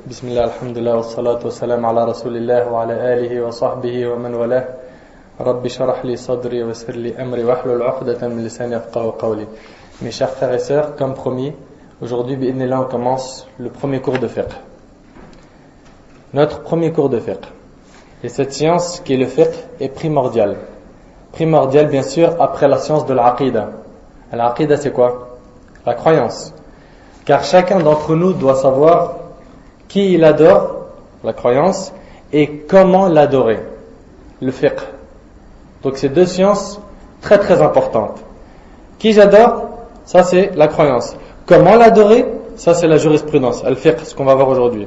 بسم الله الحمد لله والصلاة والسلام على رسول الله وعلى آله وصحبه ومن والاه رب اشرح لي صدري ويسر لي أمري واحلل عقدة من لساني يفقهوا قولي. Mes chers frères et sœurs, comme promis, aujourd'hui, bi'idhnillah, on commence le premier cours de fiqh. Notre premier cours de fiqh. Et cette science qui est le fiqh est primordiale. Primordiale, bien sûr, après la science de l'aqida. L'aqida, c'est quoi? La croyance. Car chacun d'entre nous doit savoir qui il adore, la croyance, et comment l'adorer, le fiqh. Donc c'est deux sciences très très importantes. Qui j'adore, ça c'est la croyance. Comment l'adorer, ça c'est la jurisprudence, le fiqh, ce qu'on va voir aujourd'hui.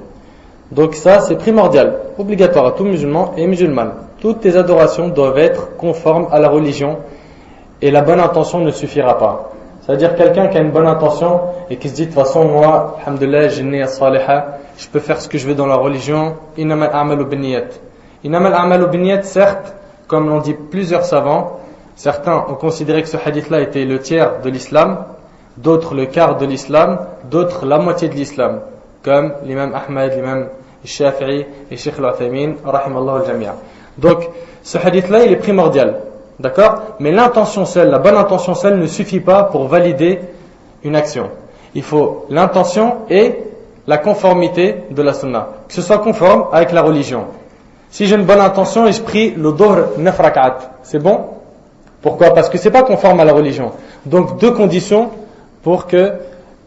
Donc ça c'est primordial, obligatoire à tout musulman et musulmane. Toutes tes adorations doivent être conformes à la religion et la bonne intention ne suffira pas. C'est-à-dire quelqu'un qui a une bonne intention et qui se dit de toute façon moi, alhamdoulilah, j'ai né as-saliha, je peux faire ce que je veux dans la religion, innamal a'malu binniyat. Innamal a'malu binniyat, certes, comme l'ont dit plusieurs savants, certains ont considéré que ce hadith-là était le tiers de l'islam, d'autres le quart de l'islam, d'autres la moitié de l'islam, comme l'imam Ahmad, l'imam Shafi'i et Sheikh al-Uthaymin, rahimallahu al-jami'a. Donc, ce hadith-là, il est primordial. D'accord? Mais l'intention seule, la bonne intention seule ne suffit pas pour valider une action. Il faut l'intention et la conformité de la sunna. Que ce soit conforme avec la religion. Si j'ai une bonne intention et je prie le dhuhr 9 rak'at, c'est bon? Pourquoi? Parce que c'est pas conforme à la religion. Donc deux conditions pour que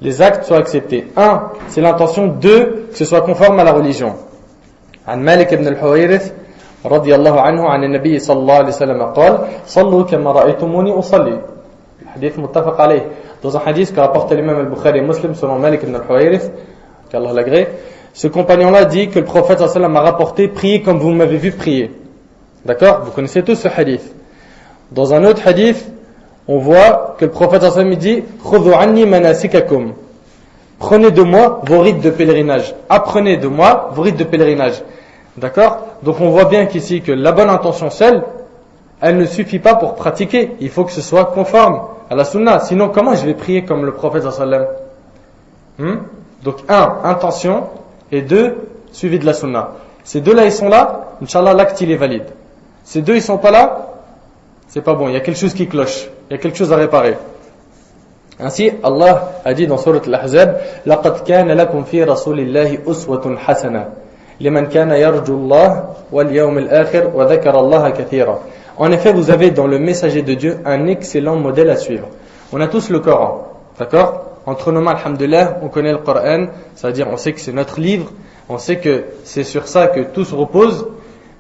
les actes soient acceptés. Un, c'est l'intention. Deux, que ce soit conforme à la religion. An Malik ibn al-Huwayrith رضي الله عنه عن النبي صلى الله عليه وسلم قال صلوا كما رأيتموني أصلي. Hadith muttafaq alayh. Dans un hadith qu'a rapporté l'imam al-Bukhari et Muslim selon Malik ibn al-Huwayrith, qu'Allah l'agrée, ce compagnon-là dit que le prophète sallallahu alayhi wa sallam m'a rapporté priez comme vous m'avez vu prier. D'accord? Vous connaissez tous ce hadith. Dans un autre hadith, on voit que le prophète sallallahu alayhi wa sallam dit khudhu anni manasikakum. Prenez de moi vos rites de pèlerinage. Apprenez de moi vos rites de pèlerinage. D'accord? Donc on voit bien qu'ici que la bonne intention seule, elle ne suffit pas pour pratiquer. Il faut que ce soit conforme à la sunna. Sinon, comment je vais prier comme le prophète sallallahu alayhi wa sallam? Donc intention, et deux, suivi de la sunna. Ces deux-là, ils sont là, Inch'Allah, l'acte il est valide. Ces deux, ils sont pas là, c'est pas bon. Il y a quelque chose qui cloche. Il y a quelque chose à réparer. Ainsi, Allah a dit dans Sourate Al-Ahzab, لَقَدْ كَانَ لَكُمْ فِي رَسُولِ اللَّهِ أُسْوَةٌ حَسَنَةٌ لمن كان يرجو الله واليوم الآخر وذكر الله كثيرا. En effet, vous avez dans le messager de Dieu un excellent modèle à suivre. On a tous le Coran, d'accord? Entre nos mains, alhamdoulilah, on connaît le Coran, c'est-à-dire on sait que c'est notre livre, on sait que c'est sur ça que tout se repose.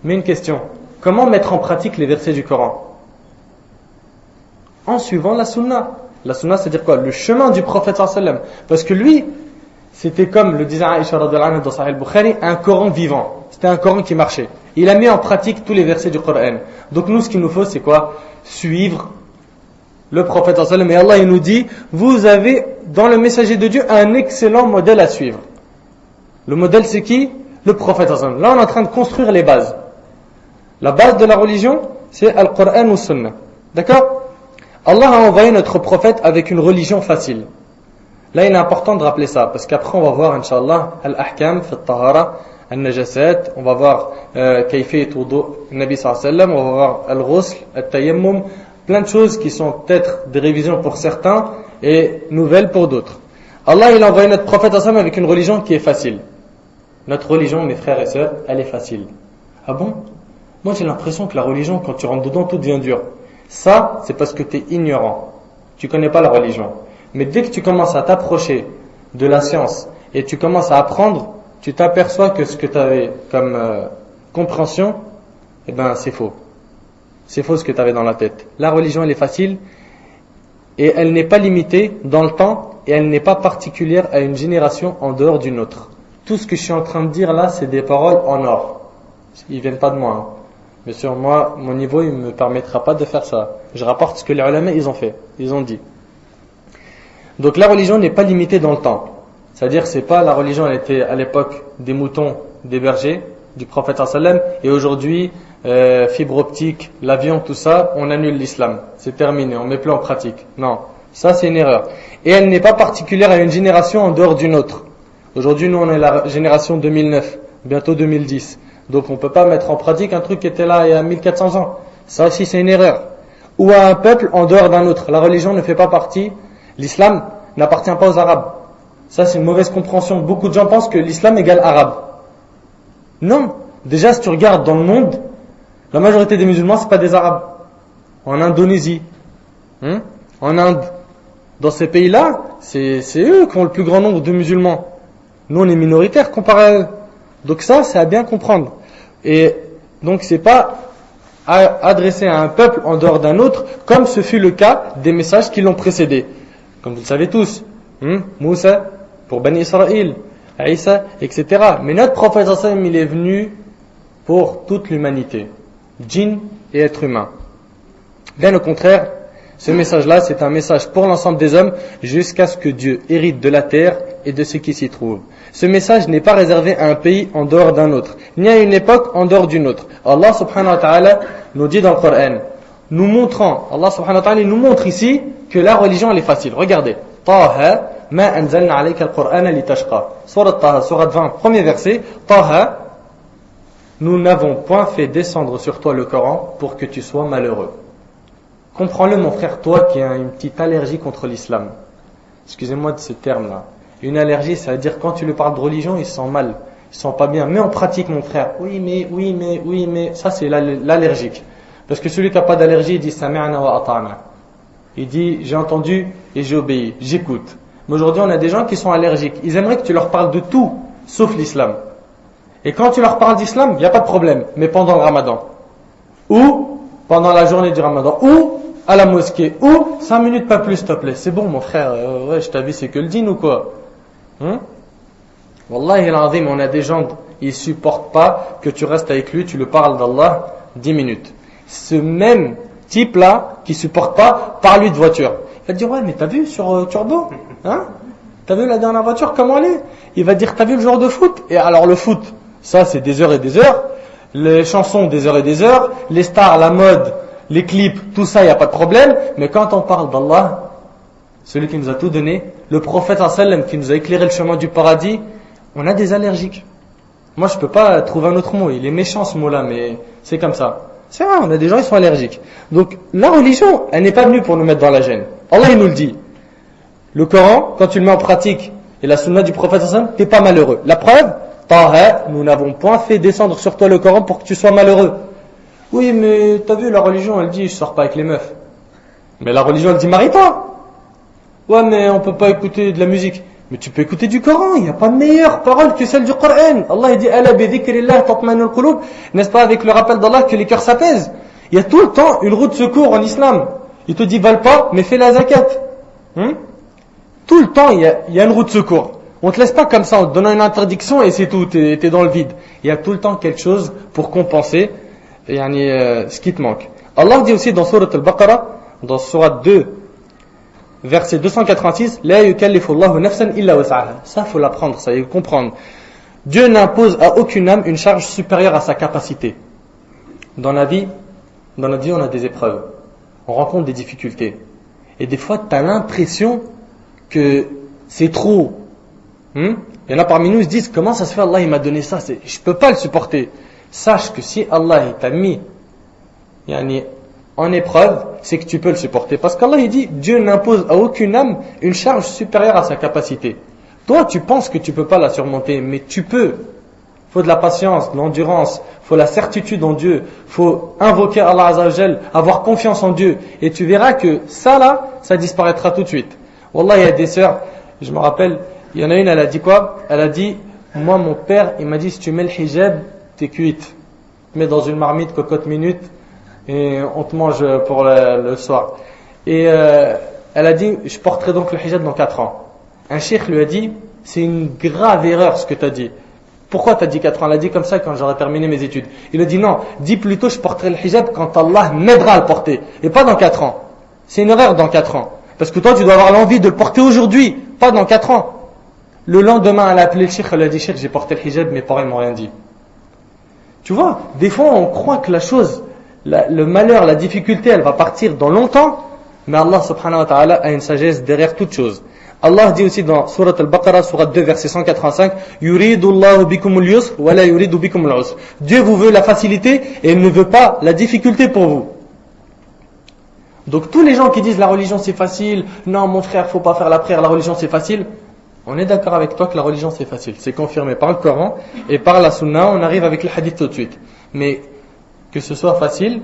Mais une question, comment mettre en pratique les versets du Coran? En suivant la sunna. La sunna, c'est-à-dire quoi? Le chemin du prophète sallallahu alayhi wa sallam. Parce que lui, c'était comme le disait Aïcha radhiyallahu anha dans Sahih al-Bukhari, un Coran vivant. C'était un Coran qui marchait. Il a mis en pratique tous les versets du Coran. Donc nous, ce qu'il nous faut, c'est quoi? Suivre le prophète sallallahu alayhi wa sallam. Et Allah, il nous dit, vous avez dans le messager de Dieu un excellent modèle à suivre. Le modèle, c'est qui? Le prophète sallallahu alayhi wa sallam. Là, on est en train de construire les bases. La base de la religion, c'est Al-Qur'an ou Sunnah. D'accord? Allah a envoyé notre prophète avec une religion facile. Là, il est important de rappeler ça, parce qu'après, on va voir, Inch'Allah, Al-Ahkam, Fi-Tahara, Al-Najasat, on va voir Kayfiyat Wudu, Nabi sallallahu alayhi wa sallam, on va voir Al-Ghusl, Al-Tayammum, plein de choses qui sont peut-être des révisions pour certains et nouvelles pour d'autres. Allah, il a envoyé notre prophète sallallahu alayhi wa sallam avec une religion qui est facile. Notre religion, mes frères et sœurs, elle est facile. Ah bon? Moi, j'ai l'impression que la religion, quand tu rentres dedans, tout devient dur. Ça, c'est parce que tu es ignorant. Tu connais pas la religion. Mais dès que tu commences à t'approcher de la science et tu commences à apprendre, tu t'aperçois que ce que tu avais comme compréhension, eh ben c'est faux. C'est faux ce que tu avais dans la tête. La religion, elle est facile et elle n'est pas limitée dans le temps et elle n'est pas particulière à une génération en dehors d'une autre. Tout ce que je suis en train de dire là, c'est des paroles en or. Ils viennent pas de moi. Hein. Bien sûr, moi, mon niveau, il ne me permettra pas de faire ça. Je rapporte ce que les ulama, ils ont fait. Ils ont dit. Donc la religion n'est pas limitée dans le temps. C'est-à-dire c'est pas la religion, elle était à l'époque des moutons, des bergers, du prophète sallam, et aujourd'hui fibre optique, l'avion, tout ça, on annule l'islam. C'est terminé, on met plus en pratique. Non, ça c'est une erreur. Et elle n'est pas particulière à une génération en dehors d'une autre. Aujourd'hui, nous, on est la génération 2009, bientôt 2010. Donc, on ne peut pas mettre en pratique un truc qui était là il y a 1400 ans. Ça aussi, c'est une erreur. Ou à un peuple en dehors d'un autre. La religion ne fait pas partie, l'islam n'appartient pas aux Arabes. Ça, c'est une mauvaise compréhension. Beaucoup de gens pensent que l'islam égale arabe. Non. Déjà, si tu regardes dans le monde, la majorité des musulmans, c'est pas des Arabes. En Indonésie, en Inde, dans ces pays-là, c'est eux qui ont le plus grand nombre de musulmans. Nous, on est minoritaires comparé à eux. Donc ça, c'est à bien comprendre. Et donc, c'est pas adressé à un peuple en dehors d'un autre, comme ce fut le cas des messages qui l'ont précédé. Comme vous le savez tous, Moussa pour Bani Israël, Isa, etc. Mais notre prophète, il est venu pour toute l'humanité, djinn et être humain. Bien au contraire, ce message-là, c'est un message pour l'ensemble des hommes jusqu'à ce que Dieu hérite de la terre et de ce qui s'y trouve. Ce message n'est pas réservé à un pays en dehors d'un autre, ni à une époque en dehors d'une autre. Allah subhanahu wa ta'ala nous dit dans le Coran, Allah subhanahu wa ta'ala nous montre ici que la religion elle est facile. Regardez, Taha ma anzalna alayka al-Qur'ana litashqa. Surat Taha, surat 20, premier verset, Taha, nous n'avons point fait descendre sur toi le Coran pour que tu sois malheureux. Comprends-le mon frère, toi qui as une petite allergie contre l'islam. Excusez-moi de ces termes-là. Une allergie, ça veut dire quand tu lui parles de religion, il se sent mal, il se sent pas bien. Mais en pratique mon frère, oui mais, ça c'est l'allergique. Parce que celui qui n'a pas d'allergie, il dit Sami'na wa ata'na. Il dit j'ai entendu et j'ai obéi, j'écoute. Mais aujourd'hui on a des gens qui sont allergiques. Ils aimeraient que tu leur parles de tout, sauf l'islam. Et quand tu leur parles d'islam, il n'y a pas de problème. Mais pendant le ramadan, ou pendant la journée du ramadan, ou à la mosquée, ou 5 minutes pas plus s'il te plaît. C'est bon mon frère, ouais, je t'avais c'est que le dîn ou quoi? Wallahi al-azim, on a des gens, ils supportent pas que tu restes avec lui, tu lui parles d'Allah 10 minutes. Ce même type là, qui supporte pas, parle-lui de voiture. Il va dire, ouais mais t'as vu sur Turbo? T'as vu la dernière voiture, comment elle est? Il va dire, t'as vu le joueur de foot? Et alors le foot, ça c'est des heures et des heures. Les chansons, des heures et des heures. Les stars, la mode, les clips, tout ça, il n'y a pas de problème. Mais quand on parle d'Allah, celui qui nous a tout donné, le prophète sallam qui nous a éclairé le chemin du paradis, on a des allergiques. Moi je peux pas trouver un autre mot. Il est méchant ce mot-là, mais c'est comme ça. C'est vrai, on a des gens qui sont allergiques. Donc la religion, elle n'est pas venue pour nous mettre dans la gêne. Allah il nous le dit. Le Coran, quand tu le mets en pratique, et la sunna du prophète sallam, t'es pas malheureux. La preuve, Taha, nous n'avons point fait descendre sur toi le Coran pour que tu sois malheureux. Oui, mais t'as vu, la religion, elle dit, je sors pas avec les meufs. Mais la religion, elle dit, marie-toi. Ouais, mais on peut pas écouter de la musique. Mais tu peux écouter du Coran, il n'y a pas meilleure parole que celle du Coran. Allah, il dit, ala bi dhikrillah tatma'inul qulub. N'est-ce pas avec le rappel d'Allah que les cœurs s'apaisent? Il y a tout le temps une roue de secours en islam. Il te dit, vale pas, mais fais la zakat. Tout le temps, il y a une roue de secours. On te laisse pas comme ça en te donnant une interdiction et c'est tout, t'es dans le vide. Il y a tout le temps quelque chose pour compenser ce qui te manque. Allah dit aussi dans Surat Al-Baqarah, dans Surat 2, verset 286, La yukallifu Allahu nafsan illa was'aha. Ça, faut l'apprendre, ça, il faut comprendre. Dieu n'impose à aucune âme une charge supérieure à sa capacité. Dans la vie, on a des épreuves. On rencontre des difficultés. Et des fois, tu as l'impression que c'est trop. Il y en a parmi nous qui se disent, comment ça se fait, Allah il m'a donné ça, je peux pas le supporter. Sache que si Allah il t'a mis en épreuve, c'est que tu peux le supporter. Parce qu'Allah il dit, Dieu n'impose à aucune âme une charge supérieure à sa capacité. Toi tu penses que tu peux pas la surmonter, mais tu peux. Il faut de la patience, de l'endurance, il faut la certitude en Dieu, il faut invoquer Allah Azza wa Jal, avoir confiance en Dieu. Et tu verras que ça là, ça disparaîtra tout de suite. Wallah, il y a des sœurs, je me rappelle, il y en a une, elle a dit quoi? Elle a dit, moi mon père, il m'a dit, si tu mets le hijab, t'es cuite. Tu mets dans une marmite, cocotte minute, et on te mange pour le soir. Et elle a dit, je porterai donc le hijab dans 4 ans. Un cheikh lui a dit, c'est une grave erreur ce que tu as dit. Pourquoi tu as dit 4 ans? Elle a dit comme ça quand j'aurai terminé mes études. Il a dit non, dis plutôt je porterai le hijab quand Allah m'aidera à le porter. Et pas dans 4 ans. C'est une erreur dans 4 ans. Parce que toi tu dois avoir l'envie de le porter aujourd'hui, pas dans 4 ans. Le lendemain elle a appelé le cheikh, elle a dit cheikh j'ai porté le hijab, mes parents ils m'ont rien dit. Tu vois, des fois on croit que la chose, le malheur, la difficulté elle va partir dans longtemps, mais Allah subhanahu wa ta'ala a une sagesse derrière toute chose. Allah dit aussi dans Surat Al-Baqarah, Surat 2, verset 185, Yuridu Allahu bikumul yusr wa la yuridu bikumul usr. Dieu vous veut la facilité et il ne veut pas la difficulté pour vous. Donc tous les gens qui disent la religion c'est facile, non mon frère faut pas faire la prière, la religion c'est facile, on est d'accord avec toi que la religion c'est facile, c'est confirmé par le Coran et par la Sunna, on arrive avec le hadith tout de suite. Mais que ce soit facile,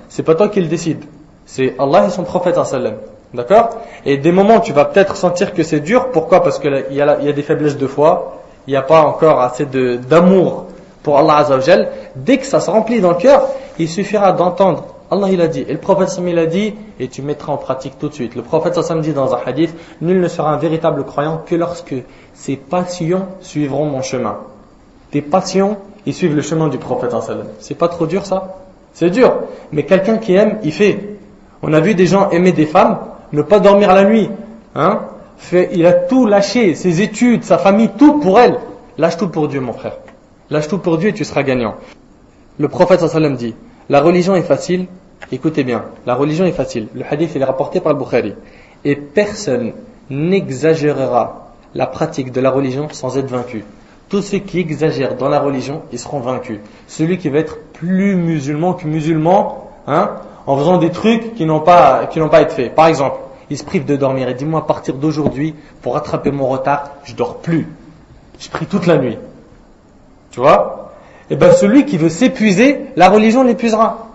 c'est pas toi qui le décide, c'est Allah et son prophète sallam. D'accord? Et des moments où tu vas peut-être sentir que c'est dur, pourquoi? Parce qu'il y a des faiblesses de foi, il n'y a pas encore assez d'amour pour Allah Azza wa Jal. Dès que ça se remplit dans le cœur, il suffira d'entendre Allah il a dit, et le prophète sallam il a dit, et tu mettras en pratique tout de suite. Le prophète sallam dit dans un hadith, nul ne sera un véritable croyant que lorsque ses passions suivront mon chemin. Tes passions, ils suivent le chemin du prophète sallam. C'est pas trop dur ça? C'est dur, mais quelqu'un qui aime, il fait. On a vu des gens aimer des femmes, ne pas dormir la nuit, il a tout lâché, ses études, sa famille, tout pour elle. Lâche tout pour Dieu mon frère. Lâche tout pour Dieu et tu seras gagnant. Le prophète sallam dit, la religion est facile, écoutez bien, la religion est facile. Le hadith il est rapporté par le Bukhari. Et personne n'exagérera la pratique de la religion sans être vaincu. Tous ceux qui exagèrent dans la religion, ils seront vaincus. Celui qui va être plus musulman que musulman, en faisant des trucs qui n'ont pas été faits. Par exemple, il se prive de dormir et dit moi à partir d'aujourd'hui, pour rattraper mon retard, je dors plus. Je prie toute la nuit. Tu vois? Et bien celui qui veut s'épuiser, la religion l'épuisera.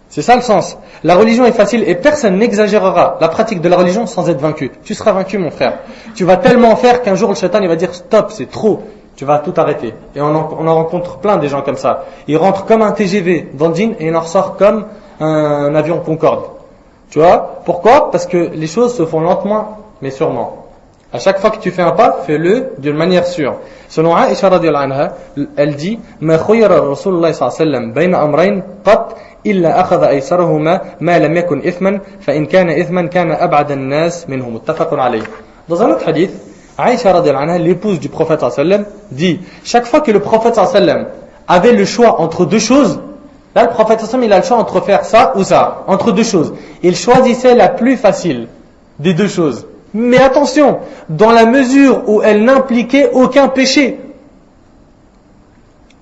C'est ça le sens. La religion est facile et personne n'exagérera la pratique de la religion sans être vaincu. Tu seras vaincu mon frère. Tu vas tellement en faire qu'un jour le shaitan il va dire stop, c'est trop. Tu vas tout arrêter. Et on en rencontre plein des gens comme ça. Ils rentrent comme un TGV dans le djinn et ils en ressortent comme un avion Concorde. Tu vois? Pourquoi? Parce que les choses se font lentement mais sûrement. À chaque fois que tu fais un pas, fais-le d'une manière sûre. Selon Aïcha radiyallahu anha, elle dit ما خير رسول الله صلى الله عليه وسلم بين أمرين قط إلا أخذ أيسرهما ما لم يكن إثما فإن كان إثما كان أبعد الناس منه متفق عليه. Dans un autre hadith, Aïcha radiyallahu anha, l'épouse du prophète sallallahu alayhi wa sallam, dit chaque fois que le prophète sallallahu alayhi wa sallam avait le choix entre deux choses, là le prophète sallallahu alayhi wa sallam il a le choix entre faire ça ou ça, entre deux choses. Il choisissait la plus facile des deux choses. Mais attention, dans la mesure où elle n'impliquait aucun péché.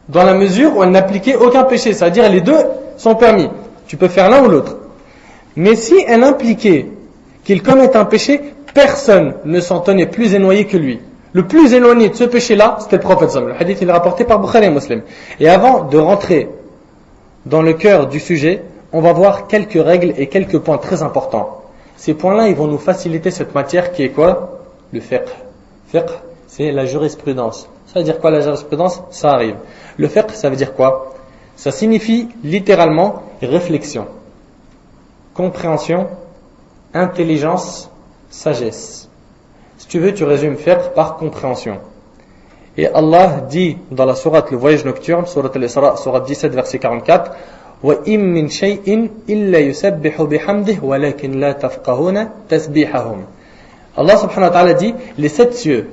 Dans la mesure où elle n'impliquait aucun péché, c'est-à-dire les deux sont permis. Tu peux faire l'un ou l'autre. Mais si elle impliquait qu'il commette un péché, personne ne s'en tenait plus éloigné que lui. Le plus éloigné de ce péché-là, c'était le prophète sallallahu alayhi wa sallam. Le hadith il est rapporté par Bukhari et Muslim. Et avant de rentrer dans le cœur du sujet, on va voir quelques règles et quelques points très importants. Ces points-là, ils vont nous faciliter cette matière qui est quoi? Le fiqh. Fiqh, c'est la jurisprudence. Ça veut dire quoi la jurisprudence? Ça arrive. Le fiqh, ça veut dire quoi? Ça signifie littéralement réflexion, compréhension, intelligence, sagesse. Si tu veux, tu résumes fiqh par compréhension. Et Allah dit dans la sourate Le Voyage Nocturne, sourate Al-Isra, sourate 17, verset 44, وَإِن مِّن شَيْءٍ إِلَّا يُسَبِّحُ بِحَمْدِهِ وَلَكِنْ لَا تَفْقَهُونَ تَسْبِيحَهُمْ. Allah subhanahu wa ta'ala dit, les sept cieux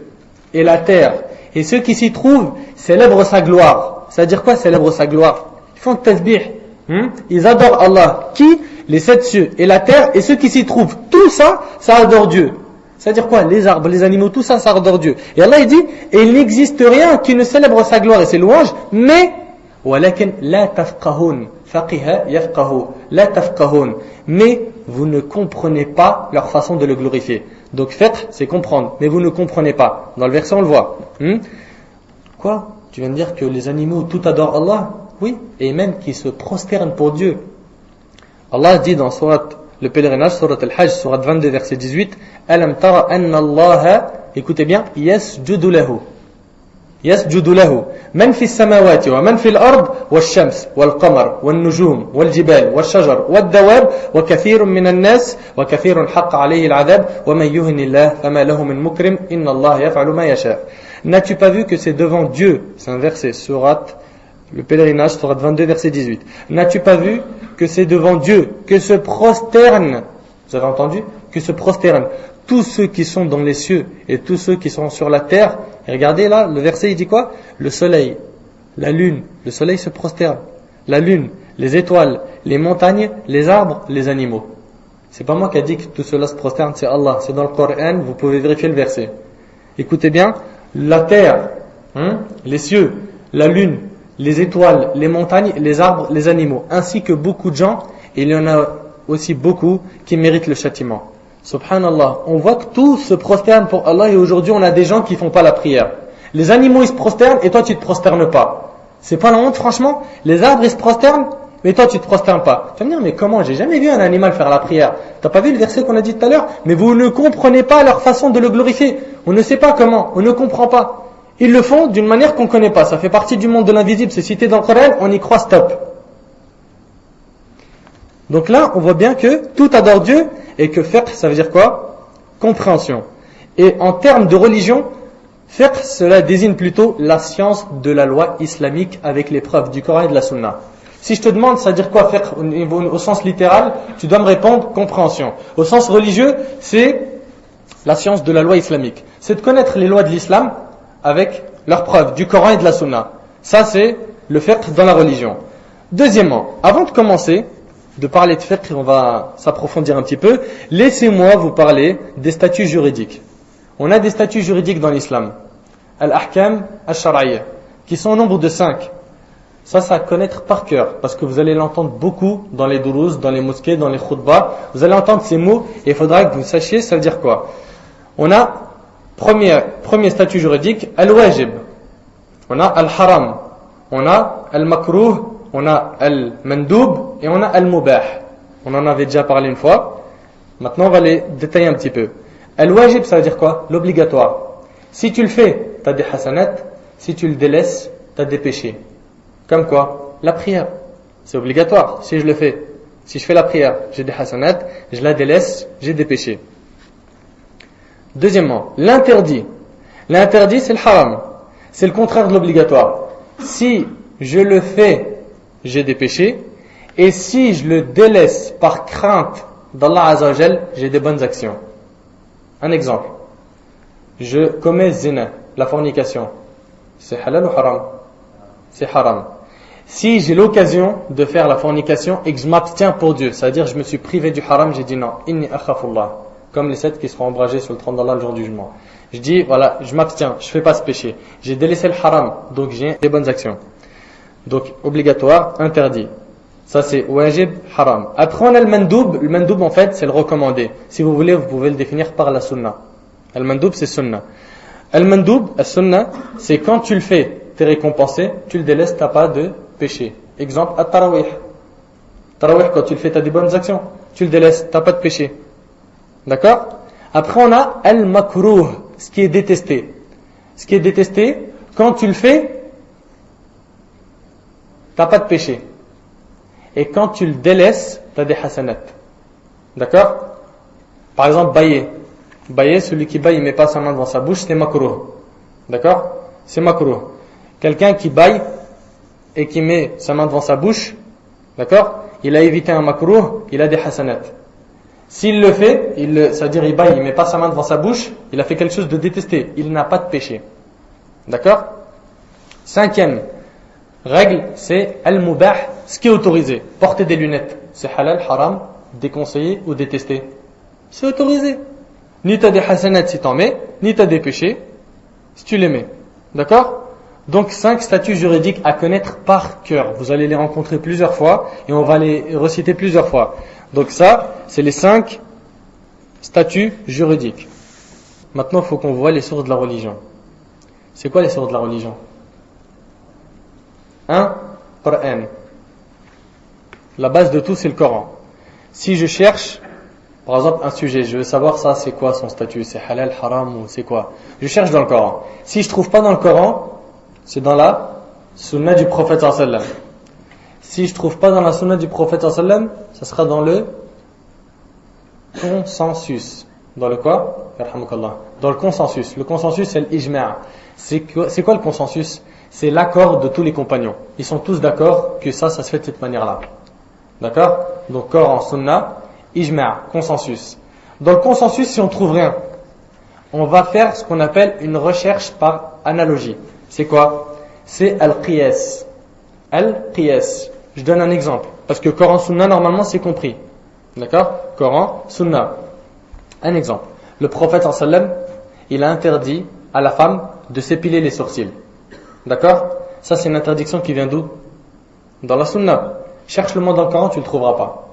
et la terre et ceux qui s'y trouvent célèbrent sa gloire. Ça veut dire quoi célèbrent sa gloire? Ils font tasbih. Ils adorent Allah. Qui? Les sept cieux et la terre et ceux qui s'y trouvent. Tout ça, ça adore Dieu. Ça veut dire quoi? Les arbres, les animaux, tout ça, ça adore Dieu. Et Allah il dit, et il n'existe rien qui ne célèbre sa gloire et ses louanges, mais وَلَكِنْ لَا تَفْقَهُونَ فَقِهَ يَفْقَهُ لَا تَفْقَهُونَ. Mais vous ne comprenez pas leur façon de le glorifier. Donc fiqh, c'est comprendre, mais vous ne comprenez pas. Dans le verset on le voit. Quoi? Tu viens de dire que les animaux tout adorent Allah? Oui, et même qu'ils se prosternent pour Dieu. Allah dit dans le pèlerinage, surat Al-Hajj, surat 22, verset 18, Alam tara anna Allah, écoutez bien, yasjudu lahu. يسجد له من في السماوات ومن في الأرض والشمس والقمر والنجوم والجبال والشجر والدواب وكثير من الناس وكثير حق عليه العذاب ومن يهن الله فما له من مكرم إن الله يفعل ما يشاء. N'as-tu pas vu que c'est devant Dieu, c'est un verset, sourate, le pèlerinage, sourate 22, verset 18. N'as-tu pas vu que c'est devant Dieu que se prosternent, vous avez entendu, que se prosternent tous ceux qui sont dans les cieux et tous ceux qui sont sur la terre. Et regardez là, le verset il dit quoi? Le soleil, la lune, le soleil se prosterne, la lune, les étoiles, les montagnes, les arbres, les animaux. C'est pas moi qui a dit que tout cela se prosterne, c'est Allah. C'est dans le Coran, vous pouvez vérifier le verset. Écoutez bien, la terre, les cieux, la lune, les étoiles, les montagnes, les arbres, les animaux, ainsi que beaucoup de gens, et il y en a aussi beaucoup qui méritent le châtiment. Subhanallah, on voit que tout se prosterne pour Allah et aujourd'hui on a des gens qui font pas la prière. Les animaux ils se prosternent et toi tu te prosternes pas. C'est pas la honte franchement? Les arbres ils se prosternent mais toi tu te prosternes pas. Tu vas me dire mais comment? J'ai jamais vu un animal faire la prière. T'as pas vu le verset qu'on a dit tout à l'heure? Mais vous ne comprenez pas leur façon de le glorifier. On ne sait pas comment, on ne comprend pas. Ils le font d'une manière qu'on connaît pas. Ça fait partie du monde de l'invisible, c'est cité dans le Coran, on y croit, stop. Donc là, on voit bien que tout adore Dieu et que fiqh, ça veut dire quoi? Compréhension. Et en termes de religion, fiqh, cela désigne plutôt la science de la loi islamique avec les preuves du Coran et de la Sunna. Si je te demande, ça veut dire quoi fiqh au sens littéral, tu dois me répondre compréhension. Au sens religieux, c'est la science de la loi islamique. C'est de connaître les lois de l'islam avec leurs preuves du Coran et de la Sunna. Ça, c'est le fiqh dans la religion. Deuxièmement, avant de commencer de parler de fiqh, on va s'approfondir un petit peu. Laissez-moi vous parler des statuts juridiques. On a des statuts juridiques dans l'islam. Al-Ahkam al-Shar'iyya, qui sont au nombre de 5. Ça à connaître par cœur, parce que vous allez l'entendre beaucoup dans les dourouz, dans les mosquées, dans les khutbahs. Vous allez entendre ces mots et il faudra que vous sachiez ça veut dire quoi. On a, premier statut juridique, al-wajib. On a al-haram. On a al-makruh. On a al-mandoub et on a al-mubah. On en avait déjà parlé une fois. Maintenant, on va les détailler un petit peu. Al-wajib, ça veut dire quoi? L'obligatoire. Si tu le fais, tu as des hasanat. Si tu le délaisses, tu as des péchés. Comme quoi? La prière. C'est obligatoire si je le fais. Si je fais la prière, j'ai des hasanat. Je la délaisse, j'ai des péchés. Deuxièmement, l'interdit. L'interdit, c'est le haram. C'est le contraire de l'obligatoire. Si je le fais, j'ai des péchés, et si je le délaisse par crainte d'Allah Azzawajal, j'ai des bonnes actions. Un exemple, je commets zina, la fornication, c'est halal ou haram? C'est haram. Si j'ai l'occasion de faire la fornication et que je m'abstiens pour Dieu, c'est-à-dire je me suis privé du haram, j'ai dit non, inni akhafullah, comme les 7 qui seront ombragés sur le trône d'Allah le jour du jugement. Je dis voilà, je m'abstiens, je fais pas ce péché, j'ai délaissé le haram, donc j'ai des bonnes actions. Donc, obligatoire, interdit. Ça, c'est wajib, haram. Après, on a le mandoub. Le mandoub, en fait, c'est le recommandé. Si vous voulez, vous pouvez le définir par la sunna. Le mandoub, c'est sunna. Le mandoub, la sunna, c'est quand tu le fais, tu es récompensé, tu le délaisses, tu n'as pas de péché. Exemple, at-tarawih. Tarawih, quand tu le fais, tu as des bonnes actions. Tu le délaisses, tu n'as pas de péché. D'accord? Après, on a al-makruh, ce qui est détesté. Ce qui est détesté, quand tu le fais, t'as pas de péché. Et quand tu le délaisses, t'as des hasanat. D'accord? Par exemple, bailler. Bailler, celui qui baille, il met pas sa main devant sa bouche, c'est makruh. D'accord? C'est makruh. Quelqu'un qui baille et qui met sa main devant sa bouche, d'accord? Il a évité un makruh, il a des hasanat. S'il le fait, c'est-à-dire il baille, il met pas sa main devant sa bouche, il a fait quelque chose de détesté. Il n'a pas de péché. D'accord? 5e règle, c'est al-mubah, ce qui est autorisé. Porter des lunettes, c'est halal, haram, déconseillé ou détesté? C'est autorisé. Ni t'as des hasanats si t'en mets, ni t'as des péchés si tu les mets. D'accord? Donc 5 statuts juridiques à connaître par cœur. Vous allez les rencontrer plusieurs fois et on va les reciter plusieurs fois. Donc ça, c'est les 5 statuts juridiques. Maintenant, il faut qu'on voit les sources de la religion. C'est quoi les sources de la religion? 1. Coran. La base de tout, c'est le Coran. Si je cherche, par exemple, un sujet, je veux savoir ça, c'est quoi son statut? C'est halal, haram ou c'est quoi? Je cherche dans le Coran. Si je trouve pas dans le Coran, c'est dans la sunna du prophète sallallahu alayhi wa sallam. Si je trouve pas dans la sunna du prophète sallallahu alayhi wa sallam, ça sera dans le consensus. Dans le quoi? Dans le consensus. Le consensus, c'est l'ijma'. C'est quoi le consensus? C'est l'accord de tous les compagnons. Ils sont tous d'accord que ça se fait de cette manière-là. D'accord? Donc, Coran, Sunna, Ijma', consensus. Dans le consensus, si on trouve rien, on va faire ce qu'on appelle une recherche par analogie. C'est quoi? C'est Al-Qiyas. Al-Qiyas. Je donne un exemple. Parce que Coran, Sunna, normalement, c'est compris. D'accord? Coran, Sunna. Un exemple. Le prophète sallallahu alayhi wa sallam, il a interdit à la femme de s'épiler les sourcils. D'accord? Ça, c'est une interdiction qui vient d'où? Dans la Sunna. Cherche le mot dans le Coran, tu ne le trouveras pas.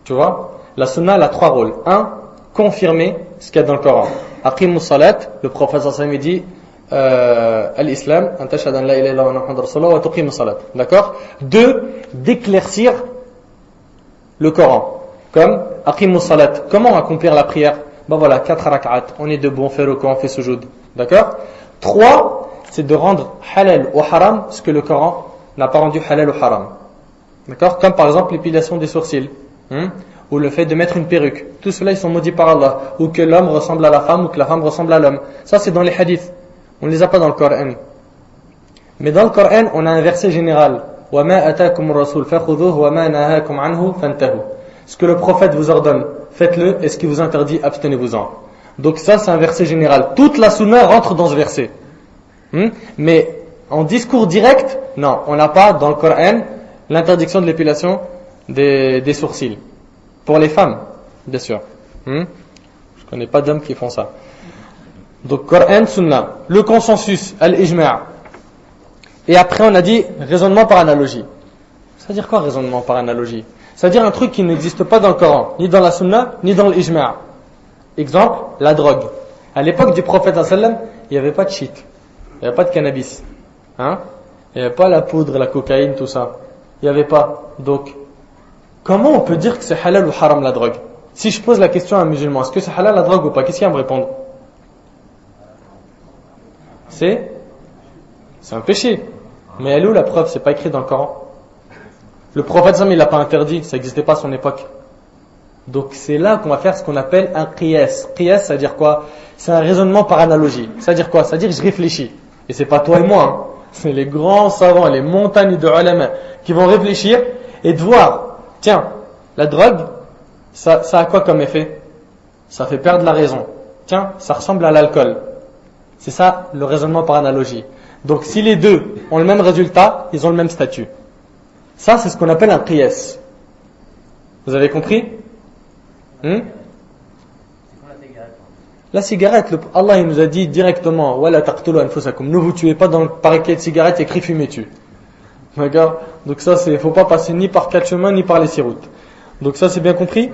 Tu vois? La Sunna, elle a 3 rôles. 1. Confirmer ce qu'il y a dans le Coran. Aqimus salat, le prophète sallallahu alayhi wa sallam dit Al-Islam, an tashhadu an la ilaha illallah wa anna Muhammadan rasulullah wa tuqimus salat. D'accord? 2. D'éclaircir le Coran. Comme Aqimus salat. Comment accomplir la prière? Ben voilà, 4 rak'at, on est debout, on fait ruku, on fait sujoud. D'accord? 3, c'est de rendre halal ou haram ce que le Coran n'a pas rendu halal ou haram. D'accord? Comme par exemple l'épilation des sourcils. Ou le fait de mettre une perruque. Tout cela, ils sont maudits par Allah. Ou que l'homme ressemble à la femme, ou que la femme ressemble à l'homme. Ça, c'est dans les hadiths. On ne les a pas dans le Coran. Mais dans le Coran, on a un verset général. وَمَا أَتَاكُمُ الرَّسُولُ فَخُذُوهُ وَمَا نَهَاكُمْ عَنْهُ فَانْتَهُوا. Ce que le prophète vous ordonne, faites-le, et ce qu'il vous interdit, abstenez-vous-en. Donc ça, c'est un verset général. Toute la sunna rentre dans ce verset. Mais en discours direct, non, on n'a pas dans le Coran l'interdiction de l'épilation des sourcils. Pour les femmes, bien sûr. Je ne connais pas d'hommes qui font ça. Donc Coran, Sunna. Le consensus, al-ijma'. Et après on a dit raisonnement par analogie. Ça veut dire quoi raisonnement par analogie? C'est-à-dire un truc qui n'existe pas dans le Coran, ni dans la Sunna, ni dans l'ijma'. Exemple, la drogue. À l'époque du prophète sallallahu alayhi wa sallam, il n'y avait pas de shit. Il n'y avait pas de cannabis. Il n'y avait pas la poudre, la cocaïne, tout ça. Il n'y avait pas. Donc, comment on peut dire que c'est halal ou haram la drogue? Si je pose la question à un musulman, est-ce que c'est halal la drogue ou pas? Qu'est-ce qu'il va me répondre? C'est un péché. Mais elle est où la preuve? C'est pas écrit dans le Coran. Le prophète sallam, il l'a pas interdit, ça n'existait pas à son époque. Donc c'est là qu'on va faire ce qu'on appelle un qiyas. Qiyas, ça veut dire quoi? C'est un raisonnement par analogie. Ça veut dire quoi? Ça veut dire que je réfléchis. Et c'est pas toi et moi. C'est les grands savants, les montagnes de ulama qui vont réfléchir et de voir. Tiens, la drogue, ça a quoi comme effet? Ça fait perdre la raison. Tiens, ça ressemble à l'alcool. C'est ça le raisonnement par analogie. Donc si les deux ont le même résultat, ils ont le même statut. Ça, c'est ce qu'on appelle un qiyas. Vous avez compris? La cigarette, Allah il nous a dit directement wala taqtulu anfusakum, ne vous tuez pas dans le paquet de cigarettes écrit fumez-tu. D'accord? Donc ça, il ne faut pas passer ni par 4 chemins ni par les 6 routes. Donc ça, c'est bien compris.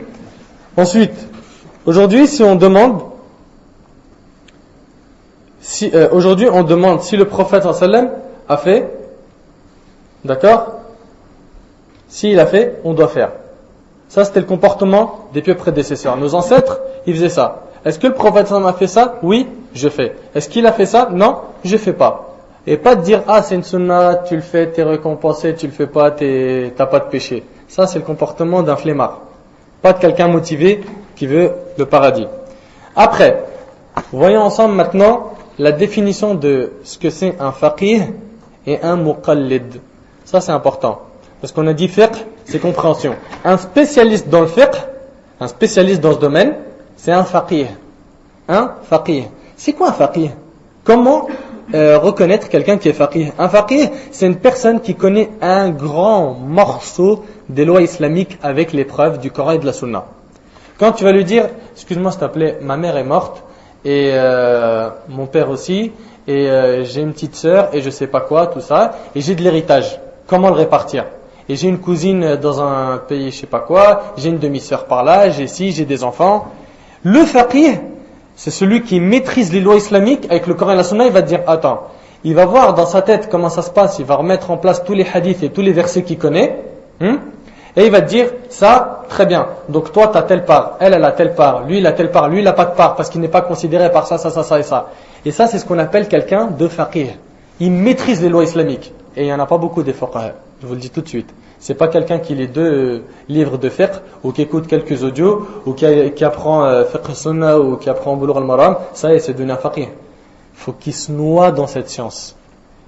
Ensuite, aujourd'hui, aujourd'hui on demande si le prophète sallallahu alayhi wa sallam a fait, d'accord? S'il a fait, on doit faire. Ça, c'était le comportement des pieux prédécesseurs. Nos ancêtres, ils faisaient ça. Est-ce que le prophète sallallahu alayhi wa sallam a fait ça? Oui, je fais. Est-ce qu'il a fait ça? Non, je fais pas. Et pas de dire, ah, c'est une sunna, tu le fais, t'es récompensé, tu le fais pas, t'as pas de péché. Ça, c'est le comportement d'un flemmard. Pas de quelqu'un motivé qui veut le paradis. Après, voyons ensemble maintenant la définition de ce que c'est un faqih et un muqallid. Ça, c'est important. Parce qu'on a dit fiqh, c'est compréhension. Un spécialiste dans le fiqh, un spécialiste dans ce domaine, c'est un faqih. Un faqih. C'est quoi un faqih? Comment reconnaître quelqu'un qui est faqih? Un faqih, c'est une personne qui connaît un grand morceau des lois islamiques avec les preuves du Coran et de la Sunna. Quand tu vas lui dire, excuse-moi s'il te plaît, ma mère est morte et mon père aussi et j'ai une petite sœur et je sais pas quoi, tout ça, et j'ai de l'héritage. Comment le répartir? Et j'ai une cousine dans un pays je sais pas quoi, j'ai une demi-sœur par là, j'ai des enfants. Le faqih, c'est celui qui maîtrise les lois islamiques avec le Coran et la Sunna. Il va dire, attends, il va voir dans sa tête comment ça se passe, il va remettre en place tous les hadiths et tous les versets qu'il connaît, et il va te dire, ça, très bien, donc toi tu as telle part, elle a telle part, lui il a telle part, lui il n'a pas de part parce qu'il n'est pas considéré par ça et ça. Et ça, c'est ce qu'on appelle quelqu'un de faqih. Il maîtrise les lois islamiques. Et il n'y en a pas beaucoup des fuqaha, je vous le dis tout de suite. C'est pas quelqu'un qui lit 2 livres de fiqh, ou qui écoute quelques audios, ou qui apprend fiqh sunna, ou qui apprend Bulugh al-Maram. Ça y est, c'est devenu un faqih. Il faut qu'il se noie dans cette science.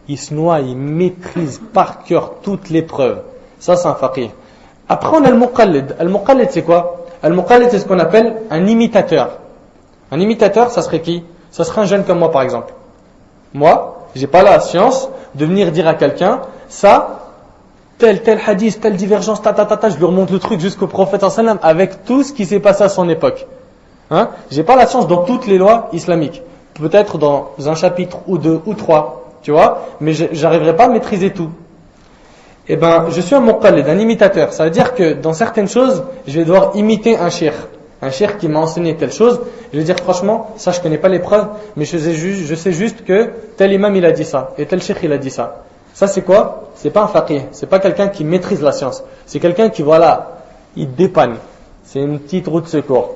Il se noie, il maîtrise par cœur toutes les preuves. Ça, c'est un faqih. Après, on a le muqallid. Le muqallid, c'est quoi? Le muqallid, c'est ce qu'on appelle un imitateur. Un imitateur, ça serait qui? Ça serait un jeune comme moi, par exemple. Moi, j'ai pas la science de venir dire à quelqu'un, ça, tel hadith, telle divergence, je lui remonte le truc jusqu'au prophète sallam avec tout ce qui s'est passé à son époque. Hein? J'ai pas la science dans toutes les lois islamiques. Peut-être dans un chapitre ou deux ou trois, tu vois, mais j'arriverai pas à maîtriser tout. Eh ben, je suis un muqallid, un imitateur. Ça veut dire que dans certaines choses, je vais devoir imiter un cheikh qui m'a enseigné telle chose. Je vais dire franchement, ça je connais pas les preuves, mais je sais juste que tel imam il a dit ça et tel cheikh il a dit ça. Ça c'est quoi? C'est pas un faqih, c'est pas quelqu'un qui maîtrise la science. C'est quelqu'un qui il dépanne. C'est une petite roue de secours,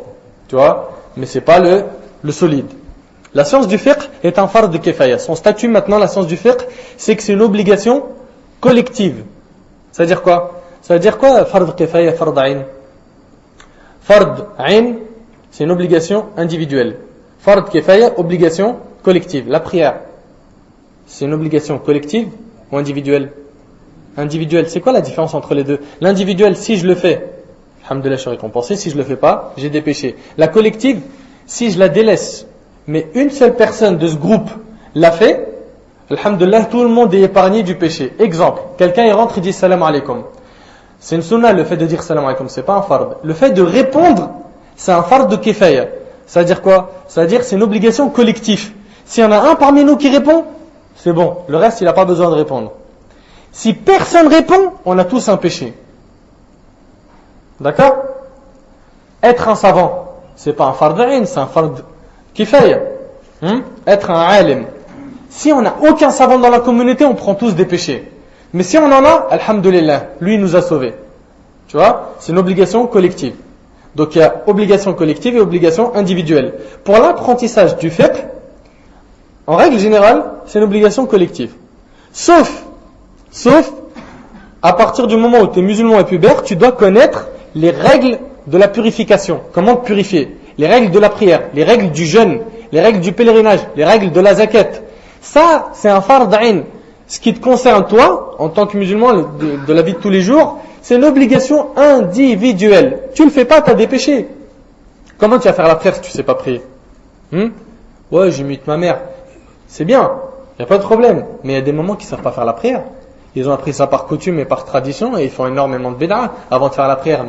tu vois, mais c'est pas le solide. La science du fiqh est un fard de kifaya. Son statut maintenant, la science du fiqh, c'est que c'est une obligation collective. Ça veut dire quoi? Ça veut dire quoi, fard kifaya, fard ayn? Fard ayn, c'est une obligation individuelle. Fard kifaya, obligation collective. La prière, c'est une obligation collective ou individuelle? Individuelle. C'est quoi la différence entre les deux? L'individuel, si je le fais, alhamdoulilah, je suis récompensé. Si je le fais pas, j'ai des péchés. La collective, si je la délaisse, mais une seule personne de ce groupe l'a fait, alhamdoulilah, tout le monde est épargné du péché. Exemple, quelqu'un il rentre et dit salam alaikum. C'est une sunna le fait de dire salam alaikum, c'est pas un fard. Le fait de répondre, c'est un fard de kifaya. Ça veut dire quoi? Ça veut dire que c'est une obligation collective. S'il y en a un parmi nous qui répond, c'est bon, le reste il n'a pas besoin de répondre. Si personne répond, on a tous un péché. D'accord? Être un savant, c'est pas un fard d'ayn, c'est un fard kifaya. Être un alim. Si on n'a aucun savant dans la communauté, on prend tous des péchés. Mais si on en a, alhamdoulilah, lui il nous a sauvés. Tu vois? C'est une obligation collective. Donc il y a obligation collective et obligation individuelle. Pour l'apprentissage du fiqh, en règle générale, c'est une obligation collective. Sauf, à partir du moment où tu es musulman et pubère, tu dois connaître les règles de la purification. Comment te purifier? Les règles de la prière, les règles du jeûne, les règles du pèlerinage, les règles de la zakat. Ça, c'est un fard d'ayn. Ce qui te concerne toi, en tant que musulman de la vie de tous les jours, c'est une obligation individuelle. Tu le fais pas, tu as des péchés. Comment tu vas faire la prière si tu sais pas prier? Ouais, j'imite ma mère. C'est bien, il n'y a pas de problème. Mais il y a des moments qui ne savent pas faire la prière. Ils ont appris ça par coutume et par tradition et ils font énormément de bid'a. Avant de faire la prière,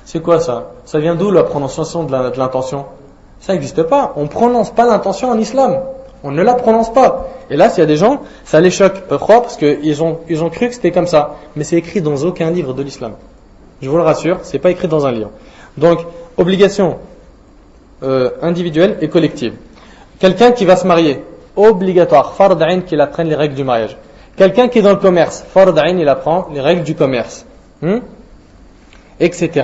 c'est quoi ça? Ça vient d'où la prononciation de l'intention? Ça n'existe pas. On ne prononce pas l'intention en islam. On ne la prononce pas. Et là, s'il y a des gens, ça les choque. Pourquoi? Parce qu'ils ont cru que c'était comme ça. Mais c'est écrit dans aucun livre de l'islam. Je vous le rassure, c'est pas écrit dans un livre. Donc, obligation individuelle et collective. Quelqu'un qui va se marier, obligatoire, fard ayn qu'il apprenne les règles du mariage. Quelqu'un qui est dans le commerce, fard ayn il apprend les règles du commerce. Etc.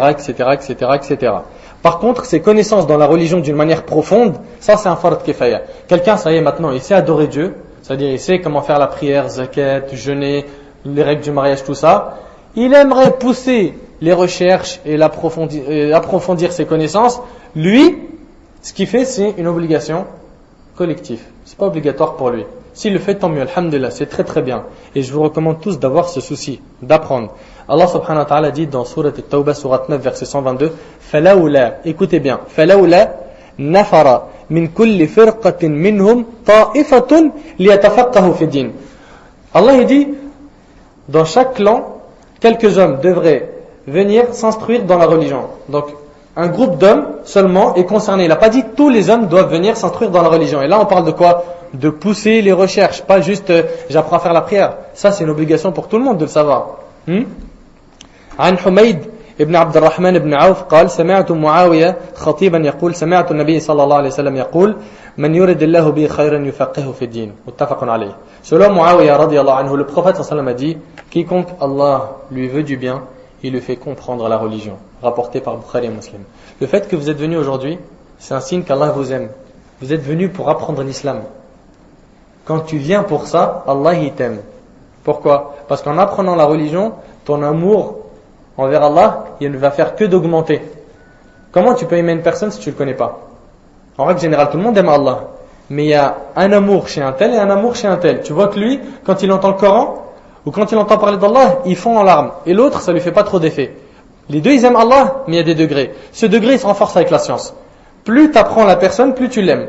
Par contre, ses connaissances dans la religion d'une manière profonde, ça c'est un fard kifaya. Quelqu'un, ça y est maintenant, il sait adorer Dieu, c'est-à-dire il sait comment faire la prière, zakat, jeûner, les règles du mariage, tout ça. Il aimerait pousser les recherches et approfondir ses connaissances. Lui, ce qu'il fait, c'est une obligation collective. C'est pas obligatoire pour lui. S'il le fait, tant mieux, alhamdulillah, c'est très très bien. Et je vous recommande tous d'avoir ce souci, d'apprendre. Allah subhanahu wa ta'ala dit dans Surat At-Tawbah, Surat 9, verset 122, فَلَوْلَا, écoutez bien, فَلَوْلَا نَفَرَ مِنْ كُلِّ فِرْقَةٍ مِنْهُمْ طَائِفَةٌ لِيَتَفَقَّهُ فِي الدِّينِ. Allah il dit, dans chaque clan, quelques hommes devraient venir s'instruire dans la religion. Donc, un groupe d'hommes seulement est concerné. Il n'a pas dit tous les hommes doivent venir s'instruire dans la religion. Et là, on parle de quoi? De pousser les recherches, pas juste j'apprends à faire la prière. Ça, c'est une obligation pour tout le monde de le savoir. عن حميد ابن عبد الرحمن بن عوف قال سمعت معاوية خطيبا يقول سمعت النبي صلى الله عليه وسلم يقول من يرد الله به خيرا يفقهه في الدين متفق عليه. Selon Muawiya radiyallahu anhu, le prophète sallallahu alayhi wa sallam a dit quiconque Allah lui veut du bien, il lui fait comprendre la religion. Rapporté par Bukhari et Muslim. Le fait que vous êtes venus aujourd'hui, c'est un signe qu'Allah vous aime. Vous êtes venus pour apprendre l'islam. Quand tu viens pour ça, Allah il t'aime. Pourquoi? Parce qu'en apprenant la religion, ton amour envers Allah, il ne va faire que d'augmenter. Comment tu peux aimer une personne si tu ne le connais pas? En règle générale, tout le monde aime Allah. Mais il y a un amour chez un tel et un amour chez un tel. Tu vois que lui, quand il entend le Coran, ou quand il entend parler d'Allah, il fond en larmes. Et l'autre, ça lui fait pas trop d'effet. Les deux, ils aiment Allah, mais il y a des degrés. Ce degré, il se renforce avec la science. Plus tu apprends la personne, plus tu l'aimes.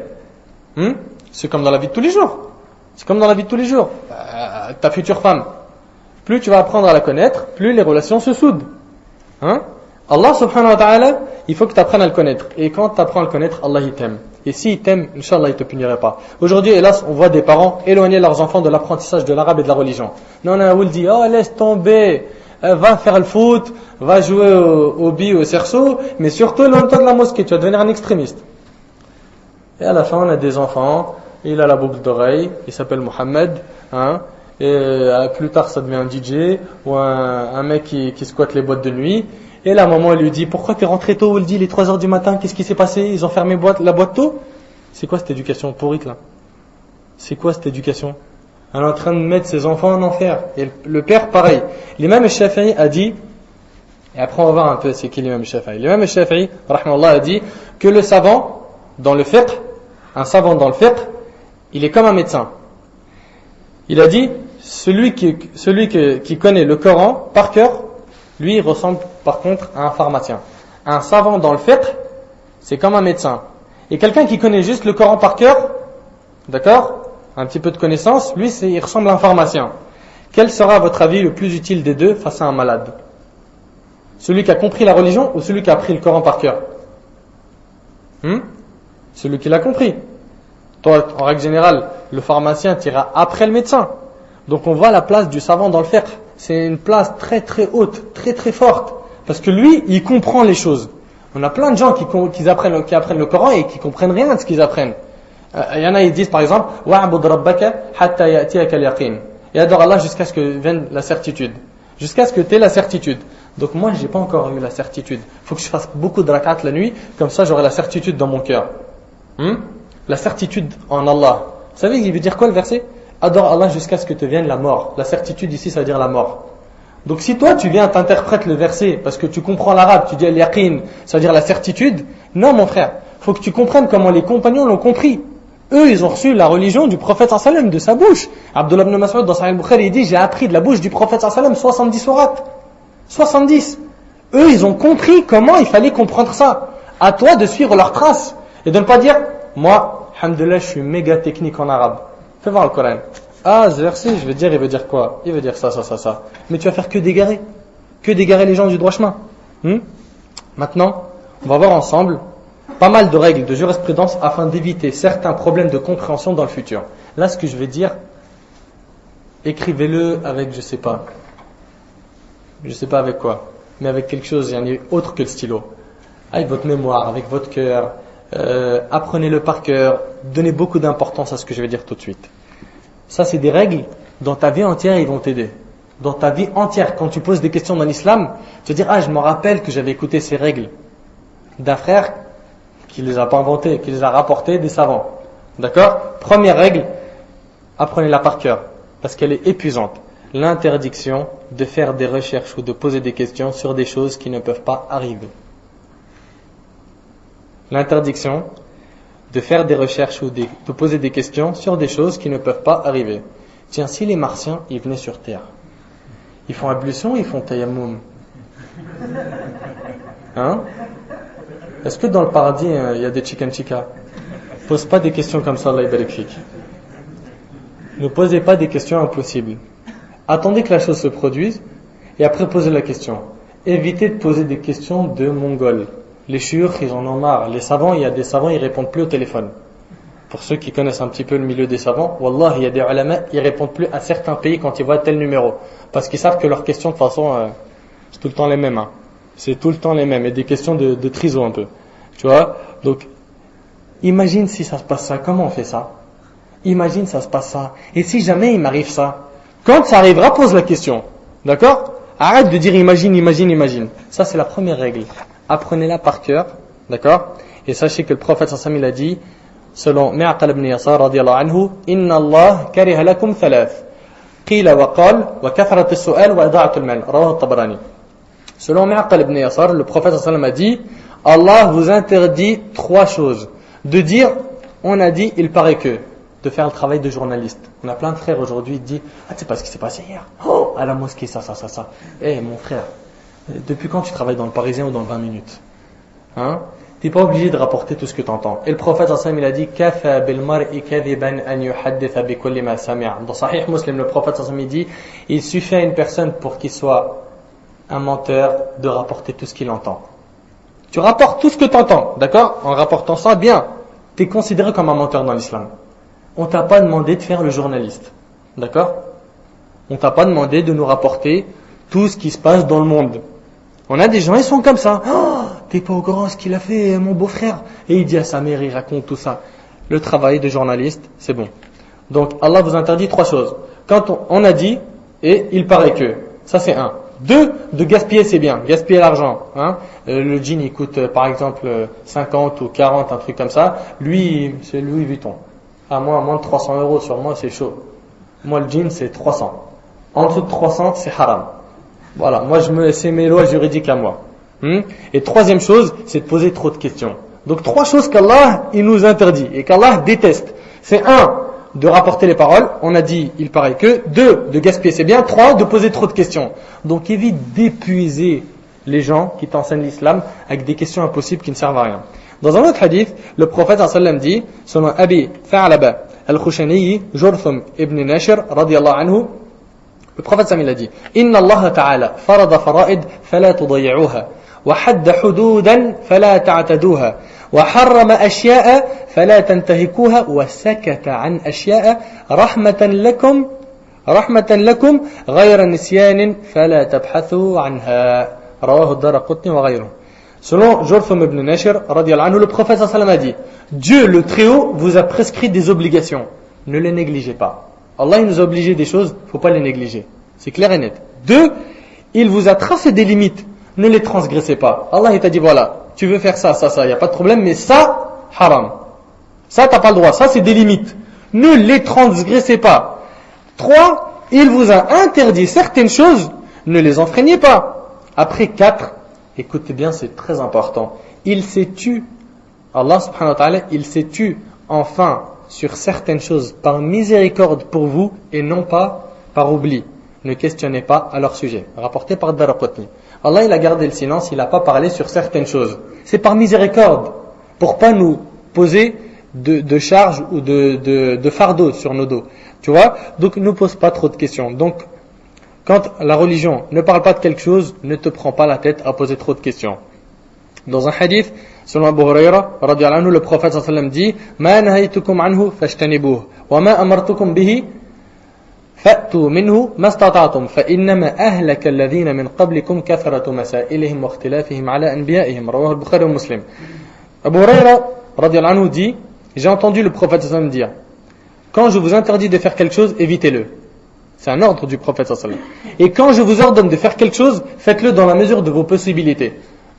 C'est comme dans la vie de tous les jours. C'est comme dans la vie de tous les jours. Ta future femme, plus tu vas apprendre à la connaître, plus les relations se soudent. Hein? Allah subhanahu wa ta'ala, il faut que tu apprennes à le connaître. Et quand tu apprends à le connaître, Allah il t'aime. Et s'il t'aime, Inch'Allah, il ne te punirait pas. Aujourd'hui, hélas, on voit des parents éloigner leurs enfants de l'apprentissage de l'arabe et de la religion. Non, on dit, oh, laisse tomber, va faire le foot, va jouer au billes, au cerceau, mais surtout, éloigne-toi de la mosquée, tu vas devenir un extrémiste. Et à la fin, on a des enfants, il a la boucle d'oreille, il s'appelle Mohamed, hein, et plus tard, ça devient un DJ, ou un mec qui squatte les boîtes de nuit. Et la maman elle lui dit, pourquoi t'es rentré tôt? Elle dit, il est 3h du matin, qu'est-ce qui s'est passé? Ils ont fermé la boîte tôt? C'est quoi cette éducation pourrite là? C'est quoi cette éducation? Elle est en train de mettre ses enfants en enfer. Et le père, pareil. L'imam Shafi'i a dit, et après on va voir un peu c'est qui l'imam Shafi'i. L'imam Shafi'i, rahmallah, a dit que le savant, dans le fiqh, un savant dans le fiqh, il est comme un médecin. Il a dit, celui qui connaît le Coran par cœur, lui, il ressemble par contre à un pharmacien. Un savant dans le fiqh, c'est comme un médecin. Et quelqu'un qui connaît juste le Coran par cœur, d'accord, un petit peu de connaissance, lui, il ressemble à un pharmacien. Quel sera, à votre avis, le plus utile des deux face à un malade? Celui qui a compris la religion ou celui qui a appris le Coran par cœur? Celui qui l'a compris. Toi, en règle générale, le pharmacien t'ira après le médecin. Donc on voit la place du savant dans le fiqh. C'est une place très très haute, très très forte. Parce que lui, il comprend les choses. On a plein de gens qui apprennent le Coran et qui comprennent rien de ce qu'ils apprennent. Il y en a, ils disent par exemple, wa'bud rabbaka hatta ya'tiyaka al-yaqin. Et adore Allah jusqu'à ce que vienne la certitude. Jusqu'à ce que tu aies la certitude. Donc moi, j'ai pas encore eu la certitude. Il faut que je fasse beaucoup de rak'at la nuit, comme ça j'aurai la certitude dans mon cœur. La certitude en Allah. Vous savez, il veut dire quoi le verset? Adore Allah jusqu'à ce que te vienne la mort. La certitude ici, ça veut dire la mort. Donc si toi tu viens t'interprètes le verset parce que tu comprends l'arabe, tu dis al-yaqin, ça veut dire la certitude. Non mon frère, faut que tu comprennes comment les compagnons l'ont compris. Eux, ils ont reçu la religion du prophète sallallahu alayhi wa sallam de sa bouche. Abdullah ibn Mas'ud dans Sahih al-Bukhari, il dit, j'ai appris de la bouche du prophète sallallahu alayhi wa sallam 70 sourates. 70. Eux, ils ont compris comment il fallait comprendre ça. À toi de suivre leurs traces et de ne pas dire, moi, alhamdoulilah, je suis méga technique en arabe. Fais voir le Coran. Ah, ce verset, je vais dire, il veut dire quoi? Il veut dire ça. Mais tu vas faire que d'égarer les gens du droit chemin. Maintenant, on va voir ensemble pas mal de règles de jurisprudence afin d'éviter certains problèmes de compréhension dans le futur. Là, ce que je vais dire, écrivez-le avec, je sais pas avec quoi, mais avec quelque chose autre que le stylo. Avec votre mémoire, avec votre cœur, apprenez-le par cœur, donnez beaucoup d'importance à ce que je vais dire tout de suite. Ça, c'est des règles dans ta vie entière, ils vont t'aider. Dans ta vie entière, quand tu poses des questions dans l'islam, tu vas dire, ah, je me rappelle que j'avais écouté ces règles d'un frère qui les a pas inventées, qui les a rapportées des savants. D'accord? Première règle, apprenez-la par cœur, parce qu'elle est épuisante. L'interdiction de faire des recherches ou de poser des questions sur des choses qui ne peuvent pas arriver. L'interdiction de faire des recherches ou de poser des questions sur des choses qui ne peuvent pas arriver. Tiens, si les Martiens, ils venaient sur Terre, ils font ablution, ils font tayammum. Hein? Est-ce que dans le paradis, il y a des chicken chika? Pose pas des questions comme ça, Allah yabarik fik. Ne posez pas des questions impossibles. Attendez que la chose se produise et après posez la question. Évitez de poser des questions de Mongols. Les chouïrs, ils en ont marre. Les savants, il y a des savants, ils répondent plus au téléphone. Pour ceux qui connaissent un petit peu le milieu des savants, wallah, il y a des ulama, ils répondent plus à certains pays quand ils voient tel numéro. Parce qu'ils savent que leurs questions, de toute façon, c'est tout le temps les mêmes. C'est tout le temps les mêmes. Et des questions de triso un peu. Tu vois? Donc, imagine si ça se passe ça. Comment on fait ça? Imagine ça se passe ça. Et si jamais il m'arrive ça? Quand ça arrivera, pose la question. D'accord? Arrête de dire imagine. Ça, c'est la première règle. Apprenez-la par cœur. D'accord? Et sachez que le prophète sallallahu alayhi wa sallam, il a dit, selon Mi'aqal ibn Yasar radiyallahu anhu, Inna Allah kariha lakum thalath. Qila wa qal, wa kathrat as-su'al, wa ida'at al-mal. Rawahu at-Tabarani. Selon Mi'aqal ibn Yasar, le prophète sallallahu alayhi wa sallam a dit, Allah vous interdit 3 choses. De dire, on a dit, il paraît que. De faire le travail de journaliste. On a plein de frères aujourd'hui qui disent, ah, tu sais pas ce qui s'est passé hier? Oh, à la mosquée, ça. Eh, mon frère, depuis quand tu travailles dans le Parisien ou dans le 20 minutes? Hein? tu n'es pas obligé de rapporter tout ce que tu entends. Et le prophète sallallahu alayhi wa sallam, il a dit Kafa bil mar'i kadhiban an yuhadditha bi kulli ma sami'a. Dans Sahih Muslim, le prophète sallallahu alayhi wa sallam, il dit il suffit à une personne pour qu'il soit un menteur de rapporter tout ce qu'il entend. Tu rapportes tout ce que tu entends, d'accord? En rapportant ça, bien, tu es considéré comme un menteur dans l'islam. On t'a pas demandé de faire le journaliste, d'accord? On t'a pas demandé de nous rapporter tout ce qui se passe dans le monde. On a des gens, ils sont comme ça. Oh, t'es pas au courant ce qu'il a fait, mon beau-frère. Et il dit à sa mère, il raconte tout ça. Le travail de journaliste, c'est bon. Donc, Allah vous interdit 3 choses. Quand on a dit, et il paraît que, ça c'est 1. 2, de gaspiller, c'est bien. Gaspiller l'argent. Hein. Le jean, il coûte, par exemple, 50 ou 40, un truc comme ça. Lui, c'est Louis Vuitton. À moins de 300 euros sur moi, c'est chaud. Moi, le jean, c'est 300. En dessous de 300, c'est haram. Voilà, moi c'est mes lois juridiques à moi. Et 3e chose, c'est de poser trop de questions. Donc 3 choses qu'Allah il nous interdit et qu'Allah déteste. C'est 1, de rapporter les paroles. On a dit, il paraît que. 2, de gaspiller, c'est bien. 3, de poser trop de questions. Donc évite d'épuiser les gens qui t'enseignent l'islam avec des questions impossibles qui ne servent à rien. Dans un autre hadith, le prophète sallallahu alayhi wa sallam dit, selon Abi Tha'laba al-Khushaniyi, Jurthum ibn Nashr, radiyallahu anhu, le prophète Sam il a dit Inna Allah ta'ala farada fara'id fala tudayi'uha wa hadda hududan fala ta'taduha wa harrama ashya'a fala tantahikuha wa sakata an ashya'a rahmatan lakum ghayra nisyanin fala tabhathu anha. Rawahu ad-Daraqutni wa ghayruhu. Selon Jurthum ibn Nashr radiyallahu anhu, le prophète sallallahu alayhi wa sallam a dit Dieu le Très-Haut vous a prescrit des obligations, ne les négligez pas. Allah il nous a obligé des choses, il ne faut pas les négliger. C'est clair et net. 2, il vous a tracé des limites, ne les transgressez pas. Allah il t'a dit voilà, tu veux faire ça, il n'y a pas de problème, mais ça, haram. Ça, tu n'as pas le droit, ça c'est des limites. Ne les transgressez pas. 3, il vous a interdit certaines choses, ne les enfreignez pas. Après 4, écoutez bien, c'est très important. Il s'est tu, Allah subhanahu wa ta'ala, il s'est tu enfin sur certaines choses par miséricorde pour vous et non pas par oubli. Ne questionnez pas à leur sujet. Rapporté par Daraqutni. Allah il a gardé le silence, il n'a pas parlé sur certaines choses. C'est par miséricorde, pour pas nous poser de charge ou de fardeau sur nos dos. Tu vois? Donc ne pose pas trop de questions. Donc quand la religion ne parle pas de quelque chose, ne te prends pas la tête à poser trop de questions. Dans un hadith, selon Abu Huraira, radiyallahu anhu, le prophète sallallahu alayhi wa sallam dit Ma nahaytukum anhu fashtanibuh wa ma amartukum bihi fa'tu minhu mastata'tum fa innama ahlaka alladhina min qablikum kathratu masailihim wa ikhtilafihim ala anbiya'ihim. Rawahu al-Bukhari wa Muslim. Abu Huraira, radiyallahu anhu, dit j'ai entendu le prophète sallallahu alayhi wa sallam dire quand je vous interdis de faire quelque chose, évitez-le. C'est un ordre du prophète sallallahu alayhi wa sallam. Et quand je vous ordonne de faire quelque chose, faites-le dans la mesure de vos possibilités.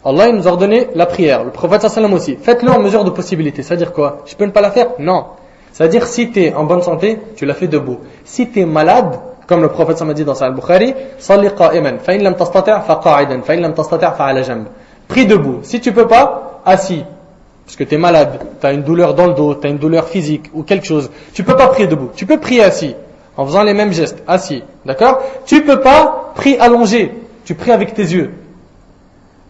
Allah il nous a ordonné la prière, le prophète sallallahu alayhi wa sallam aussi. Faites-le en mesure de possibilité. C'est-à-dire quoi? Je peux ne pas la faire? Non. C'est-à-dire si tu es en bonne santé, tu la fais debout. Si tu es malade, comme le prophète sallallahu alayhi wa sallam a dit dans Sahih al-Bukhari, salli qa'iman, fa in lam tastati' fa qa'idan, fa in lam tastati' fa 'ala janb. Prie debout. Si tu peux pas, assis. Parce que tu es malade, tu as une douleur dans le dos, tu as une douleur physique ou quelque chose. Tu peux pas prier debout. Tu peux prier assis en faisant les mêmes gestes, assis. D'accord? Tu peux pas prier allongé. Tu pries avec tes yeux.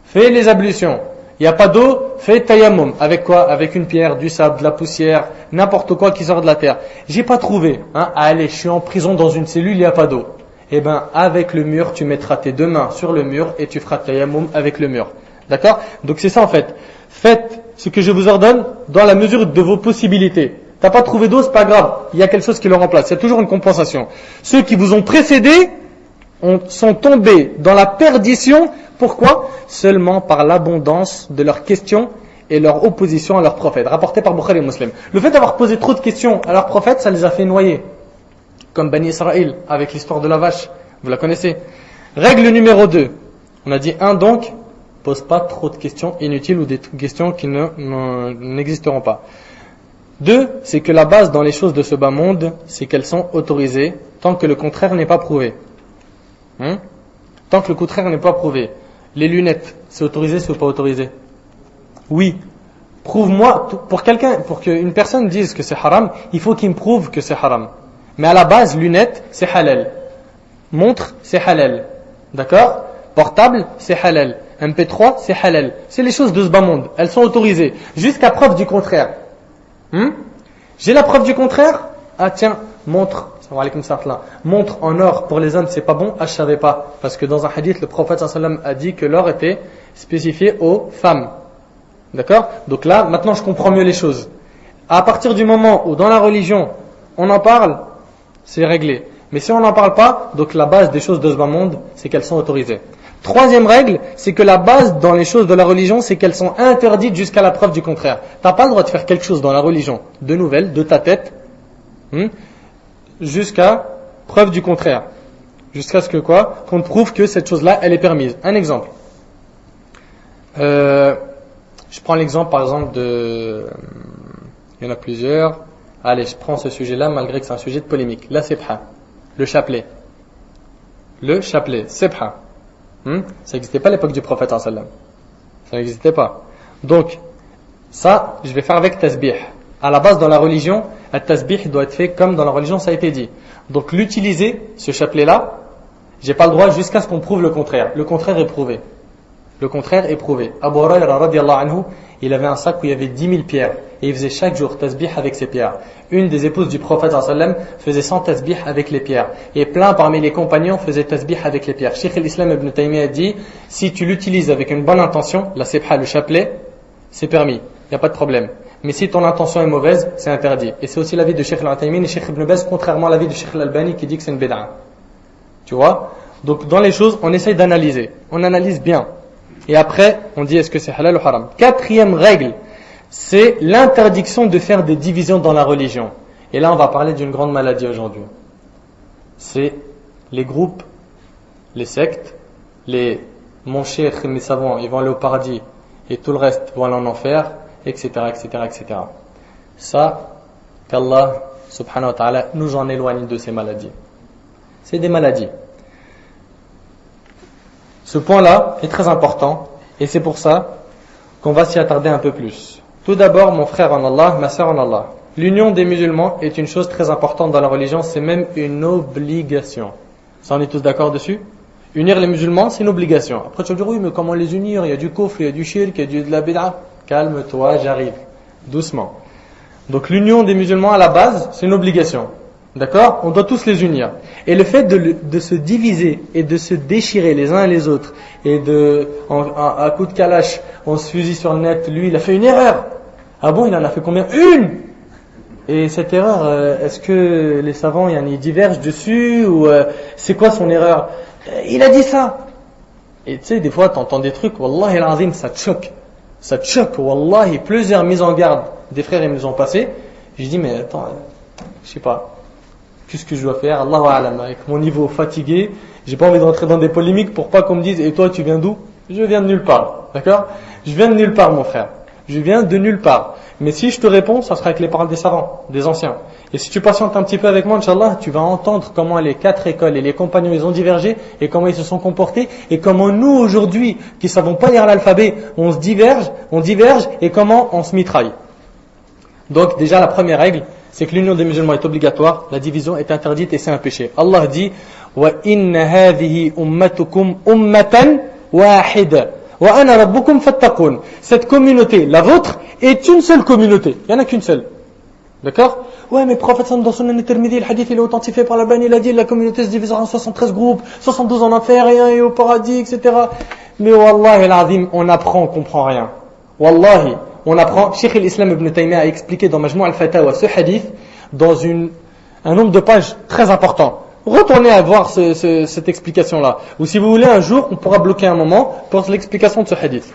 Fais les ablutions. Il n'y a pas d'eau, fais tayammum. Avec quoi? Avec une pierre, du sable, de la poussière, n'importe quoi qui sort de la terre. J'ai pas trouvé. Allez, je suis en prison dans une cellule, il n'y a pas d'eau. Eh ben, avec le mur, tu mettras tes 2 mains sur le mur et tu feras tayammum avec le mur. D'accord? Donc c'est ça en fait. Faites ce que je vous ordonne dans la mesure de vos possibilités. T'as pas trouvé d'eau, c'est pas grave. Il y a quelque chose qui le remplace. Il y a toujours une compensation. Ceux qui vous ont précédés sont tombés dans la perdition. Pourquoi? Seulement par l'abondance de leurs questions et leur opposition à leur prophète. Rapporté par Bukhari et Muslim. Le fait d'avoir posé trop de questions à leur prophète, ça les a fait noyer. Comme Bani Israël, avec l'histoire de la vache. Vous la connaissez. Règle numéro 2. On a dit 1 donc, pose pas trop de questions inutiles ou des questions qui n'existeront pas. 2, c'est que la base dans les choses de ce bas monde, c'est qu'elles sont autorisées tant que le contraire n'est pas prouvé. Tant que le contraire n'est pas prouvé. Les lunettes, c'est autorisé, c'est ou pas autorisé? Oui. Prouve-moi, pour qu'une personne dise que c'est haram, il faut qu'il me prouve que c'est haram. Mais à la base, lunettes, c'est halal. Montre, c'est halal. D'accord? Portable, c'est halal. MP3, c'est halal. C'est les choses de ce bas monde. Elles sont autorisées. Jusqu'à preuve du contraire. J'ai la preuve du contraire? Ah tiens, montre. Montre en or pour les hommes, c'est pas bon. Ah, je savais pas. Parce que dans un hadith, le prophète sallam a dit que l'or était spécifié aux femmes. D'accord? Donc là, maintenant je comprends mieux les choses. À partir du moment où dans la religion, on en parle, c'est réglé. Mais si on n'en parle pas, donc la base des choses de ce bas monde, c'est qu'elles sont autorisées. Troisième règle, c'est que la base dans les choses de la religion, c'est qu'elles sont interdites jusqu'à la preuve du contraire. Tu n'as pas le droit de faire quelque chose dans la religion, de nouvelles, de ta tête, jusqu'à preuve du contraire. Jusqu'à ce que quoi? Qu'on te prouve que cette chose-là, elle est permise. Un exemple. Je prends l'exemple, par exemple, il y en a plusieurs. Allez, je prends ce sujet-là, malgré que c'est un sujet de polémique. La sebha, le chapelet. Le chapelet, sebha. Ça n'existait pas à l'époque du prophète sallam. Ça n'existait pas. Donc, ça, je vais faire avec tasbih. À la base, dans la religion, le tasbih doit être fait comme dans la religion, ça a été dit. Donc, l'utiliser, ce chapelet-là, j'ai pas le droit jusqu'à ce qu'on prouve le contraire. Le contraire est prouvé. Le contraire est prouvé. Abu Hurayra radiyallahu anhu, il avait un sac où il y avait 10 000 pierres. Et il faisait chaque jour tasbih avec ces pierres. Une des épouses du prophète sallam faisait 100 tasbih avec les pierres. Et plein parmi les compagnons faisaient tasbih avec les pierres. Cheikh al-Islam ibn Taymiyyah a dit, si tu l'utilises avec une bonne intention, la sebha, le chapelet, c'est permis. Il n'y a pas de problème. Mais si ton intention est mauvaise, c'est interdit. Et c'est aussi l'avis de Cheikh al-Uthaymin et Cheikh ibn Baz, contrairement à l'avis de Cheikh al-Albani qui dit que c'est une bid'a. Tu vois? Donc dans les choses, on essaye d'analyser. On analyse bien. Et après, on dit est-ce que c'est halal ou haram. Quatrième règle, c'est l'interdiction de faire des divisions dans la religion. Et là, on va parler d'une grande maladie aujourd'hui. C'est les groupes, les sectes, les mon cheikh, mes savants, ils vont aller au paradis et tout le reste vont aller en enfer, etc., etc., etc. Ça, qu'Allah, subhanahu wa ta'ala, nous en éloigne de ces maladies. C'est des maladies. Ce point-là est très important et c'est pour ça qu'on va s'y attarder un peu plus. Tout d'abord, mon frère en Allah, ma sœur en Allah, l'union des musulmans est une chose très importante dans la religion, c'est même une obligation. Ça, on est tous d'accord dessus? Unir les musulmans, c'est une obligation. Après, tu vas dire, oui, mais comment les unir? Il y a du kufr, il y a du shirk, il y a de la bid'a. Calme-toi, j'arrive. Doucement. Donc, l'union des musulmans à la base, c'est une obligation. D'accord? On doit tous les unir. Et le fait de se diviser et de se déchirer les uns et les autres, et à coup de kalash, on se fusille sur le net, lui, il a fait une erreur. Ah bon, il en a fait combien? Une! Et cette erreur, est-ce que les savants, ils divergent dessus, ou c'est quoi son erreur? Il a dit ça. Et tu sais, des fois, tu entends des trucs, Wallahi al-azim, ça te choque. Ça te choque, Wallahi. Plusieurs mises en garde des frères, ils nous ont passé. J'ai dit, mais attends, je sais pas. Qu'est-ce que je dois faire? Allahu a'lam. Avec mon niveau fatigué, j'ai pas envie d'entrer dans des polémiques pour pas qu'on me dise, et toi, tu viens d'où? Je viens de nulle part. D'accord? Je viens de nulle part, mon frère. Je viens de nulle part. Mais si je te réponds, ça sera avec les paroles des savants, des anciens. Et si tu patientes un petit peu avec moi, Inch'Allah, tu vas entendre comment les 4 écoles et les compagnons ils ont divergé, et comment ils se sont comportés, et comment nous aujourd'hui, qui savons pas lire l'alphabet, on diverge, et comment on se mitraille. Donc déjà la première règle, c'est que l'union des musulmans est obligatoire, la division est interdite et c'est un péché. Allah dit wa inna hadhihi ummatukum ummatan wahida wa ana rabbukum fattaqun. Cette communauté, la vôtre, est une seule communauté. Il n'y en a qu'une seule. D'accord? Ouais, mais prophète dans Sunan al-Tirmidhi, le hadith il est authentifié par l'Albani, il a dit la communauté se divisera en 73 groupes, 72 en enfer et un est au paradis, etc. Mais wallahi al-azim, on apprend, on comprend rien. Wallahi, on apprend. Cheikh al-Islam ibn Taymiyyah a expliqué dans Majmou' al-Fatawa ce hadith dans un nombre de pages très important. Retournez à voir cette explication-là. Ou si vous voulez, un jour, on pourra bloquer un moment pour l'explication de ce hadith.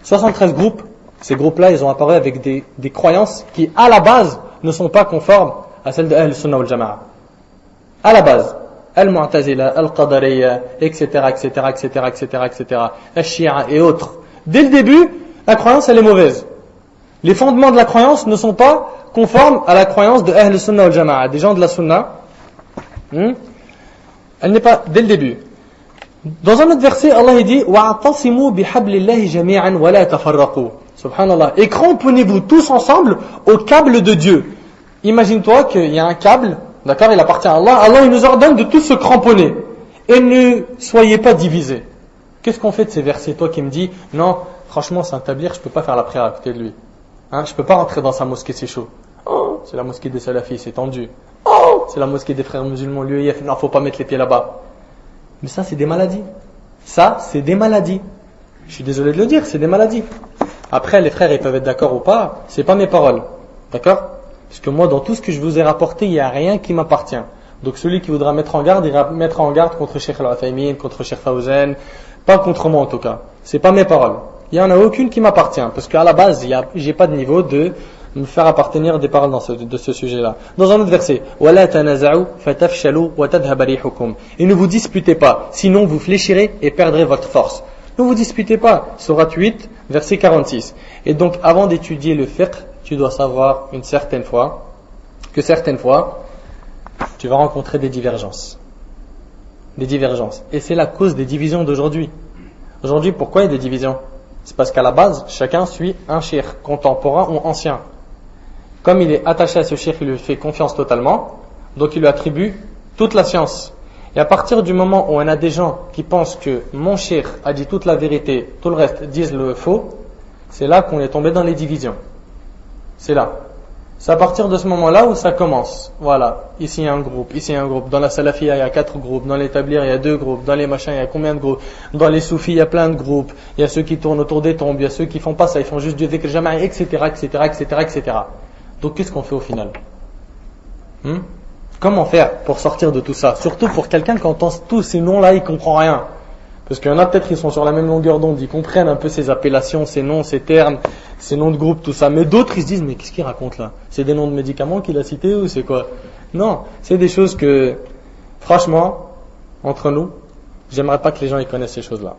73 groupes, ces groupes-là, ils ont apparu avec des croyances qui, à la base, ne sont pas conformes à celles de Ahl Sunnah wal Jama'a. À la base. Al-Mu'tazila, Al-Qadariyya, etc., etc., etc., etc., etc., Al-Shia et autres. Dès le début, la croyance, elle est mauvaise. Les fondements de la croyance ne sont pas conformes à la croyance de Ahl Sunnah wal Jama'a, des gens de la Sunna. Elle n'est pas dès le début. Dans un autre verset, Allah dit wa'tasimu bihablillahi jami'an wa la tafarraqu. Subhanallah. Et cramponnez-vous tous ensemble au câble de Dieu. Imagine-toi qu'il y a un câble, d'accord, il appartient à Allah. Allah il nous ordonne de tous se cramponner et ne soyez pas divisés. Qu'est-ce qu'on fait de ces versets? Toi qui me dis, non, franchement, c'est un tablier, je peux pas faire la prière à côté de lui. Hein, je peux pas rentrer dans sa mosquée, c'est chaud. Oh, c'est la mosquée des salafis, c'est tendu. Oh, c'est la mosquée des frères musulmans, l'UEF, non, faut pas mettre les pieds là-bas. Mais ça, c'est des maladies. Ça, c'est des maladies. Je suis désolé de le dire, c'est des maladies. Après, les frères, ils peuvent être d'accord ou pas, c'est pas mes paroles. D'accord? Parce que moi, dans tout ce que je vous ai rapporté, il n'y a rien qui m'appartient. Donc celui qui voudra mettre en garde, il mettra en garde contre Cheikh Al-Uthaymin, contre Cheikh Fawzan, pas contre moi en tout cas. C'est pas mes paroles. Il n'y en a aucune qui m'appartient, parce qu'à la base, j'ai pas de niveau de me faire appartenir des paroles de ce sujet-là. Dans un autre verset, وَلَا تَنَازَعُوا فَتَفْشَلُوا وَتَذْهَبَ رِيحُكُمْ. Et ne vous disputez pas, sinon vous fléchirez et perdrez votre force. Ne vous disputez pas. Sourate 8, verset 46. Et donc, avant d'étudier le fiqh, tu dois savoir que certaines fois, tu vas rencontrer des divergences. Des divergences. Et c'est la cause des divisions d'aujourd'hui. Aujourd'hui, pourquoi il y a des divisions? C'est parce qu'à la base, chacun suit un cheikh, contemporain ou ancien. Comme il est attaché à ce cheikh, il lui fait confiance totalement, donc il lui attribue toute la science. Et à partir du moment où on a des gens qui pensent que mon cheikh a dit toute la vérité, tout le reste disent le faux, c'est là qu'on est tombé dans les divisions. C'est là. C'est à partir de ce moment-là où ça commence. Voilà. Ici il y a un groupe, ici il y a un groupe. Dans la Salafia il y a 4 groupes. Dans les Tablirs il y a 2 groupes. Dans les machins il y a combien de groupes? Dans les Soufis il y a plein de groupes. Il y a ceux qui tournent autour des tombes. Il y a ceux qui font pas ça. Ils font juste du dhikr jama'i, etc., etc., etc., etc. Donc qu'est-ce qu'on fait au final? Comment faire pour sortir de tout ça? Surtout pour quelqu'un qui entend tous ces noms-là, il comprend rien. Parce qu'il y en a peut-être qui sont sur la même longueur d'onde, ils comprennent un peu ces appellations, ces noms, ces termes, ces noms de groupe, tout ça. Mais d'autres, ils se disent, mais qu'est-ce qu'il raconte là? C'est des noms de médicaments qu'il a cités ou c'est quoi? Non, c'est des choses que, franchement, entre nous, j'aimerais pas que les gens ils connaissent ces choses-là.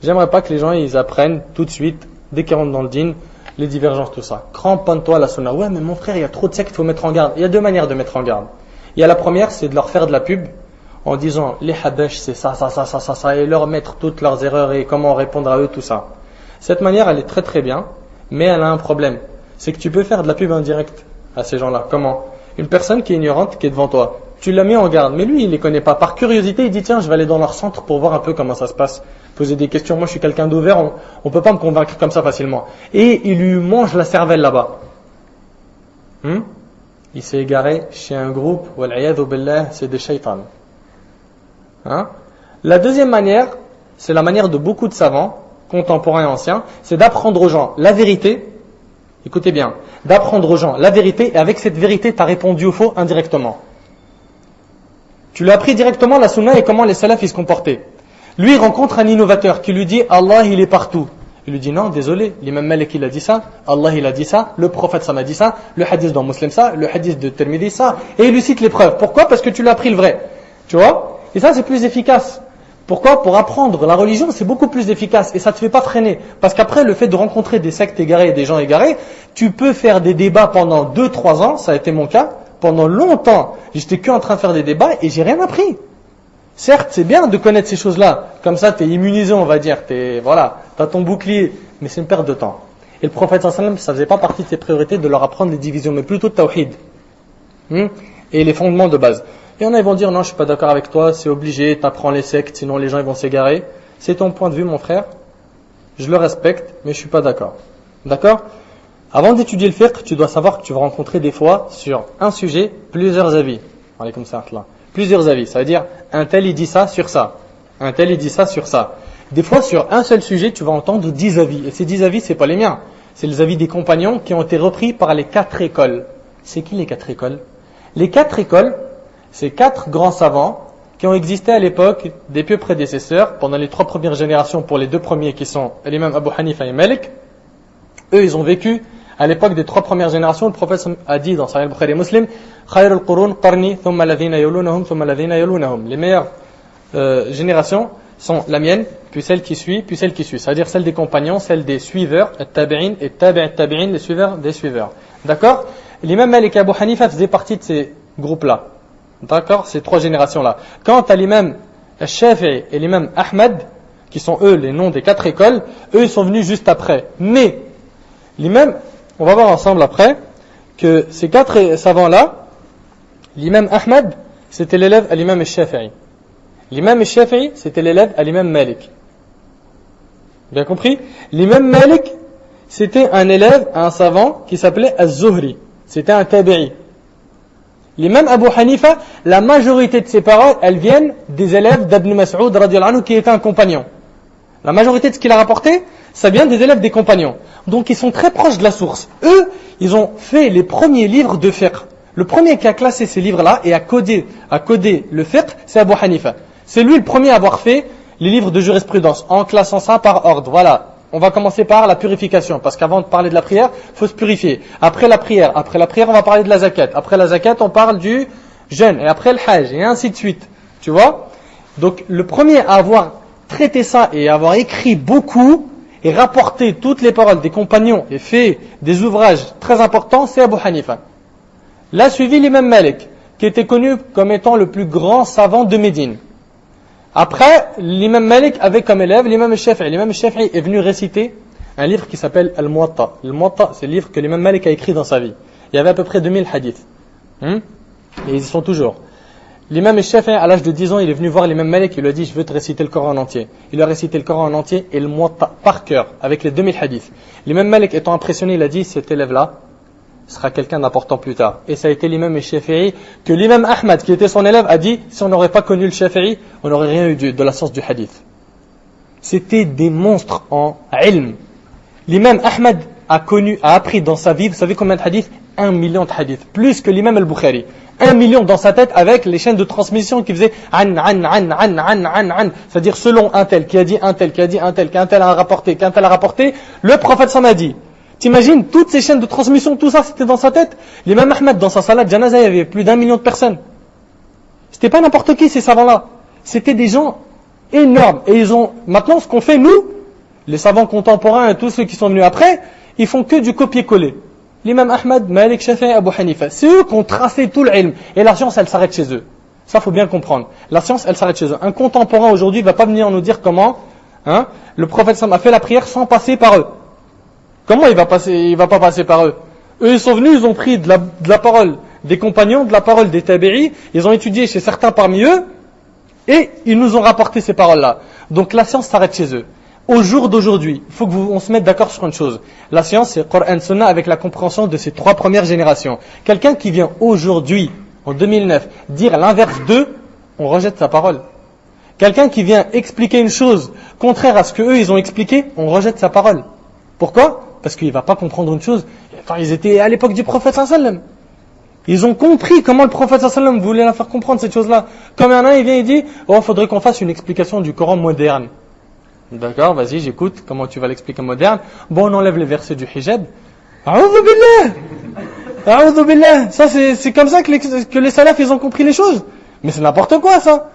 J'aimerais pas que les gens ils apprennent tout de suite, dès qu'ils rentrent dans le dîn, les divergences, tout ça. Cramponne-toi à la sunna. Ouais, mais mon frère, il y a trop de sectes, il faut mettre en garde. Il y a 2 manières de mettre en garde. Il y a la première, c'est de leur faire de la pub, en disant les Habash c'est ça, et leur mettre toutes leurs erreurs et comment répondre à eux, tout ça. Cette manière elle est très très bien, mais elle a un problème. C'est que tu peux faire de la pub indirecte à ces gens-là. Comment? Une personne qui est ignorante, qui est devant toi, tu l'as mis en garde, mais lui il les connaît pas. Par curiosité il dit tiens je vais aller dans leur centre pour voir un peu comment ça se passe, poser des questions. Moi je suis quelqu'un d'ouvert, on peut pas me convaincre comme ça facilement. Et il lui mange la cervelle là-bas. Il s'est égaré chez un groupe, wal'iyadhu billah, c'est des shaitans. La deuxième manière, c'est la manière de beaucoup de savants, contemporains et anciens, c'est d'apprendre aux gens la vérité. Écoutez bien, d'apprendre aux gens la vérité, et avec cette vérité, tu as répondu au faux indirectement. Tu lui as appris directement la sunna et comment les salafs ils se comportaient. Lui, il rencontre un innovateur qui lui dit Allah il est partout. Il lui dit non, désolé, l'imam Malik il a dit ça, Allah il a dit ça, le prophète ça m'a dit ça, le hadith dans Muslim ça, le hadith de Tirmidhi ça, et il lui cite les preuves. Pourquoi? Parce que tu lui as appris le vrai. Tu vois? Et ça c'est plus efficace. Pourquoi? Pour apprendre la religion c'est beaucoup plus efficace et ça te fait pas freiner. Parce qu'après le fait de rencontrer des sectes égarées et des gens égarés, tu peux faire des débats pendant 2-3 ans, ça a été mon cas, pendant longtemps. J'étais que en train de faire des débats et j'ai rien appris. Certes c'est bien de connaître ces choses-là, comme ça tu es immunisé on va dire, t'as ton bouclier, mais c'est une perte de temps. Et le prophète sallallahu alayhi wa sallam, ça faisait pas partie de ses priorités de leur apprendre les divisions, mais plutôt de tawhid. Et les fondements de base. Et il y en a, ils vont dire, non, je suis pas d'accord avec toi, c'est obligé, t'apprends les sectes, sinon les gens ils vont s'égarer. C'est ton point de vue, mon frère. Je le respecte, mais je suis pas d'accord. D'accord? Avant d'étudier le fiqh, tu dois savoir que tu vas rencontrer des fois, sur un sujet, plusieurs avis. Alaykoum salam. Plusieurs avis. Ça veut dire, un tel il dit ça sur ça. Un tel il dit ça sur ça. Des fois, sur un seul sujet, tu vas entendre 10 avis. Et ces 10 avis, c'est pas les miens. C'est les avis des compagnons qui ont été repris par les 4 écoles. C'est qui les 4 écoles? Les 4 écoles, c'est 4 grands savants qui ont existé à l'époque des pieux prédécesseurs pendant les 3 premières générations pour les 2 premiers qui sont l'imam Abu Hanifa et Malik. Eux, ils ont vécu à l'époque des 3 premières générations. Le prophète a dit dans Sahih al-Bukhari et Muslim, Khayrul qurun qarni thumma alladhina yalunahum thumma alladhina yalunahum. Les meilleures générations sont la mienne, puis celle qui suit, puis celle qui suit. C'est-à-dire celle des compagnons, celle des suiveurs, at-tabi'in et tabi'in, les suiveurs des suiveurs. D'accord? L'imam Malik et Abu Hanifa faisaient partie de ces groupes-là. D'accord? Ces 3 générations-là. Quant à l'imam Shafi'i et l'imam Ahmad, qui sont eux les noms des 4 écoles, eux ils sont venus juste après. Mais l'imam, on va voir ensemble après que ces 4 savants-là, l'imam Ahmad, c'était l'élève à l'imam Shafi'i. L'imam Shafi'i, c'était l'élève à l'imam Malik. Bien compris? L'imam Malik, c'était un élève, un savant qui s'appelait Az-Zuhri. C'était un tabi'i. L'imam Abu Hanifa, la majorité de ses paroles, elles viennent des élèves d'Ibn Mas'ud radiyallahu anhu qui était un compagnon. La majorité de ce qu'il a rapporté, ça vient des élèves des compagnons. Donc ils sont très proches de la source. Eux, ils ont fait les premiers livres de fiqh. Le premier qui a classé ces livres-là et a codé le fiqh, c'est Abu Hanifa. C'est lui le premier à avoir fait les livres de jurisprudence, en classant ça par ordre. Voilà. On va commencer par la purification, parce qu'avant de parler de la prière, il faut se purifier. Après la prière, on va parler de la zakat. Après la zakat, on parle du jeûne, et après le hajj, et ainsi de suite. Tu vois? Donc le premier à avoir traité ça et à avoir écrit beaucoup et rapporté toutes les paroles des compagnons et fait des ouvrages très importants, c'est Abu Hanifa. Là suivi l'imam Malik, qui était connu comme étant le plus grand savant de Médine. Après, l'imam Malik avait comme élève l'imam Shafi'i. L'imam Shafi'i est venu réciter un livre qui s'appelle Al-Muwatta. Al-Muwatta, c'est le livre que l'imam Malik a écrit dans sa vie. Il y avait à peu près 2000 hadiths. Et ils y sont toujours. L'imam Shafi'i, à l'âge de 10 ans, il est venu voir l'imam Malik et lui a dit « Je veux te réciter le Coran en entier ». Il a récité le Coran en entier et le Muwatta par cœur, avec les 2000 hadiths. L'imam Malik étant impressionné, il a dit « Cet élève-là sera quelqu'un d'important plus tard ». Et ça a été l'imam Shafi'i que l'imam Ahmad, qui était son élève, a dit « Si on n'aurait pas connu le Shafi'i, on n'aurait rien eu de la science du hadith ». C'était des monstres en ilm. L'imam Ahmad a appris dans sa vie, vous savez combien de hadiths? 1 million de hadiths, plus que l'imam al-Bukhari. 1 million dans sa tête avec les chaînes de transmission qui faisaient c'est-à-dire selon un tel, qui a dit un tel, qui a dit un tel, qu'un tel a rapporté, qu'un tel a rapporté, le prophète s'en a dit. T'imagines, toutes ces chaînes de transmission, tout ça, c'était dans sa tête. L'imam Ahmad, dans sa salat janaza, il y avait plus d'1 million de personnes. C'était pas n'importe qui, ces savants-là. C'était des gens énormes. Et maintenant, ce qu'on fait, nous, les savants contemporains et tous ceux qui sont venus après, ils font que du copier-coller. L'imam Ahmad, Malik, Shafi'i, Abu Hanifa, c'est eux qui ont tracé tout le ilm. Et la science, elle s'arrête chez eux. Ça, faut bien comprendre. La science, elle s'arrête chez eux. Un contemporain aujourd'hui va pas venir nous dire comment, le prophète Sam a fait la prière sans passer par eux. Comment il va pas passer par eux? Eux, ils sont venus, ils ont pris de la parole des compagnons, de la parole des tabi'i, ils ont étudié chez certains parmi eux, et ils nous ont rapporté ces paroles-là. Donc la science s'arrête chez eux. Au jour d'aujourd'hui, il faut qu'on se mette d'accord sur une chose. La science, c'est Coran Sunna avec la compréhension de ces 3 premières générations. Quelqu'un qui vient aujourd'hui, en 2009, dire l'inverse d'eux, on rejette sa parole. Quelqu'un qui vient expliquer une chose contraire à ce qu'eux, ils ont expliqué, on rejette sa parole. Pourquoi? Parce qu'il ne va pas comprendre une chose. Attends, ils étaient à l'époque du prophète sallam. Ils ont compris comment le prophète sallam voulait la faire comprendre cette chose-là. Comme il y en a un, il vient et dit, il faudrait qu'on fasse une explication du Coran moderne. D'accord, vas-y, j'écoute. Comment tu vas l'expliquer moderne? Bon, on enlève les versets du hijab. A'udhu billah! A'udhu billah! Ça, c'est comme ça que les salafs, ils ont compris les choses. Mais c'est n'importe quoi, ça.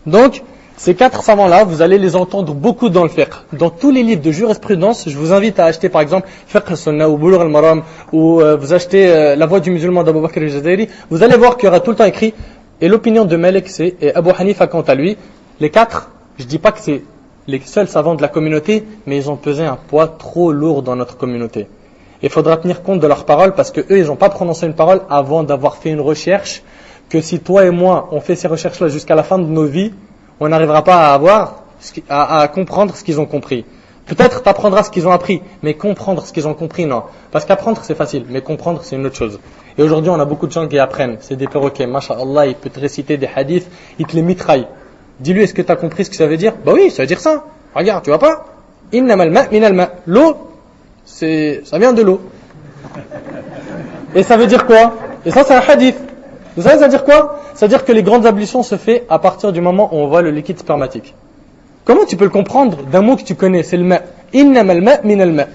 Donc, ces 4 savants-là, vous allez les entendre beaucoup dans le fiqh. Dans tous les livres de jurisprudence, je vous invite à acheter par exemple Fiqh Sunnah ou Bulugh al-Maram, ou vous achetez La Voix du musulman d'Abu Bakr al-Jazairi, vous allez voir qu'il y aura tout le temps écrit, et l'opinion de Malik et Abu Hanifa quant à lui, les 4, je dis pas que c'est les seuls savants de la communauté, mais ils ont pesé un poids trop lourd dans notre communauté. Il faudra tenir compte de leurs paroles, parce que eux, ils n'ont pas prononcé une parole avant d'avoir fait une recherche, que si toi et moi, on fait ces recherches-là jusqu'à la fin de nos vies, on n'arrivera pas à comprendre ce qu'ils ont compris. Peut-être t'apprendras ce qu'ils ont appris, mais comprendre ce qu'ils ont compris, non. Parce qu'apprendre, c'est facile, mais comprendre, c'est une autre chose. Et aujourd'hui, on a beaucoup de gens qui apprennent. C'est des perroquets. Masha'Allah, il peut te réciter des hadiths, il te les mitraille. Dis-lui, est-ce que tu as compris ce que ça veut dire? Bah oui, ça veut dire ça. Regarde, tu vois pas? Innamal ma' minal ma'. L'eau, ça vient de l'eau. Et ça veut dire quoi? Et ça, c'est un hadith. Vous savez, ça veut dire quoi? Ça veut dire que les grandes ablutions se font à partir du moment où on voit le liquide spermatique. Comment tu peux le comprendre d'un mot que tu connais? C'est le ma'. Innamal ma' minal ma'.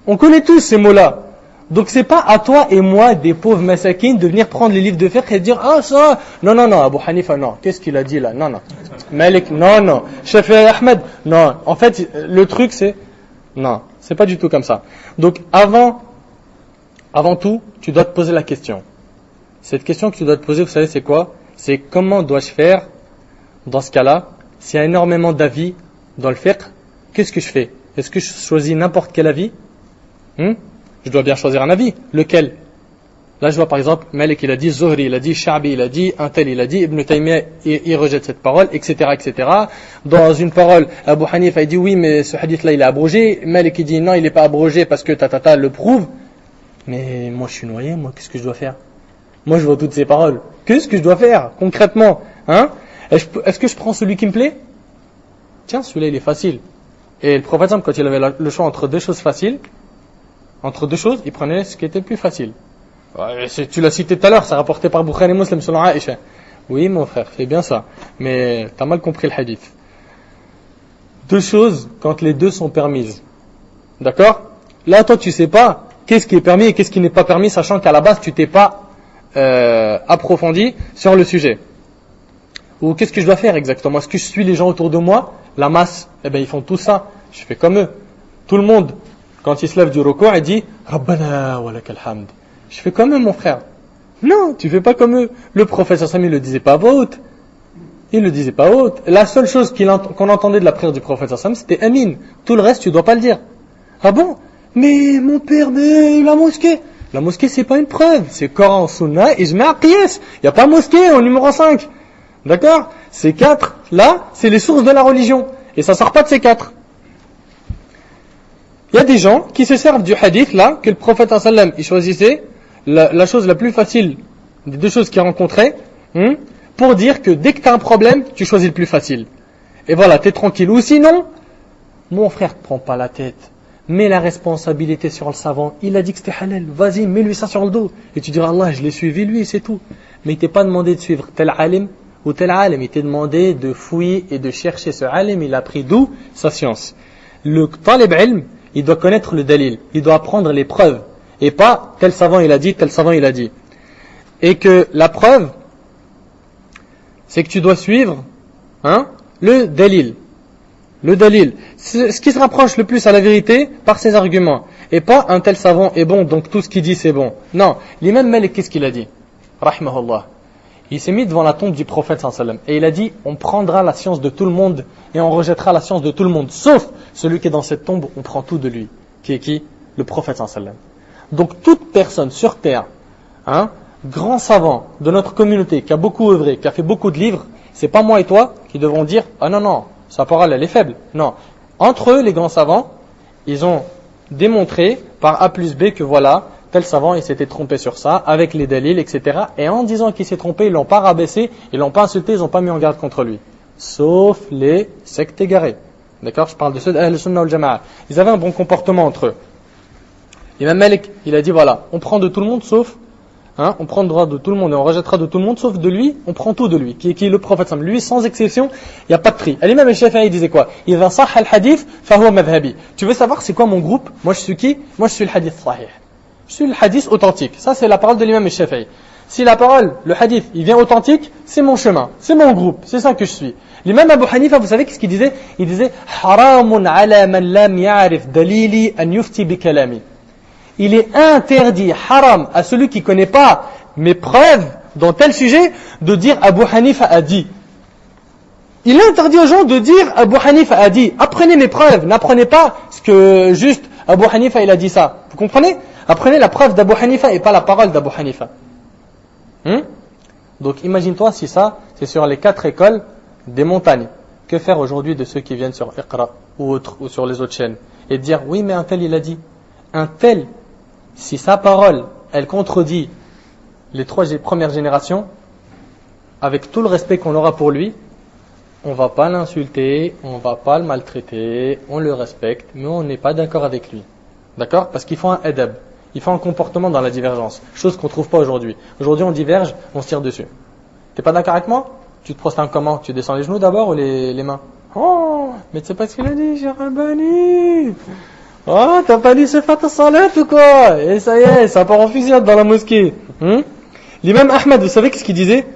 On connaît tous ces mots-là. Donc c'est pas à toi et moi, des pauvres masakines, de venir prendre les livres de fiqh et dire « Ah ça, non, Abu Hanifa, non. Qu'est-ce qu'il a dit là? Non. Malik, non. Shafi'i Ahmed, non. » En fait, le truc c'est... Non, c'est pas du tout comme ça. Donc avant tout, tu dois te poser la question. Cette question que tu dois te poser, vous savez, c'est quoi? C'est comment dois-je faire dans ce cas-là? S'il y a énormément d'avis dans le fiqh, qu'est-ce que je fais? Est-ce que je choisis n'importe quel avis? Je dois bien choisir un avis. Lequel? Là, je vois par exemple, Malik, il a dit, Zuhri, il a dit, Sha'bi, il a dit, un tel, il a dit, Ibn Taymiyyah, il rejette cette parole, etc., etc. Dans une parole, Abu Hanifa, il dit, oui, mais ce hadith-là, il est abrogé. Malik, il dit, non, il n'est pas abrogé parce que tatata le prouve. Mais moi, je suis noyé, moi, qu'est-ce que je dois faire? Moi, je vois toutes ces paroles. Qu'est-ce que je dois faire, concrètement? Hein? Est-ce que je prends celui qui me plaît? Tiens, celui-là, il est facile. Et le prophète, quand il avait le choix entre deux choses faciles, entre deux choses, il prenait ce qui était le plus facile. Tu l'as cité tout à l'heure, c'est rapporté par Bukhari et Muslim selon Aïcha. Oui, mon frère, c'est bien ça. Mais t'as mal compris le hadith. Deux choses, quand les deux sont permises. D'accord? Là, toi, tu sais pas qu'est-ce qui est permis et qu'est-ce qui n'est pas permis, sachant qu'à la base, tu t'es pas approfondi sur le sujet. Ou qu'est-ce que je dois faire exactement? Est-ce que je suis les gens autour de moi? La masse, eh bien, ils font tout ça. Je fais comme eux. Tout le monde, quand il se lève du ruku', il dit Rabbana wa lakal hamd. Je fais comme eux, mon frère. Non, tu fais pas comme eux. Le prophète sallallahu alayhi wa sallam, il le disait pas à voix haute. Il le disait pas à haute. La seule chose qu'on entendait de la prière du prophète sallallahu alayhi wa sallam, c'était Amin. Tout le reste, tu dois pas le dire. Ah bon? Mais mon père, mais la mosquée. La mosquée, c'est pas une preuve. C'est Coran, Sunna, Ijma', Qiyas. Il n'y a pas mosquée au numéro 5. D'accord? Ces quatre, là, c'est les sources de la religion. Et ça sort pas de ces quatre. Il y a des gens qui se servent du hadith, là, que le prophète sallallahu alayhi wa sallam, il choisissait la chose la plus facile des deux choses qu'il rencontrait, pour dire que dès que tu as un problème, tu choisis le plus facile. Et voilà, tu es tranquille. Ou sinon, mon frère, prends pas la tête. Mets la responsabilité sur le savant. Il a dit que c'était halal. Vas-y, mets-lui ça sur le dos. Et tu diras, Allah, je l'ai suivi lui, c'est tout. Mais il t'est pas demandé de suivre tel alim ou tel alim. Il t'est demandé de fouiller et de chercher ce alim. Il a pris d'où? Sa science. Le talib ilm, il doit connaître le dalil. Il doit apprendre les preuves. Et pas tel savant il a dit, tel savant il a dit. Et que la preuve, c'est que tu dois suivre le dalil. Le dalil. Ce qui se rapproche le plus à la vérité par ses arguments. Et pas un tel savant est bon, donc tout ce qu'il dit c'est bon. Non. L'imam Malik, qu'est-ce qu'il a dit? Rahimahullah. Il s'est mis devant la tombe du prophète sallallahu alayhi wa sallam. Et il a dit, on prendra la science de tout le monde et on rejettera la science de tout le monde. Sauf celui qui est dans cette tombe, on prend tout de lui. Qui est qui? Le prophète sallallahu alayhi wa sallam. Donc toute personne sur terre, grand savant de notre communauté, qui a beaucoup œuvré, qui a fait beaucoup de livres, c'est pas moi et toi qui devons dire « Ah non, sa parole elle est faible ». Non. Entre eux, les grands savants, ils ont démontré par A plus B que voilà, tel savant il s'était trompé sur ça, avec les dalils, etc. Et en disant qu'il s'est trompé, ils l'ont pas rabaissé, ils l'ont pas insulté, ils n'ont pas mis en garde contre lui. Sauf les sectes égarées. D'accord? Je parle de ceux d'Ahl Sunnah wal Jama'a. Ils avaient un bon comportement entre eux. L'imam Malik, il a dit voilà, on prend de tout le monde sauf, on prendra de tout le monde et on rejettera de tout le monde sauf de lui, on prend tout de lui, qui est le prophète. Lui, sans exception, il n'y a pas de tri. L'imam al-Shafi'i disait quoi? إذا صح الحديث فهو مذهبي. Tu veux savoir c'est quoi mon groupe? Moi je suis qui? Moi je suis le hadith sahih. Je suis le hadith authentique. Ça c'est la parole de l'imam al-Shafi'i. Si la parole, le hadith, il vient authentique, c'est mon chemin, c'est mon groupe, c'est ça que je suis. L'imam Abu Hanifa, vous savez qu'est-ce qu'il disait? Il disait haramun ala man lam ya'rif dalili an yufti bi kalami. Il est interdit, haram, à celui qui ne connaît pas mes preuves dans tel sujet, de dire Abu Hanifa a dit. Il est interdit aux gens de dire Abu Hanifa a dit. Apprenez mes preuves, n'apprenez pas ce que juste Abu Hanifa il a dit ça. Vous comprenez? Apprenez la preuve d'Abu Hanifa et pas la parole d'Abu Hanifa. Donc imagine-toi si ça, c'est sur les 4 écoles des montagnes. Que faire aujourd'hui de ceux qui viennent sur Iqra ou autres, ou sur les autres chaînes, et dire oui mais un tel il a dit. Un tel, si sa parole, elle contredit les 3 premières générations, avec tout le respect qu'on aura pour lui, on va pas l'insulter, on va pas le maltraiter, on le respecte, mais on n'est pas d'accord avec lui. D'accord? Parce qu'il faut un adab, il faut un comportement dans la divergence, chose qu'on trouve pas aujourd'hui. Aujourd'hui on diverge, on se tire dessus. T'es pas d'accord avec moi? Tu te prosternes comment? Tu descends les genoux d'abord ou les mains? Oh, mais tu sais pas ce qu'il a dit, Cheikh Albani. Oh, t'as pas lu Sifat as-Salat ou quoi? Et ça y est, ça part en fusillade dans la mosquée. L'imam Ahmad, vous savez qu'est-ce qu'il disait?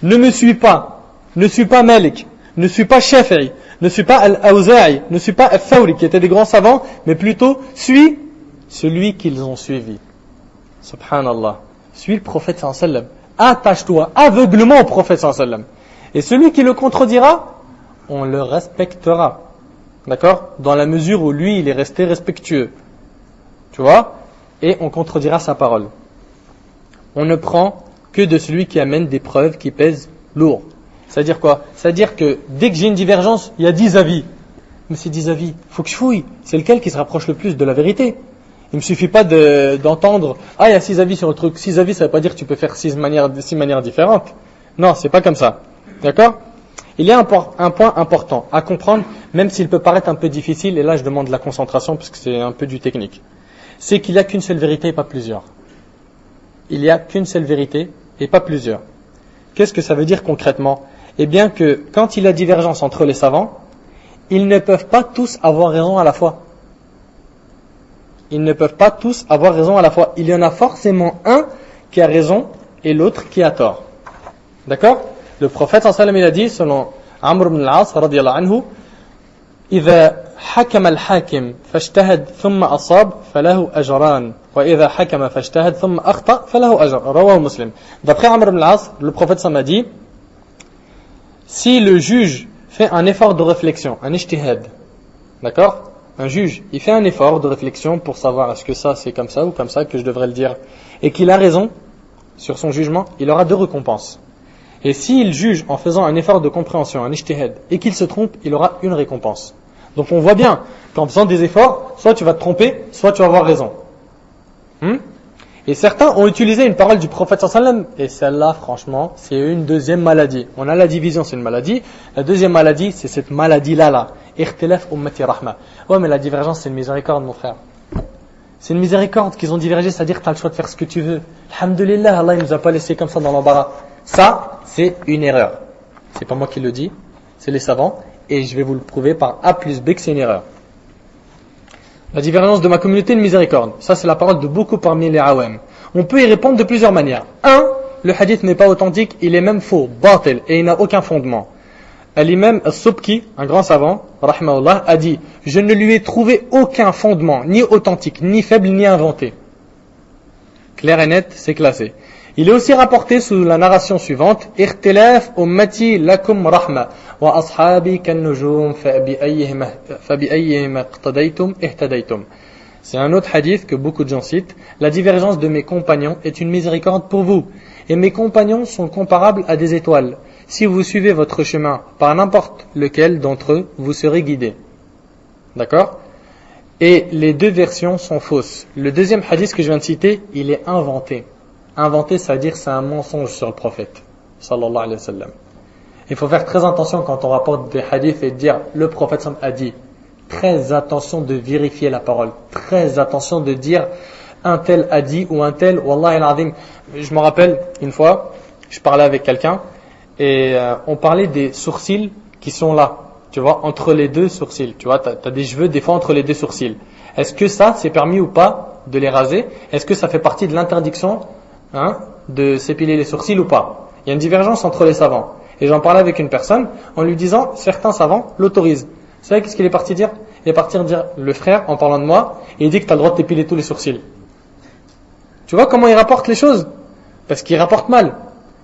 Ne me suis pas, ne suis pas Malik, ne suis pas Shafi'i, ne suis pas Al-Awza'i, ne suis pas Al-Thawri, qui étaient des grands savants, mais plutôt suis celui qu'ils ont suivi. Subhanallah. Suis le prophète sallallahu alayhi wa sallam. Attache-toi aveuglement au prophète sallallahu alayhi wa sallam. Et celui qui le contredira, on le respectera. D'accord? Dans la mesure où lui, il est resté respectueux. Tu vois? Et on contredira sa parole. on ne prend que de celui qui amène des preuves qui pèsent lourd. C'est-à-dire quoi? C'est-à-dire que dès que j'ai une divergence, il y a 10 avis. Mais ces 10 avis, il faut que je fouille. C'est lequel qui se rapproche le plus de la vérité? Il ne me suffit pas d'entendre il y a 6 avis sur le truc. 6 avis, ça ne veut pas dire que tu peux faire 6 manières différentes. Non, c'est pas comme ça. D'accord? Il y a un point important à comprendre, même s'il peut paraître un peu difficile, et là je demande de la concentration parce que c'est un peu du technique. C'est qu'il n'y a qu'une seule vérité et pas plusieurs. Il n'y a qu'une seule vérité et pas plusieurs. Qu'est-ce que ça veut dire concrètement? Eh bien que quand il y a divergence entre les savants, ils ne peuvent pas tous avoir raison à la fois. Ils ne peuvent pas tous avoir raison à la fois. Il y en a forcément un qui a raison et l'autre qui a tort. D'accord? Le prophète sallallahu alayhi wa sallam, il a dit, selon Amr ibn al-As radiyallahu anhu, إذا حكم الحاكم فاجتهد ثم أصاب فله أجران وإذا حكم فاجتهد ثم أخطأ فله أجر. رواه Muslim. D'après Amr ibn al-As, le prophète sallallahu alayhi wa sallam a dit, si le juge fait un effort de réflexion, un ijtihad, d'accord? Un juge, il fait un effort de réflexion pour savoir est-ce que ça c'est comme ça ou comme ça que je devrais le dire, et qu'il a raison sur son jugement, il aura 2 récompenses. Et s'il juge en faisant un effort de compréhension, un ijtihad, et qu'il se trompe, il aura 1 récompense. Donc on voit bien qu'en faisant des efforts, soit tu vas te tromper, soit tu vas avoir raison. Et certains ont utilisé une parole du prophète sallallahu alayhi wa sallam, et celle-là, franchement, c'est une deuxième maladie. On a la division, c'est une maladie. La deuxième maladie, c'est cette maladie-là. Ikhtilaf ummati rahma. Ouais, mais la divergence, c'est une miséricorde, mon frère. C'est une miséricorde qu'ils ont divergé, c'est-à-dire que tu as le choix de faire ce que tu veux. Alhamdulillah, Allah ne nous a pas laissé comme ça dans l'embarras. Ça, c'est une erreur. C'est pas moi qui le dis, c'est les savants, et je vais vous le prouver par A plus B que c'est une erreur. La divergence de ma communauté, une miséricorde. Ça, c'est la parole de beaucoup parmi les awam. On peut y répondre de plusieurs manières. 1, le hadith n'est pas authentique, il est même faux, batil, et il n'a aucun fondement. L'imam As-Subki, un grand savant, rahimahullah, a dit, je ne lui ai trouvé aucun fondement, ni authentique, ni faible, ni inventé. Clair et net, c'est classé. Il est aussi rapporté sous la narration suivante, Ikhtilaf ummati lakum rahma, wa ashabi kan nujum fa bi ayyihim iqtadaytum ihtadaytum. C'est un autre hadith que beaucoup de gens citent. La divergence de mes compagnons est une miséricorde pour vous. Et mes compagnons sont comparables à des étoiles. Si vous suivez votre chemin par n'importe lequel d'entre eux, vous serez guidés. D'accord? Et les 2 versions sont fausses. Le deuxième hadith que je viens de citer, il est inventé. Inventé, ça veut dire c'est un mensonge sur le prophète. Sallallahu alayhi wa sallam. Il faut faire très attention quand on rapporte des hadiths et dire le prophète a dit. Très attention de vérifier la parole. Très attention de dire un tel a dit ou un tel, Wallah al-Azim. Je me rappelle, une fois, je parlais avec quelqu'un et on parlait des sourcils qui sont là. Tu vois, entre les 2 sourcils. Tu vois, t'as des cheveux des fois entre les 2 sourcils. Est-ce que ça, c'est permis ou pas de les raser? Est-ce que ça fait partie de l'interdiction de s'épiler les sourcils ou pas? Il y a une divergence entre les savants. Et j'en parlais avec une personne en lui disant, certains savants l'autorisent. Vous savez qu'est-ce qu'il est parti dire? Il est parti dire, le frère, en parlant de moi, et il dit que tu as le droit de t'épiler tous les sourcils. Tu vois comment il rapporte les choses? Parce qu'il rapporte mal.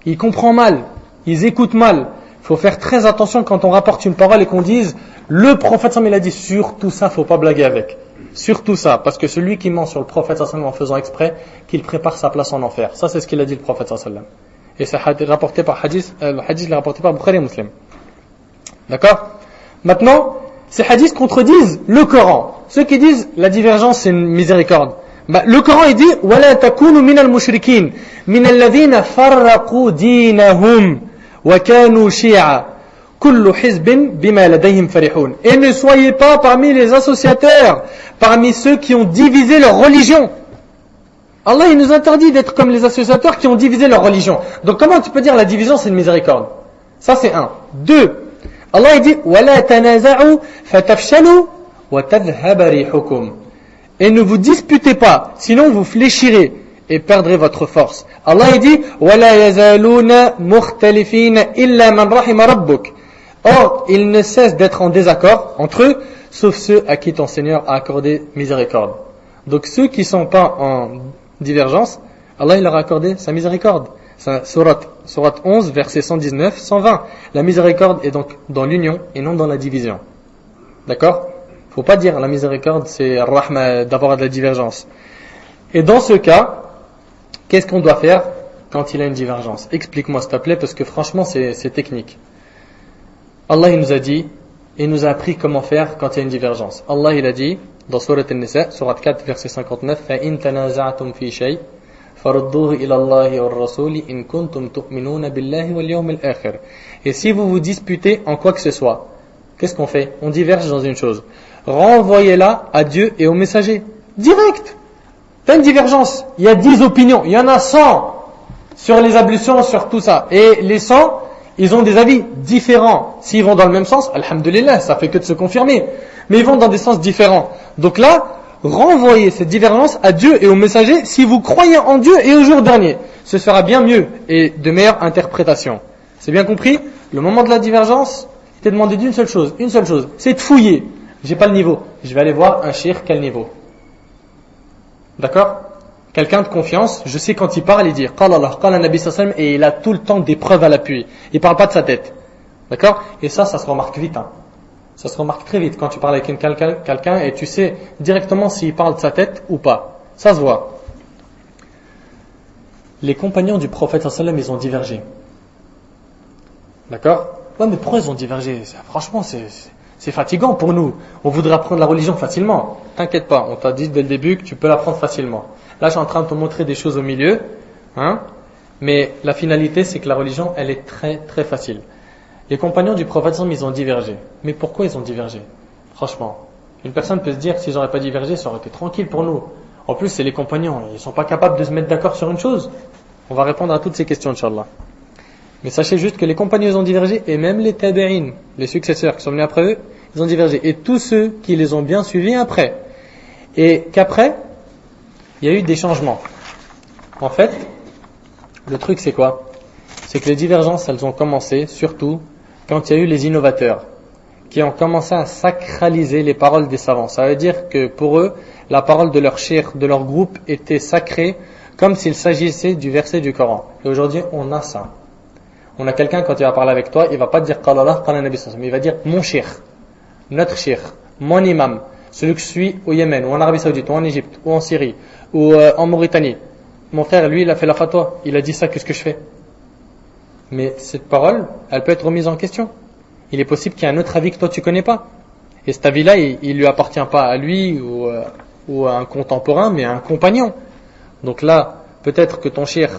Il comprend mal. Ils écoutent mal. Il faut faire très attention quand on rapporte une parole et qu'on dise, le prophète sallallahu alayhi wa sallam, il a dit, surtout ça, faut pas blaguer avec. Surtout ça, parce que celui qui ment sur le prophète sallallahu alayhi wa sallam en faisant exprès, qu'il prépare sa place en enfer. Ça, c'est ce qu'il a dit le prophète sallallahu alayhi wa sallam. Et c'est rapporté par hadith, le hadith est rapporté par Bukhari et Muslim. D'accord? Maintenant, ces hadiths contredisent le Coran. Ceux qui disent la divergence c'est une miséricorde. Le Coran il dit وَلَا تَكُونُوا مِنَ الْمُشْرِكِينَ مِنَ الَّذِينَ فَرَّقُوا دِينَهُمْ وَكَانُوا شِيَعًا كُلُّ حِزْبٍ بِمَا لَدَيْهِمْ فَرِحُونَ. Et ne soyez pas parmi les associateurs, parmi ceux qui ont divisé leur religion. Allah il nous interdit d'être comme les associateurs qui ont divisé leur religion. Donc comment tu peux dire la division c'est une miséricorde? Ça c'est 1. 2. Allah il dit وَلَا تَنَازَعُوا فَتَفْشَلُوا وَتَذْهَبَ رِيحُكُمْ. Et ne vous disputez pas, sinon vous fléchirez et perdrez votre force. Allah il dit وَلَا يَزَالُونَ مُخْتَلِفِينَ إِلَّا مَنْ رَحِمَ رَبُّكَ. Or, ils ne cessent d'être en désaccord entre eux, sauf ceux à qui ton Seigneur a accordé miséricorde. Donc ceux qui ne sont pas en divergence, Allah il leur a accordé sa miséricorde. Surat 11, verset 119, 120. La miséricorde est donc dans l'union et non dans la division. D'accord? Faut pas dire la miséricorde c'est rahma d'avoir de la divergence. Et dans ce cas, qu'est-ce qu'on doit faire? quand il a une divergence? Explique-moi s'il te plaît, parce que franchement c'est technique. Allah il nous a dit, il nous a appris comment faire quand il y a une divergence. Allah il a dit dans Surat An-Nisa, Surat 4 verset 59, فَإِن تَنَازَعْتُمْ فِي شَيْءٍ فَرُدُّوهُ إِلَى اللَّهِ وَالرَّسُولِ إِن كُنتُمْ تُؤْمِنُونَ بِاللَّهِ وَالْيَوْمِ الْآخِرِ. Et si vous vous disputez en quoi que ce soit, qu'est-ce qu'on fait? On diverge dans une chose. Renvoyez-la à Dieu et au messager. Direct. T'as une divergence. Il y a 10 opinions. Il y en a 100 sur les ablutions, sur tout ça. Et les 100, ils ont des avis différents. S'ils vont dans le même sens, alhamdulillah, ça fait que de se confirmer. Mais ils vont dans des sens différents. Donc là, renvoyez cette divergence à Dieu et au messager si vous croyez en Dieu et au jour dernier. Ce sera bien mieux et de meilleure interprétation. C'est bien compris? Le moment de la divergence, il t'est demandé d'une seule chose, c'est de fouiller. J'ai pas le niveau. Je vais aller voir un cheikh, quel niveau? D'accord? Quelqu'un de confiance, je sais quand il parle, il dit Qala Allah, Qala Nabi sallallahu alayhi wa sallam, et il a tout le temps des preuves à l'appui. Il parle pas de sa tête. D'accord? Et ça se remarque vite. Ça se remarque très vite quand tu parles avec quelqu'un et tu sais directement s'il parle de sa tête ou pas. Ça se voit. Les compagnons du prophète sallallahu alayhi wa sallam, ils ont divergé. D'accord? Ouais, mais pourquoi ils ont divergé? Franchement, c'est fatigant pour nous. On voudrait apprendre la religion facilement. T'inquiète pas, on t'a dit dès le début que tu peux l'apprendre facilement. Là, je suis en train de te montrer des choses au milieu, mais la finalité, c'est que la religion, elle est très très facile. Les compagnons du prophète, ils ont divergé. Mais pourquoi ils ont divergé? Franchement, une personne peut se dire que s'ils n'auraient pas divergé, ça aurait été tranquille pour nous. En plus, c'est les compagnons, ils ne sont pas capables de se mettre d'accord sur une chose. On va répondre à toutes ces questions, Inch'Allah. Mais sachez juste que les compagnons ils ont divergé, et même les tabi'in, les successeurs qui sont venus après eux, ils ont divergé. Et tous ceux qui les ont bien suivis après. Et qu'après, il y a eu des changements. En fait, le truc c'est quoi? C'est que les divergences, elles ont commencé surtout quand il y a eu les innovateurs qui ont commencé à sacraliser les paroles des savants. Ça veut dire que pour eux, la parole de leur cheikh, de leur groupe était sacrée comme s'il s'agissait du verset du Coran. Et aujourd'hui, on a ça. On a quelqu'un, quand il va parler avec toi, il va pas te dire Qala Allah, Qala Nabi sallallahu alayhi wa sallam, il va dire mon cheikh, notre cheikh, mon imam, celui que je suis au Yémen, ou en Arabie Saoudite, ou en Égypte, ou en Syrie, ou en Mauritanie. Mon frère, lui, il a fait la fatwa, il a dit ça, qu'est-ce que je fais? Mais cette parole, elle peut être remise en question. Il est possible qu'il y ait un autre avis que toi tu connais pas. Et cet avis-là, il lui appartient pas à lui ou à un contemporain, mais à un compagnon. Donc là, peut-être que ton cheikh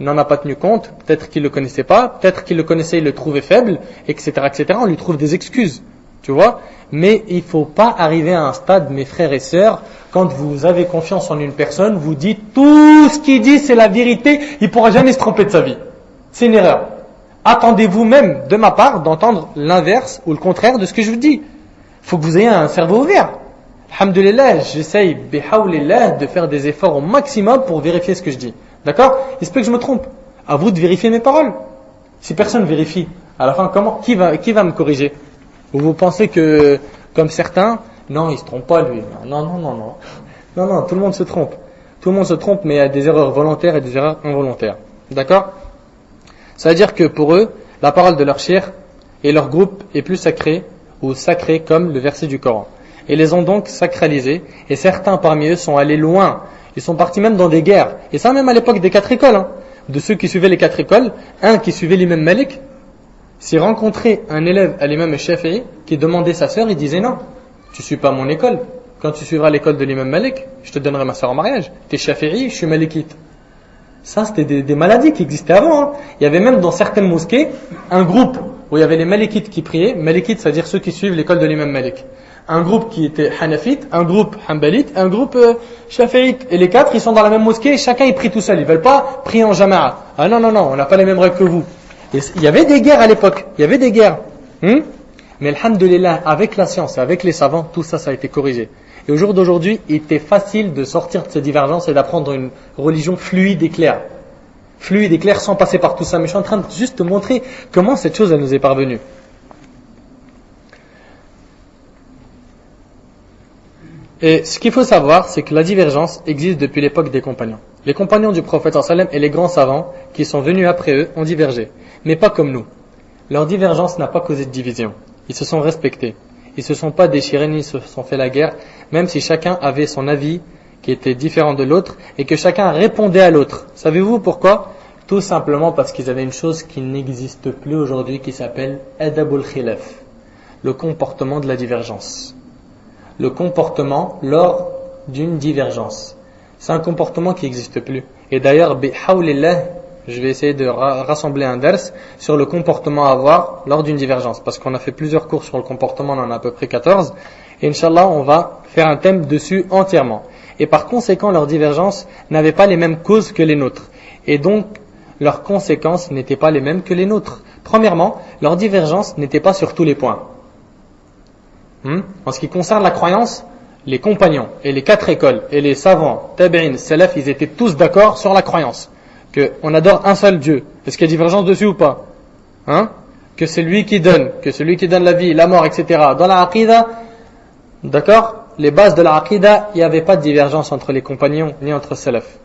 n'en a pas tenu compte, peut-être qu'il le connaissait pas, peut-être qu'il le connaissait, il le trouvait faible, etc., etc. On lui trouve des excuses, tu vois. Mais il faut pas arriver à un stade, mes frères et sœurs, quand vous avez confiance en une personne, vous dites tout ce qu'il dit c'est la vérité, il pourra jamais se tromper de sa vie. C'est une erreur. Attendez-vous même, de ma part, d'entendre l'inverse ou le contraire de ce que je vous dis. Il faut que vous ayez un cerveau ouvert. Alhamdulillah, j'essaye, bihawlillah, de faire des efforts au maximum pour vérifier ce que je dis. D'accord? Il se peut que je me trompe. À vous de vérifier mes paroles. Si personne vérifie, à la fin, qui va me corriger? Ou vous pensez que, comme certains, non, il se trompe pas lui. Non, tout le monde se trompe. Tout le monde se trompe, mais il y a des erreurs volontaires et des erreurs involontaires. D'accord? Ça veut dire que pour eux, la parole de leur cheikh et leur groupe est plus sacrée, ou sacrée comme le verset du Coran. Et les ont donc sacralisés, et certains parmi eux sont allés loin. Ils sont partis même dans des guerres. Et ça même à l'époque des 4 écoles. De ceux qui suivaient les 4 écoles, un qui suivait l'imam Malik, s'il rencontrait un élève à l'imam Shafi'i qui demandait sa sœur, il disait non, tu suis pas mon école. Quand tu suivras l'école de l'imam Malik, je te donnerai ma sœur en mariage. T'es Shafi'i, je suis Malikite. Ça, c'était des maladies qui existaient avant. Il y avait même dans certaines mosquées un groupe où il y avait les Malikites qui priaient. Malikites, c'est-à-dire ceux qui suivent l'école de l'imam Malik. Un groupe qui était Hanafite, un groupe Hanbalite, un groupe Shafi'ite. Et les 4, ils sont dans la même mosquée et chacun il prie tout seul. Ils veulent pas prier en jama'a. Ah non, on n'a pas les mêmes règles que vous. Et il y avait des guerres à l'époque. Il y avait des guerres. Mais alhamdulillah, avec la science et avec les savants, tout ça, ça a été corrigé. Et au jour d'aujourd'hui, il était facile de sortir de ces divergences et d'apprendre une religion fluide et claire. Fluide et claire sans passer par tout ça. Mais je suis en train de juste te montrer comment cette chose elle nous est parvenue. Et ce qu'il faut savoir, c'est que la divergence existe depuis l'époque des compagnons. Les compagnons du prophète sallallahu alayhi wa sallam et les grands savants qui sont venus après eux ont divergé. Mais pas comme nous. Leur divergence n'a pas causé de division. Ils se sont respectés. Ils ne se sont pas déchirés ni se sont fait la guerre, même si chacun avait son avis qui était différent de l'autre et que chacun répondait à l'autre. Savez-vous pourquoi? Tout simplement parce qu'ils avaient une chose qui n'existe plus aujourd'hui qui s'appelle adabul khilaf, le comportement de la divergence. Le comportement lors d'une divergence. C'est un comportement qui n'existe plus. Et d'ailleurs, bihawlillah, je vais essayer de rassembler un ders sur le comportement à avoir lors d'une divergence. Parce qu'on a fait plusieurs cours sur le comportement, on en a à peu près 14. Et Inch'Allah, on va faire un thème dessus entièrement. Et par conséquent, leurs divergences n'avaient pas les mêmes causes que les nôtres. Et donc, leurs conséquences n'étaient pas les mêmes que les nôtres. Premièrement, leurs divergences n'étaient pas sur tous les points. En ce qui concerne la croyance, les compagnons et les 4 écoles et les savants, tabi'in, salaf, ils étaient tous d'accord sur la croyance. Qu'on adore un seul Dieu. Est-ce qu'il y a divergence dessus ou pas? Que c'est lui qui donne, la vie, la mort, etc. Dans la aqida, d'accord, les bases de la aqida, il n'y avait pas de divergence entre les compagnons ni entre salaf.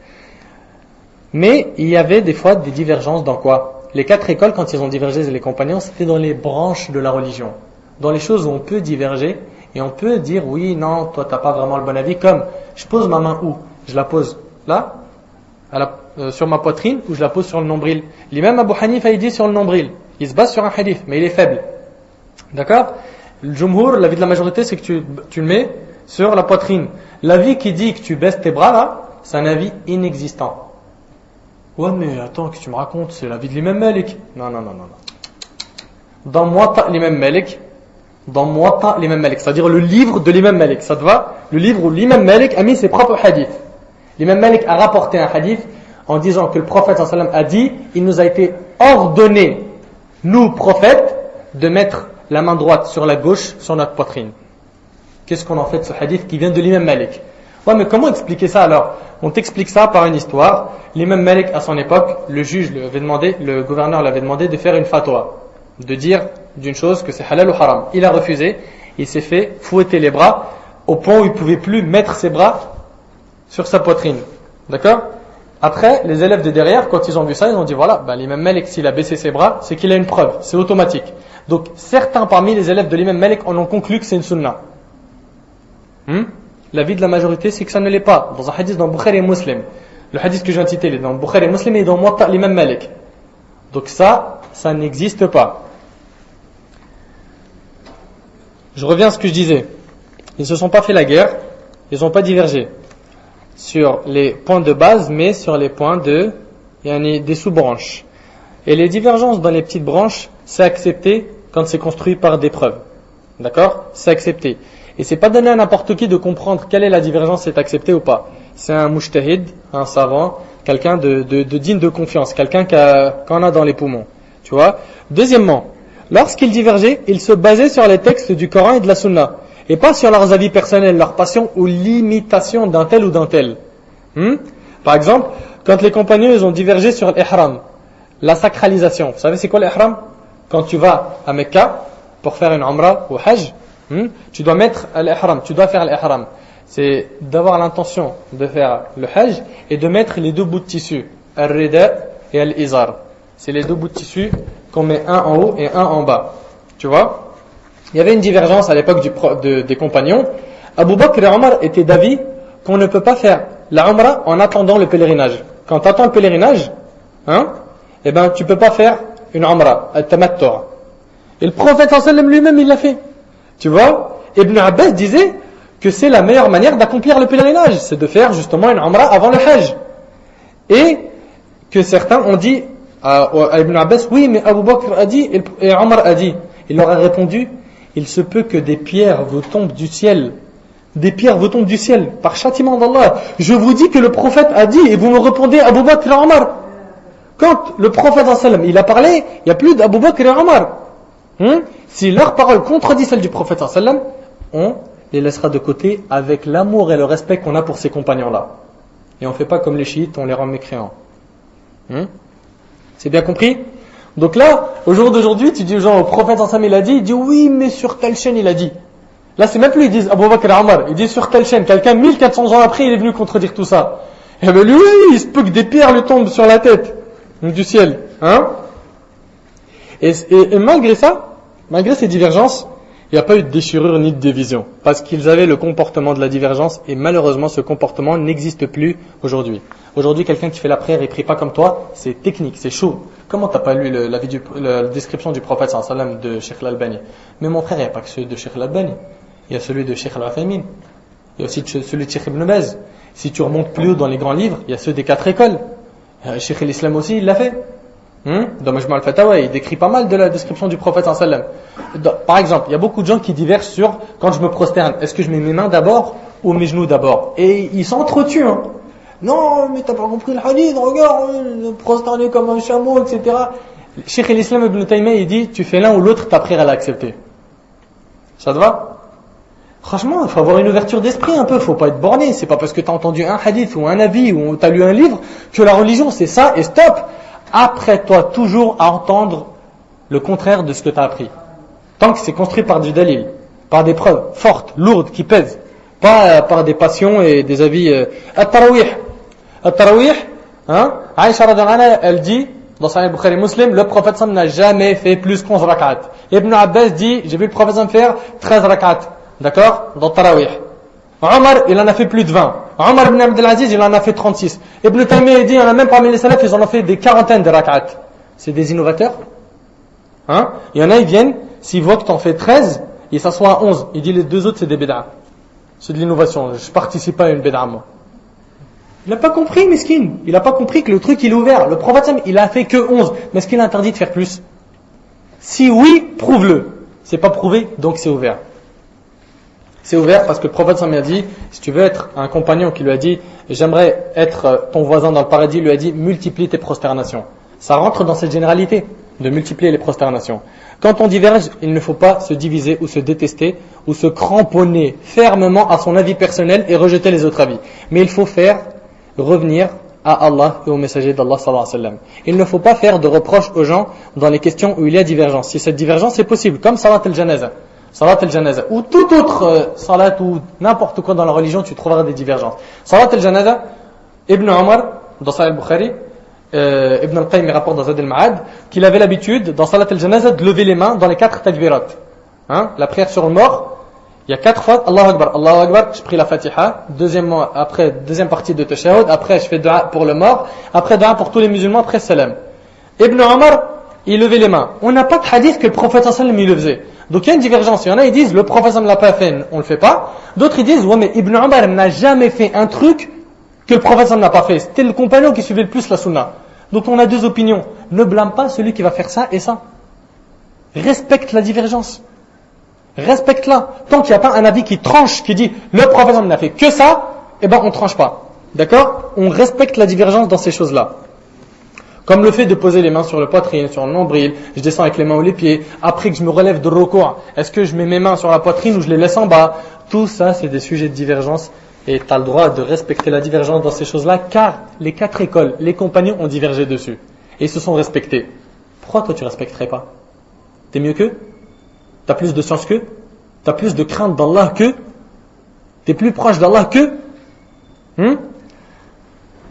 Mais il y avait des fois des divergences dans quoi? Les 4 écoles, quand ils ont divergé les compagnons, c'était dans les branches de la religion. Dans les choses où on peut diverger et on peut dire oui, non, toi t'as pas vraiment le bon avis, comme je pose ma main où? Je la pose là, sur ma poitrine, ou je la pose sur le nombril. L'imam Abu Hanifa il dit sur le nombril, il se base sur un hadith, mais il est faible. D'accord? Le jumhur, l'avis de la majorité, c'est que tu le mets sur la poitrine. L'avis qui dit que tu baisses tes bras là, c'est un avis inexistant. Ouais, mais attends, qu'est-ce que tu me racontes? C'est l'avis de l'imam Malik. Non. Dans Muwatta l'imam Malik, c'est-à-dire le livre de l'imam Malik, ça te va? Le livre où l'imam Malik a mis ses propres hadiths. L'imam Malik a rapporté un hadith en disant que le prophète sallallahu alayhi wa sallam a dit, il nous a été ordonné, nous prophètes, de mettre la main droite sur la gauche sur notre poitrine. Qu'est-ce qu'on en fait de ce hadith qui vient de l'imam Malik? Ouais, mais comment expliquer ça alors? On t'explique ça par une histoire. L'imam Malik, à son époque, le gouverneur l'avait demandé de faire une fatwa, de dire d'une chose que c'est halal ou haram. Il a refusé, il s'est fait fouetter les bras au point où il ne pouvait plus mettre ses bras sur sa poitrine. D'accord? Après, les élèves de derrière, quand ils ont vu ça, ils ont dit voilà, l'imam Malik, s'il a baissé ses bras, c'est qu'il a une preuve, c'est automatique. Donc, certains parmi les élèves de l'imam Malik en ont conclu que c'est une sunna. L'avis de la majorité, c'est que ça ne l'est pas. Dans un hadith dans Bukhari et Muslim, le hadith que je viens de citer, il est dans Bukhari et Muslim et dans Muwatta l'imam Malik. Donc ça n'existe pas. Je reviens à ce que je disais. Ils ne se sont pas fait la guerre, ils n'ont pas divergé sur les points de base, mais sur les points des sous-branches. Et les divergences dans les petites branches, c'est accepté quand c'est construit par des preuves. D'accord? C'est accepté. Et c'est pas donné à n'importe qui de comprendre quelle est la divergence, c'est accepté ou pas. C'est un mujtahid, un savant, quelqu'un de digne de confiance, quelqu'un qu'on a dans les poumons. Tu vois? Deuxièmement, lorsqu'ils divergeaient, ils se basaient sur les textes du Coran et de la Sunna, et pas sur leurs avis personnels, leur passion ou l'imitation d'un tel ou d'un tel. Par exemple, quand les compagnons ils ont divergé sur l'ihram, la sacralisation. Vous savez c'est quoi l'ihram? Quand tu vas à Mecca pour faire une umrah ou hajj, tu dois mettre l'ihram, tu dois faire l'ihram. C'est d'avoir l'intention de faire le hajj et de mettre les 2 bouts de tissu, al-rida et al-izar. C'est les 2 bouts de tissu qu'on met un en haut et un en bas. Tu vois? Il y avait une divergence à l'époque des compagnons. Abu Bakr et Omar étaient d'avis qu'on ne peut pas faire la umrah en attendant le pèlerinage. Quand tu attends le pèlerinage, tu peux pas faire une umrah, al-tamattu'. Et le prophète sallallahu alayhi wa sallam lui-même il l'a fait. Tu vois? Ibn Abbas disait que c'est la meilleure manière d'accomplir le pèlerinage, c'est de faire justement une umrah avant le hajj. Et que certains ont dit à Ibn Abbas, oui, mais Abu Bakr a dit et Omar a dit. Il leur a répondu, il se peut que des pierres vous tombent du ciel. Des pierres vous tombent du ciel par châtiment d'Allah. Je vous dis que le prophète a dit et vous me répondez Abu Bakr et Omar. Quand le prophète sallam il a parlé, il n'y a plus d'Abu Bakr et Omar. Si leur parole contredit celle du prophète sallam, on les laissera de côté avec l'amour et le respect qu'on a pour ces compagnons-là. Et on ne fait pas comme les chiites, on les rend mécréants. C'est bien compris? Donc là, au jour d'aujourd'hui, tu dis aux gens, au prophète sallam il a dit, il dit oui, mais sur telle chaîne il a dit. Là, c'est même plus, ils disent Abu Bakr et Omar, ils disent sur telle chaîne. Quelqu'un 1400 ans après, il est venu contredire tout ça. Et bien lui, il se peut que des pierres lui tombent sur la tête, du ciel. Et malgré ça, malgré ces divergences, il n'y a pas eu de déchirure ni de division, parce qu'ils avaient le comportement de la divergence, et malheureusement ce comportement n'existe plus aujourd'hui. Aujourd'hui, quelqu'un qui fait la prière et prie pas comme toi, c'est technique, c'est chaud. Comment t'as pas lu la description du prophète sallallahu alayhi wa sallam de Cheikh Al-Albani? Mais mon frère, il n'y a pas que celui de Cheikh Al-Albani, il y a celui de Cheikh Al-Uthaymin, il y a aussi celui de Cheikh Ibn Baz. Si tu remontes plus haut dans les grands livres, il y a ceux des 4 écoles. Cheikh l'Islam aussi, il l'a fait. Dans Majma' al-Fatawa, il décrit pas mal de la description du prophète sallallahu alayhi wa sallam. Par exemple, il y a beaucoup de gens qui divergent sur quand je me prosterne, est-ce que je mets mes mains d'abord ou mes genoux d'abord? Et ils s'entretuent. Non, mais t'as pas compris le hadith, regarde, prosterner comme un chameau, etc. Cheikh l'Islam Ibn Taymiyyah, il dit, tu fais l'un ou l'autre, ta prière à l'accepter. Ça te va? Franchement, il faut avoir une ouverture d'esprit un peu, faut pas être borné. C'est pas parce que tu as entendu un hadith ou un avis ou tu as lu un livre que la religion c'est ça et stop. Apprête-toi toujours à entendre le contraire de ce que tu as appris. Tant que c'est construit par du dalil, par des preuves fortes, lourdes, qui pèsent, pas par des passions et des avis. At-Tarawih, Aïcha radhiyallahu anha, elle dit dans Sahih Bukhari Muslim, le prophète sallam n'a jamais fait plus qu'11 rak'at. Ibn Abbas dit, j'ai vu le prophète sallam faire 13 rak'at. D'accord? Dans Tarawih. Omar, il en a fait plus de 20. Omar ibn Abdelaziz, il en a fait 36. Ibn Taymiyyah, il dit, il y en a même parmi les salafs, ils en ont fait des quarantaines de rak'at. C'est des innovateurs. Il y en a, ils viennent, s'ils voient que tu en fais 13, ils s'assoient à 11. Il dit, les 2 autres, c'est des bid'a. C'est de l'innovation. Je participe pas à une bid'a, moi. Il n'a pas compris, miskin. Il n'a pas compris que le truc, il est ouvert. Le prophète, il a fait que 11. Mais est-ce qu'il a interdit de faire plus? Si oui, prouve-le. C'est pas prouvé, donc c'est ouvert. C'est ouvert parce que le prophète a dit, si tu veux être un compagnon qui lui a dit, j'aimerais être ton voisin dans le paradis, lui a dit, multiplie tes prosternations. Ça rentre dans cette généralité de multiplier les prosternations. Quand on diverge, il ne faut pas se diviser ou se détester ou se cramponner fermement à son avis personnel et rejeter les autres avis. Mais il faut faire revenir à Allah et au messager d'Allah sallallahu alayhi wa sallam. Il ne faut pas faire de reproches aux gens dans les questions où il y a divergence. Si cette divergence est possible, comme salat al-janaza. Salat al-janaza ou toute autre salat ou n'importe quoi dans la religion, tu trouveras des divergences. Salat al-janaza, Ibn Omar, dans Sahih al-Bukhari, Ibn al-Qayyim rapporte dans Zad al-Ma'ad, qu'il avait l'habitude, dans Salat al-janaza, de lever les mains dans les 4 takbirat. La prière sur le mort, il y a 4 fois, Allahu Akbar, je prie la Fatiha, deuxième partie de Tashahhud, après je fais dua pour le mort, après dua pour tous les musulmans, après salam. Ibn Omar, il levait les mains. On n'a pas de hadith que le prophète sallallahu alayhi wa sallam il le faisait. Donc il y a une divergence. Il y en a, ils disent, le prophète sallallahu alayhi wa sallam l'a pas fait, on le fait pas. D'autres, ils disent, ouais, mais Ibn Omar n'a jamais fait un truc que le prophète sallallahu alayhi wa sallam n'a pas fait. C'était le compagnon qui suivait le plus la sunna. Donc on a 2 opinions. Ne blâme pas celui qui va faire ça et ça. Respecte la divergence. Respecte-la. Tant qu'il n'y a pas un avis qui tranche, qui dit, le prophète sallallahu alayhi wa sallam n'a fait que ça, eh ben on tranche pas. D'accord? On respecte la divergence dans ces choses-là. Comme le fait de poser les mains sur le poitrine, sur le nombril, je descends avec les mains ou les pieds, après que je me relève de recours, est-ce que je mets mes mains sur la poitrine ou je les laisse en bas? Tout ça, c'est des sujets de divergence et tu as le droit de respecter la divergence dans ces choses-là car les 4 écoles, les compagnons ont divergé dessus et ils se sont respectés. Pourquoi toi tu respecterais pas? T'es mieux qu'eux? T'as plus de science qu'eux? T'as plus de crainte d'Allah qu'eux? T'es plus proche d'Allah qu'eux?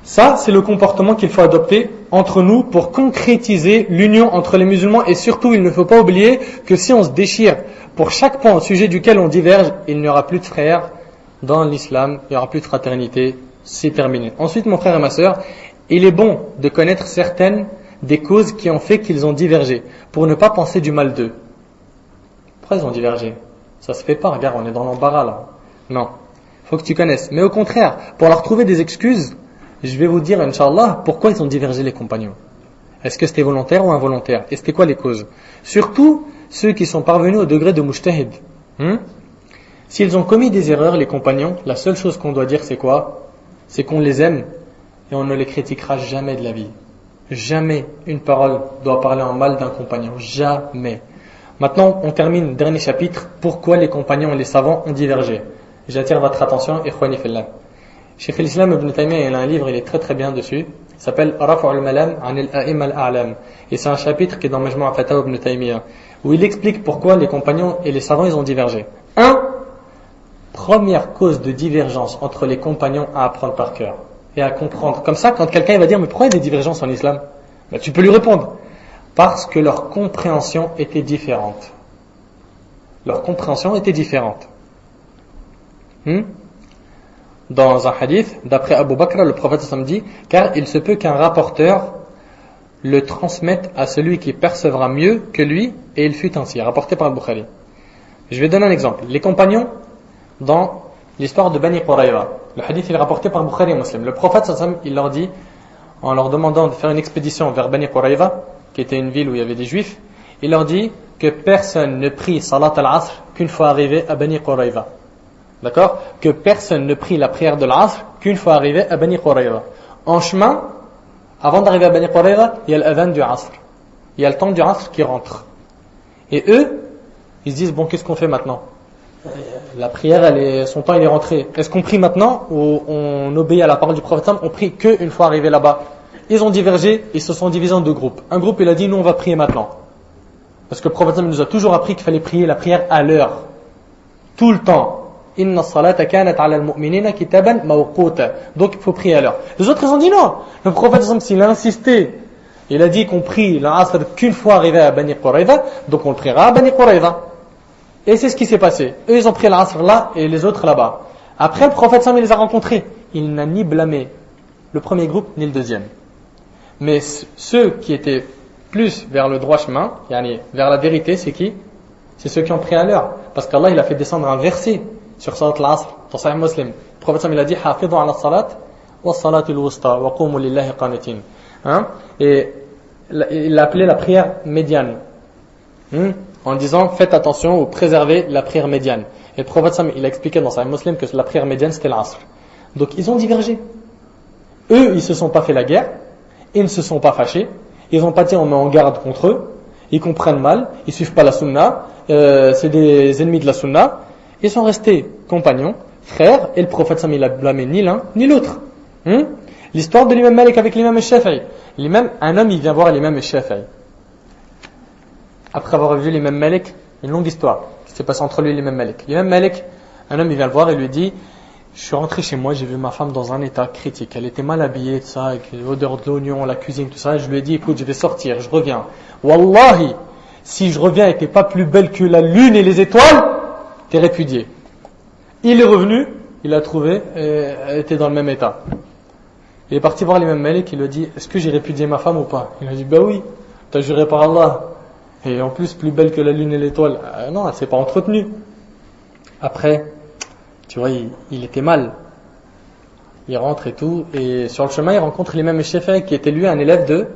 Ça, c'est le comportement qu'il faut adopter entre nous pour concrétiser l'union entre les musulmans et surtout, il ne faut pas oublier que si on se déchire pour chaque point au sujet duquel on diverge, il n'y aura plus de frères dans l'islam, il n'y aura plus de fraternité, c'est terminé. Ensuite, mon frère et ma sœur, il est bon de connaître certaines des causes qui ont fait qu'ils ont divergé pour ne pas penser du mal d'eux. Pourquoi ils ont divergé? Ça se fait pas, regarde, on est dans l'embarras là. Non, faut que tu connaisses. Mais au contraire, pour leur trouver des excuses, je vais vous dire, Inch'Allah, pourquoi ils ont divergé les compagnons. Est-ce que c'était volontaire ou involontaire? Et c'était quoi les causes? Surtout ceux qui sont parvenus au degré de mujtahid. S'ils ont commis des erreurs, les compagnons, la seule chose qu'on doit dire c'est quoi? C'est qu'on les aime et on ne les critiquera jamais de la vie. Jamais une parole doit parler en mal d'un compagnon. Jamais. Maintenant, on termine, dernier chapitre, pourquoi les compagnons et les savants ont divergé. J'attire votre attention, ikhwani fillah. Cheikh l'Islam Ibn Taymiyyah, il a un livre, il est très très bien dessus. Il s'appelle Raf'u al-Malam an al-A'imma al-A'lam. Et c'est un chapitre qui est dans Majmu' al-Fatawa Ibn Taymiyyah, où il explique pourquoi les compagnons et les savants ils ont divergé. Première cause de divergence entre les compagnons à apprendre par cœur et à comprendre. Comme ça, quand quelqu'un va dire, mais pourquoi il y a des divergences en islam? Tu peux lui répondre. Parce que leur compréhension était différente. leur compréhension était différente. Dans un hadith, d'après Abu Bakr, le prophète sallam dit, car il se peut qu'un rapporteur le transmette à celui qui percevra mieux que lui, et il fut ainsi, rapporté par Al-Bukhari. Je vais donner un exemple. Les compagnons, dans l'histoire de Bani Qurayza, le hadith il est rapporté par Bukhari et Muslim. Le prophète sallam, il leur dit, en leur demandant de faire une expédition vers Bani Qurayza, qui était une ville où il y avait des juifs, il leur dit que personne ne prie Salat al-Asr qu'une fois arrivé à Bani Qurayza. D'accord? Que personne ne prie la prière de l'Asr qu'une fois arrivé à Bani Qurayza. En chemin, avant d'arriver à Bani Qurayza, il y a l'adhan du Asr. Il y a le temps du Asr qui rentre. Et eux, ils se disent, bon, qu'est-ce qu'on fait maintenant? La prière, son temps il est rentré. Est-ce qu'on prie maintenant ou on obéit à la parole du prophète? On prie qu'une fois arrivé là-bas. Ils ont divergé, ils se sont divisés en deux groupes. Un groupe, il a dit, nous on va prier maintenant. Parce que le prophète nous a toujours appris qu'il fallait prier la prière à l'heure. Tout le temps. Inna salata kanat ala al-mu'minina kitaban mawquta. Donc il faut prier à l'heure. Les autres ils ont dit non. Le prophète s'il a insisté, il a dit qu'on prie l'Asr qu'une fois arrivé à Bani Qurayza, donc on le priera à Bani Qurayza. Et c'est ce qui s'est passé. Eux ils ont pris l'Asr là et les autres là-bas. Après le prophète il les a rencontrés. Il n'a ni blâmé le premier groupe ni le deuxième. Mais ceux qui étaient plus vers le droit chemin, vers la vérité, c'est qui? C'est ceux qui ont pris à l'heure. Parce qu'Allah il a fait descendre un verset sur Salat al-Asr, dans Sahih Muslim. Le prophète il a dit Hafidhu ala salat wa salatul wusta wa qumu lillahi qanitin. Et il l'a appelé la prière médiane. En disant faites attention ou préservez la prière médiane. Et le prophète il a expliqué dans Sahih Muslim que la prière médiane c'était l'Asr. Donc ils ont divergé. Eux ils se sont pas fait la guerre, ils ne se sont pas fâchés, ils n'ont pas dit on met en garde contre eux, ils comprennent mal, ils suivent pas la sunna, c'est des ennemis de la sunna. Ils sont restés compagnons, frères, et le prophète il a blâmé ni l'un ni l'autre. L'histoire de l'imam Malik avec l'imam Shafi'i. Un homme il vient voir l'imam Shafi'i. Après avoir vu l'imam Malik, une longue histoire qui s'est passée entre lui et l'imam Malik. L'imam Malik, un homme il vient le voir et lui dit je suis rentré chez moi, j'ai vu ma femme dans un état critique. Elle était mal habillée, tout ça, avec l'odeur de l'oignon, la cuisine, tout ça. Je lui ai dit écoute, je vais sortir, je reviens. Wallahi, si je reviens et t'es pas plus belle que la lune et les étoiles, t'es répudié. Il est revenu, il a trouvé, elle était dans le même état. Il est parti voir l'imam Malik, il lui a dit est-ce que j'ai répudié ma femme ou pas? Il a dit bah oui, t'as juré par Allah. Et en plus, plus belle que la lune et l'étoile. Non, elle s'est pas entretenue. Après, tu vois, il était mal. Il rentre et tout, et sur le chemin, il rencontre l'imam Shafi'i qui était lui un élève de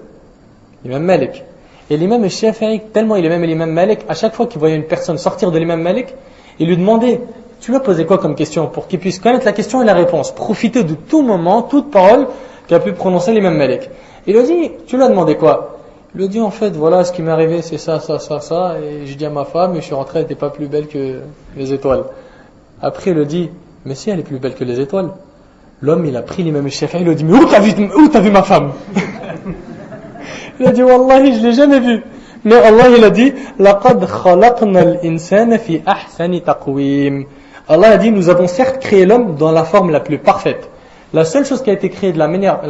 l'imam Malik. Et l'imam Shafi'i, tellement il aimait l'imam Malik, à chaque fois qu'il voyait une personne sortir de l'imam Malik, il lui demandait tu lui as posé quoi comme question pour qu'il puisse connaître la question et la réponse, profiter de tout moment, toute parole qu'a pu prononcer l'imam Malik. Il lui a dit tu lui as demandé quoi? Il lui a dit en fait voilà ce qui m'est arrivé c'est ça, et je dis à ma femme et je suis rentré, elle n'était pas plus belle que les étoiles. Après il lui a dit mais si elle est plus belle que les étoiles. L'homme il a pris l'imam Shafi'i, il lui a dit mais où t'as vu ma femme? Il a dit wallahi je l'ai jamais vue. Mais Allah il a dit laqad khalaqna al-insana fi ahsani taqwim. Allah a dit nous avons certes créé l'homme dans la forme la plus parfaite. La seule chose qui a été créée de la meilleure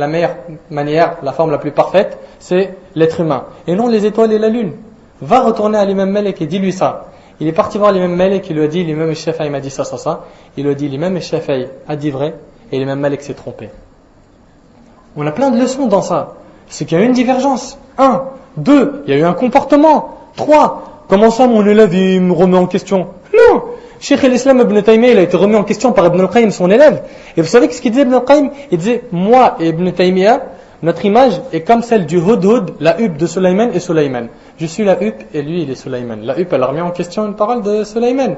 manière, la forme la plus parfaite, c'est l'être humain et non les étoiles et la lune. Va retourner à l'imam Malik et dis-lui ça. Il est parti voir l'imam Malik, il lui a dit l'imam Shafi'i m'a dit ça. Il lui a dit l'imam Shafi'i a dit vrai et l'imam Malik s'est trompé. On a plein de leçons dans ça. C'est qu'il y a eu une divergence. 1, 2, il y a eu un comportement. 3, comment ça mon élève il me remet en question? Non, Cheikh al-Islam Ibn Taymiyyah il a été remis en question par Ibn al-Qayyim, son élève. Et vous savez ce qu'il disait Ibn al-Qayyim? Il disait moi et Ibn Taymiyyah, notre image est comme celle du Hudhud, la huppe de Sulayman et Sulayman. Je suis la huppe et lui il est Sulayman. La huppe elle a remis en question une parole de Sulayman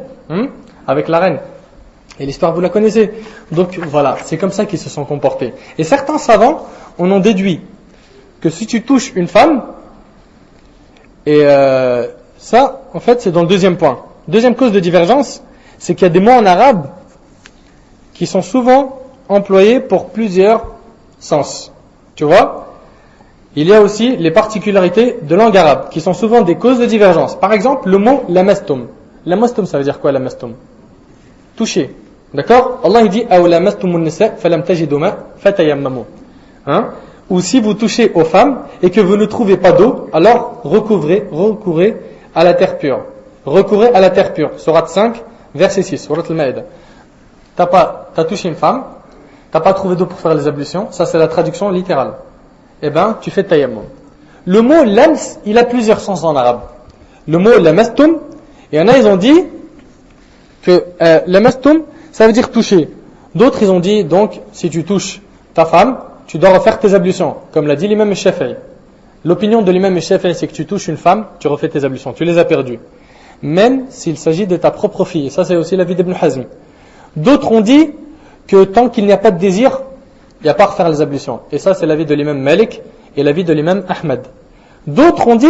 avec la reine. Et l'histoire vous la connaissez. Donc voilà, c'est comme ça qu'ils se sont comportés. Et certains savants en ont déduit que si tu touches une femme, et ça en fait c'est dans le deuxième point. Deuxième cause de divergence, c'est qu'il y a des mots en arabe qui sont souvent employés pour plusieurs sens. Tu vois? Il y a aussi les particularités de langue arabe qui sont souvent des causes de divergence. Par exemple, le mot lamastum. Lamastum, ça veut dire quoi lamastum? Toucher. D'accord? Allah il dit aw lamastumun nisa falam tajidu ma fatayammamu. Ou si vous touchez aux femmes et que vous ne trouvez pas d'eau, alors recourez à la terre pure. recourez à la terre pure. Sourate 5, verset 6, Sourate al-Maïda. T'as touché une femme, t'as pas trouvé d'eau pour faire les ablutions, ça c'est la traduction littérale. Eh ben, tu fais tayammum. Le mot lams, il a plusieurs sens en arabe. Le mot lamastum, il y en a, ils ont dit que lamastum, ça veut dire toucher. D'autres, ils ont dit, donc, si tu touches ta femme, tu dois refaire tes ablutions, comme l'a dit l'imam Shafi'i. L'opinion de l'imam Shafi'i, c'est que tu touches une femme, tu refais tes ablutions, tu les as perdues. Même s'il s'agit de ta propre fille. Et ça, c'est aussi l'avis d'Ibn Hazm. D'autres ont dit que tant qu'il n'y a pas de désir, il n'y a pas à refaire les ablutions. Et ça, c'est l'avis de l'imam Malik et l'avis de l'imam Ahmad. D'autres ont dit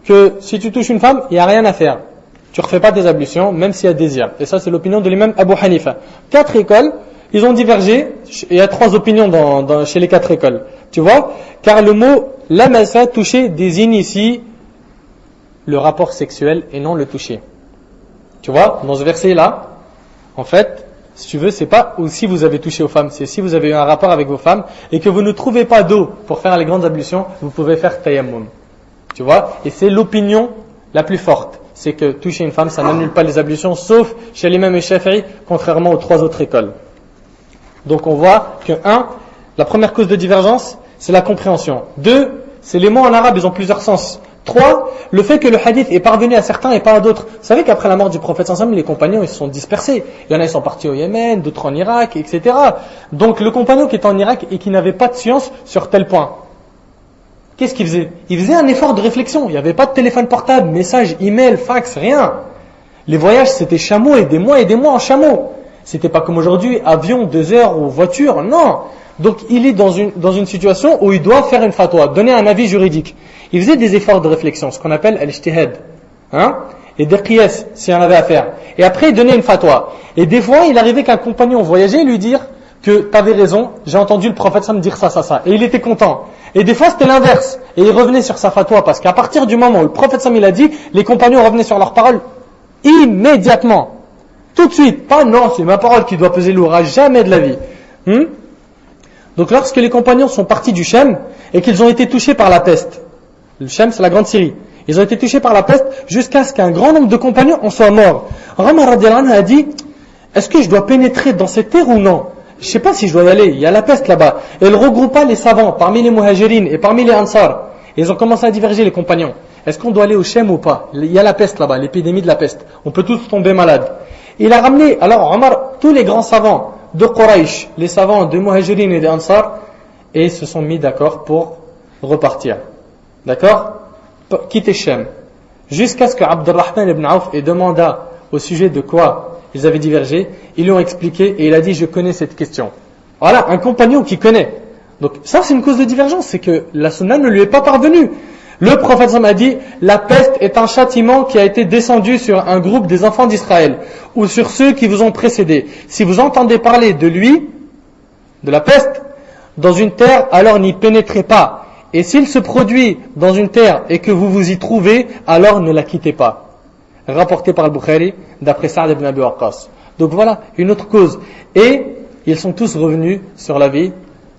que si tu touches une femme, il n'y a rien à faire. Tu ne refais pas tes ablutions, même s'il y a désir. Et ça, c'est l'opinion de l'imam Abu Hanifa. 4 écoles, ils ont divergé. Il y a 3 opinions chez les 4 écoles. Tu vois? Car le mot lamasa, toucher, désigne ici le rapport sexuel et non le toucher. Tu vois? Dans ce verset-là, en fait, si tu veux, c'est pas si vous avez touché aux femmes, c'est si vous avez eu un rapport avec vos femmes et que vous ne trouvez pas d'eau pour faire les grandes ablutions, vous pouvez faire tayammum. Tu vois? Et c'est l'opinion la plus forte. C'est que toucher une femme, ça n'annule pas les ablutions, sauf chez l'imam et Shafi'i, contrairement aux 3 autres écoles. Donc on voit que 1, la première cause de divergence, c'est la compréhension. 2, c'est les mots en arabe, ils ont plusieurs sens. 3, le fait que le hadith est parvenu à certains et pas à d'autres. Vous savez qu'après la mort du prophète sallallahu alayhi wa sallam, les compagnons ils se sont dispersés. Il y en a, ils sont partis au Yémen, d'autres en Irak, etc. Donc le compagnon qui était en Irak et qui n'avait pas de science sur tel point, qu'est-ce qu'il faisait? Il faisait un effort de réflexion. Il n'y avait pas de téléphone portable, message, email, fax, rien. Les voyages, c'était chameau et des mois en chameau. C'était pas comme aujourd'hui, avion, 2 heures ou voiture, non. Donc il est dans une situation où il doit faire une fatwa, donner un avis juridique. Il faisait des efforts de réflexion, ce qu'on appelle al-ijtihad, et des qiyas, s'il y en avait à faire. Et après, il donnait une fatwa. Et des fois, il arrivait qu'un compagnon voyageait lui dire que t'avais raison, j'ai entendu le prophète sallam dire ça. Et il était content. Et des fois, c'était l'inverse. Et il revenait sur sa fatwa, parce qu'à partir du moment où le prophète sallam il a dit, les compagnons revenaient sur leurs paroles immédiatement. Tout de suite. Pas non, c'est ma parole qui doit peser lourd, à jamais de la vie. Donc lorsque les compagnons sont partis du Shem et qu'ils ont été touchés par la peste, le Shem c'est la grande Syrie, ils ont été touchés par la peste jusqu'à ce qu'un grand nombre de compagnons en soient morts. Omar radhiyallahu anhu a dit, est-ce que je dois pénétrer dans cette terre ou non? Je ne sais pas si je dois y aller, il y a la peste là-bas. Et elle regroupa les savants parmi les muhajirines et parmi les ansar. Et ils ont commencé à diverger les compagnons. Est-ce qu'on doit aller au Shem ou pas? Il y a la peste là-bas, l'épidémie de la peste. On peut tous tomber malades. Il a ramené, alors Omar, tous les grands savants de Quraysh, les savants de Muhajirin et des Ansar, et se sont mis d'accord pour repartir. D'accord? Quitter Shem. Jusqu'à ce que Abdurrahman ibn Auf ait demandé au sujet de quoi ils avaient divergé, ils lui ont expliqué et il a dit, je connais cette question. Voilà, un compagnon qui connaît. Donc ça c'est une cause de divergence, c'est que la sunna ne lui est pas parvenue. Le prophète a dit, la peste est un châtiment qui a été descendu sur un groupe des enfants d'Israël, ou sur ceux qui vous ont précédés. Si vous entendez parler de lui, de la peste, dans une terre, alors n'y pénétrez pas. Et s'il se produit dans une terre et que vous vous y trouvez, alors ne la quittez pas. Rapporté par Al-Bukhari, d'après Sa'd ibn Abi Waqqas. Donc voilà, une autre cause. Et ils sont tous revenus sur la vie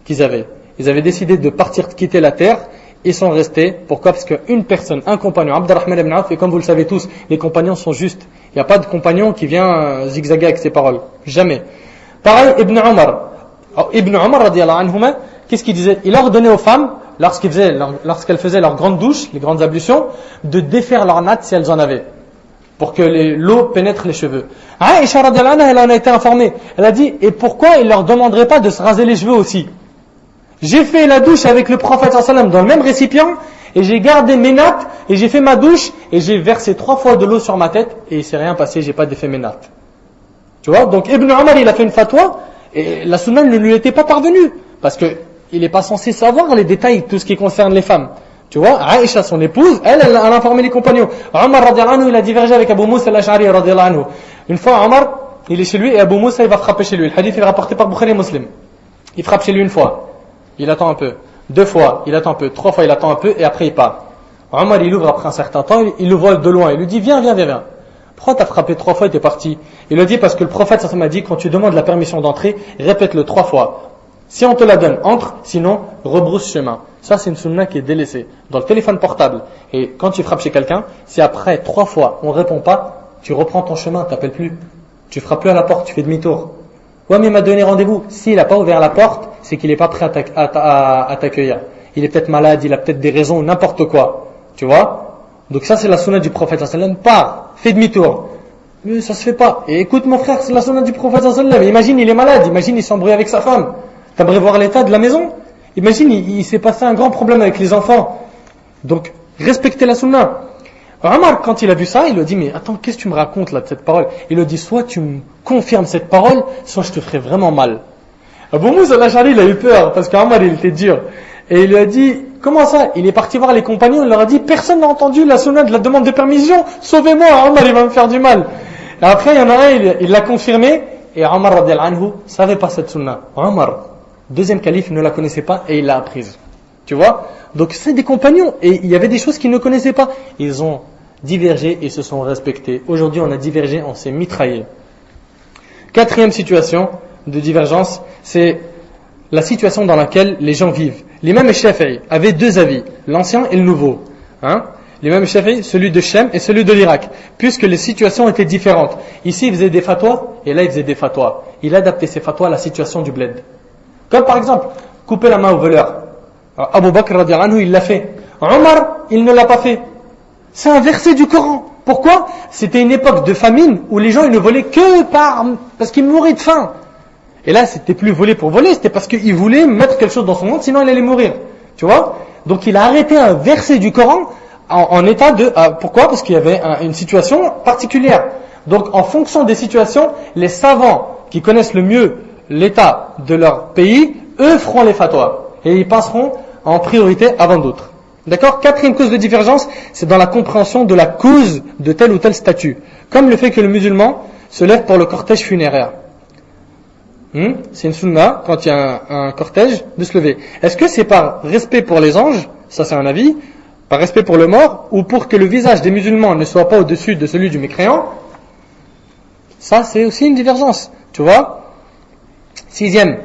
qu'ils avaient. Ils avaient décidé de partir, de quitter la terre. Ils sont restés. Pourquoi? Parce qu'une personne, un compagnon, Abdurrahman ibn Auf, et comme vous le savez tous, les compagnons sont justes. Il n'y a pas de compagnon qui vient zigzaguer avec ses paroles. Jamais. Pareil, Ibn Umar, radiyallahu anhuma, qu'est-ce qu'il disait? Il a ordonné aux femmes, lorsqu'elles faisaient leurs grandes douches, les grandes ablutions, de défaire leurs nattes si elles en avaient, pour que l'eau pénètre les cheveux. Aïcha radiyallahu anha, elle en a été informée. Elle a dit, et pourquoi il leur demanderait pas de se raser les cheveux aussi? J'ai fait la douche avec le prophète sallallahu alayhi wa sallam dans le même récipient, et j'ai gardé mes nattes, et j'ai fait ma douche, et j'ai versé 3 fois de l'eau sur ma tête, et il s'est rien passé, j'ai pas défait mes nattes. Tu vois? Donc Ibn Umar, il a fait une fatwa, et la sunna ne lui était pas parvenue, parce que il n'est pas censé savoir les détails, tout ce qui concerne les femmes. Tu vois? Aïcha, son épouse, elle a informé les compagnons. Omar, radiyallahu anhu, il a divergé avec Abu Moussa al-Ash'ari, radiyallahu anhu. Une fois, Omar, il est chez lui, et Abu Moussa, il va frapper chez lui. Le hadith est rapporté par Bukhari et Muslim. Il frappe chez lui une fois. Il attend un peu. 2 fois, il attend un peu. 3 fois, il attend un peu, et après, il part. Omar, il ouvre après un certain temps, il le voit de loin. Il lui dit, viens. Pourquoi t'as frappé 3 fois et t'es parti? Il lui dit, parce que le prophète, ça m'a dit, quand tu demandes la permission d'entrer, répète-le 3 fois. Si on te la donne, entre, sinon, rebrousse chemin. Ça, c'est une sunna qui est délaissée. Dans le téléphone portable, et quand tu frappes chez quelqu'un, si après 3 fois on ne répond pas, tu reprends ton chemin, tu n'appelles plus. Tu frappes plus à la porte, tu fais demi-tour. Ouais, mais il m'a donné rendez-vous. S'il n'a pas ouvert la porte, c'est qu'il n'est pas prêt à t'accueillir. Il est peut-être malade, il a peut-être des raisons, n'importe quoi. Tu vois? Donc ça, c'est la sunna du prophète sallallahu alayhi wa sallam. Pars, fais demi-tour. Mais ça se fait pas. Et écoute mon frère, c'est la sunna du prophète sallallahu alayhi wa sallam. Imagine, il est malade, imagine, il s'embrouille avec sa femme. T'aimerais voir l'état de la maison? Imagine, il s'est passé un grand problème avec les enfants. Donc, respectez la sunna. Omar, quand il a vu ça, il lui a dit, mais attends, qu'est-ce que tu me racontes là de cette parole? Il lui a dit, soit tu me confirmes cette parole, soit je te ferai vraiment mal. Abu Moussa al-Ash'ari, il a eu peur, parce qu'Omar, il était dur. Et il lui a dit, comment ça? Il est parti voir les compagnons, il leur a dit, personne n'a entendu la sunna de la demande de permission, sauvez-moi, Omar, il va me faire du mal. Et après, il y en a un, il l'a confirmé, et Omar, radiyallahu anhu, savait pas cette sunna. Omar, deuxième calife, ne la connaissait pas, et il l'a apprise. Tu vois? Donc c'est des compagnons, et il y avait des choses qu'ils ne connaissaient pas. Ils ont divergé et se sont respectés. Aujourd'hui, on a divergé, on s'est mitraillé. Quatrième situation de divergence, c'est la situation dans laquelle les gens vivent. L'imam Shafi'i avait 2 avis, l'ancien et le nouveau. L'imam Shafi'i, celui de Shem et celui de l'Irak, puisque les situations étaient différentes. Ici, il faisait des fatwas, et là, il faisait des fatwas. Il adaptait ses fatwas à la situation du bled. Comme par exemple, couper la main au voleur. Abu Bakr radiyallahu anhu, il l'a fait. Omar, il ne l'a pas fait. C'est un verset du Coran. Pourquoi? C'était une époque de famine où les gens ils ne volaient que parce qu'ils mouraient de faim. Et là, c'était plus voler pour voler, c'était parce qu'ils voulaient mettre quelque chose dans son monde, sinon il allait mourir. Tu vois? Donc il a arrêté un verset du Coran en état de... pourquoi? Parce qu'il y avait une situation particulière. Donc en fonction des situations, les savants qui connaissent le mieux l'état de leur pays, eux feront les fatwas. Et ils passeront en priorité avant d'autres. D'accord? Quatrième cause de divergence, c'est dans la compréhension de la cause de tel ou tel statut. Comme le fait que le musulman se lève pour le cortège funéraire. C'est une sunna, quand il y a un cortège, de se lever. Est-ce que c'est par respect pour les anges? Ça c'est un avis. Par respect pour le mort, ou pour que le visage des musulmans ne soit pas au-dessus de celui du mécréant? Ça c'est aussi une divergence. Tu vois? Sixième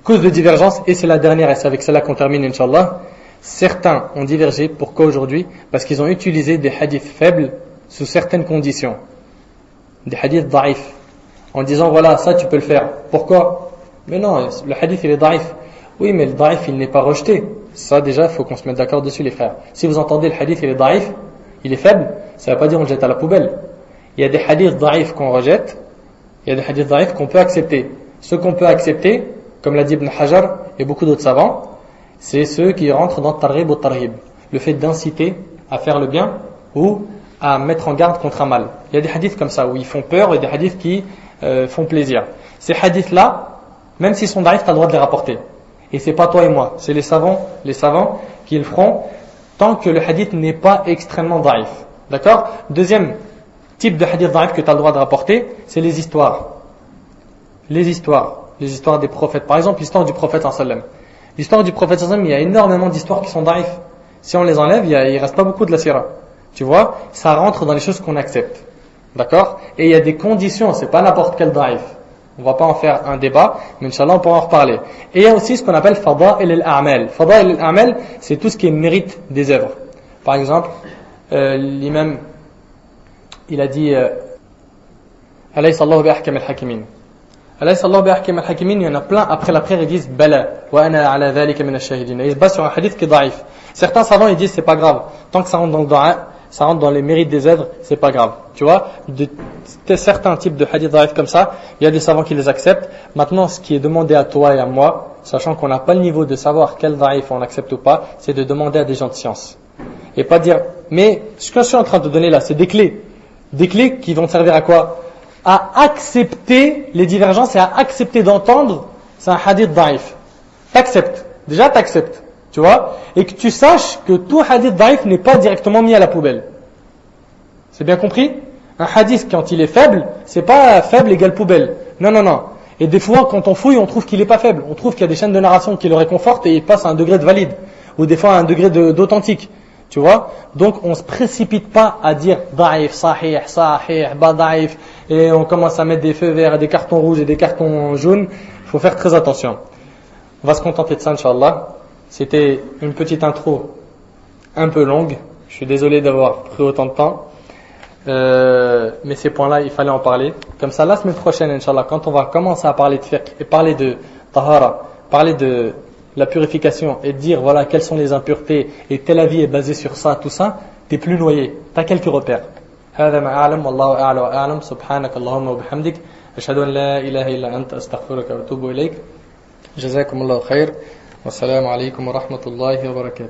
cause de divergence, et c'est la dernière, et c'est avec celle-là qu'on termine, Inch'Allah. Certains ont divergé. Pourquoi aujourd'hui? Parce qu'ils ont utilisé des hadiths faibles sous certaines conditions. Des hadiths daif. En disant, voilà, ça tu peux le faire. Pourquoi? Mais non, le hadith il est daif. Oui, mais le daif il n'est pas rejeté. Ça déjà, il faut qu'on se mette d'accord dessus les frères. Si vous entendez le hadith il est daif, il est faible, ça ne veut pas dire on le jette à la poubelle. Il y a des hadiths daif qu'on rejette, il y a des hadiths daif qu'on peut accepter. Ceux qu'on peut accepter, comme l'a dit Ibn Hajar et beaucoup d'autres savants, c'est ceux qui rentrent dans Targhib ou Tarhib. Le fait d'inciter à faire le bien ou à mettre en garde contre un mal. Il y a des hadiths comme ça où ils font peur et des hadiths qui font plaisir. Ces hadiths-là, même s'ils sont daïfs, tu as le droit de les rapporter. Et c'est pas toi et moi, c'est les savants qui le feront tant que le hadith n'est pas extrêmement daïf. D'accord? Deuxième type de hadith daïf que tu as le droit de rapporter, c'est les histoires. Les histoires des prophètes. Par exemple, l'histoire du prophète sallallahu alayhi wa sallam. L'histoire du prophète sallallahu alayhi wa sallam, il y a énormément d'histoires qui sont daïf. Si on les enlève, il reste pas beaucoup de la sira. Tu vois, ça rentre dans les choses qu'on accepte. D'accord? Et il y a des conditions, c'est pas n'importe quel daïf. On va pas en faire un débat, mais Inch'Allah on pourra en reparler. Et il y a aussi ce qu'on appelle Fada'il al-A'mal. Fada'il al-A'mal, c'est tout ce qui est mérite des œuvres. Par exemple, l'imam, il a dit Alaysa Allahu bi ahkam al-hakimin. Alaysa Allahu bi ahkam al-hakimin, il y en a plein, après la prière ils disent Bala, wa ana ala dhalika min ash-shahidin. Et ils se basent sur un hadith qui est daïf. Certains savants ils disent c'est pas grave, tant que ça rentre dans le dua, ça rentre dans les mérites des œuvres, c'est pas grave. Tu vois, de certains types de hadith daïf comme ça, il y a des savants qui les acceptent. Maintenant, ce qui est demandé à toi et à moi, sachant qu'on n'a pas le niveau de savoir quel daïf on accepte ou pas, c'est de demander à des gens de science. Et pas dire, mais ce que je suis en train de te donner là, c'est des clés. Des clés qui vont te servir à quoi? À accepter les divergences et à accepter d'entendre, c'est un hadith daïf. T'acceptes. Déjà, t'acceptes. Tu vois? Et que tu saches que tout hadith daïf n'est pas directement mis à la poubelle. C'est bien compris? Un hadith, quand il est faible, c'est pas faible égale poubelle. Non, non, non. Et des fois, quand on fouille, on trouve qu'il est pas faible. On trouve qu'il y a des chaînes de narration qui le réconfortent et il passe à un degré de valide. Ou des fois à un degré d'authentique. Tu vois? Donc, on se précipite pas à dire daïf, sahih, ba daïf. Et on commence à mettre des feux verts, des cartons rouges et des cartons jaunes. Il faut faire très attention. On va se contenter de ça, Inch'Allah. C'était une petite intro un peu longue. Je suis désolé d'avoir pris autant de temps. Mais ces points-là, il fallait en parler. Comme ça, la semaine prochaine, Inch'Allah, quand on va commencer à parler de fiqh et parler de tahara, parler de la purification et dire voilà quelles sont les impuretés et tel avis est basé sur ça, tout ça, t'es plus noyé. T'as quelques repères. هذا ما أعلم والله أعلى وأعلم سبحانك اللهم وبحمدك أشهد أن لا إله إلا أنت أستغفرك وأتوب إليك جزاكم الله خير والسلام عليكم ورحمة الله وبركاته.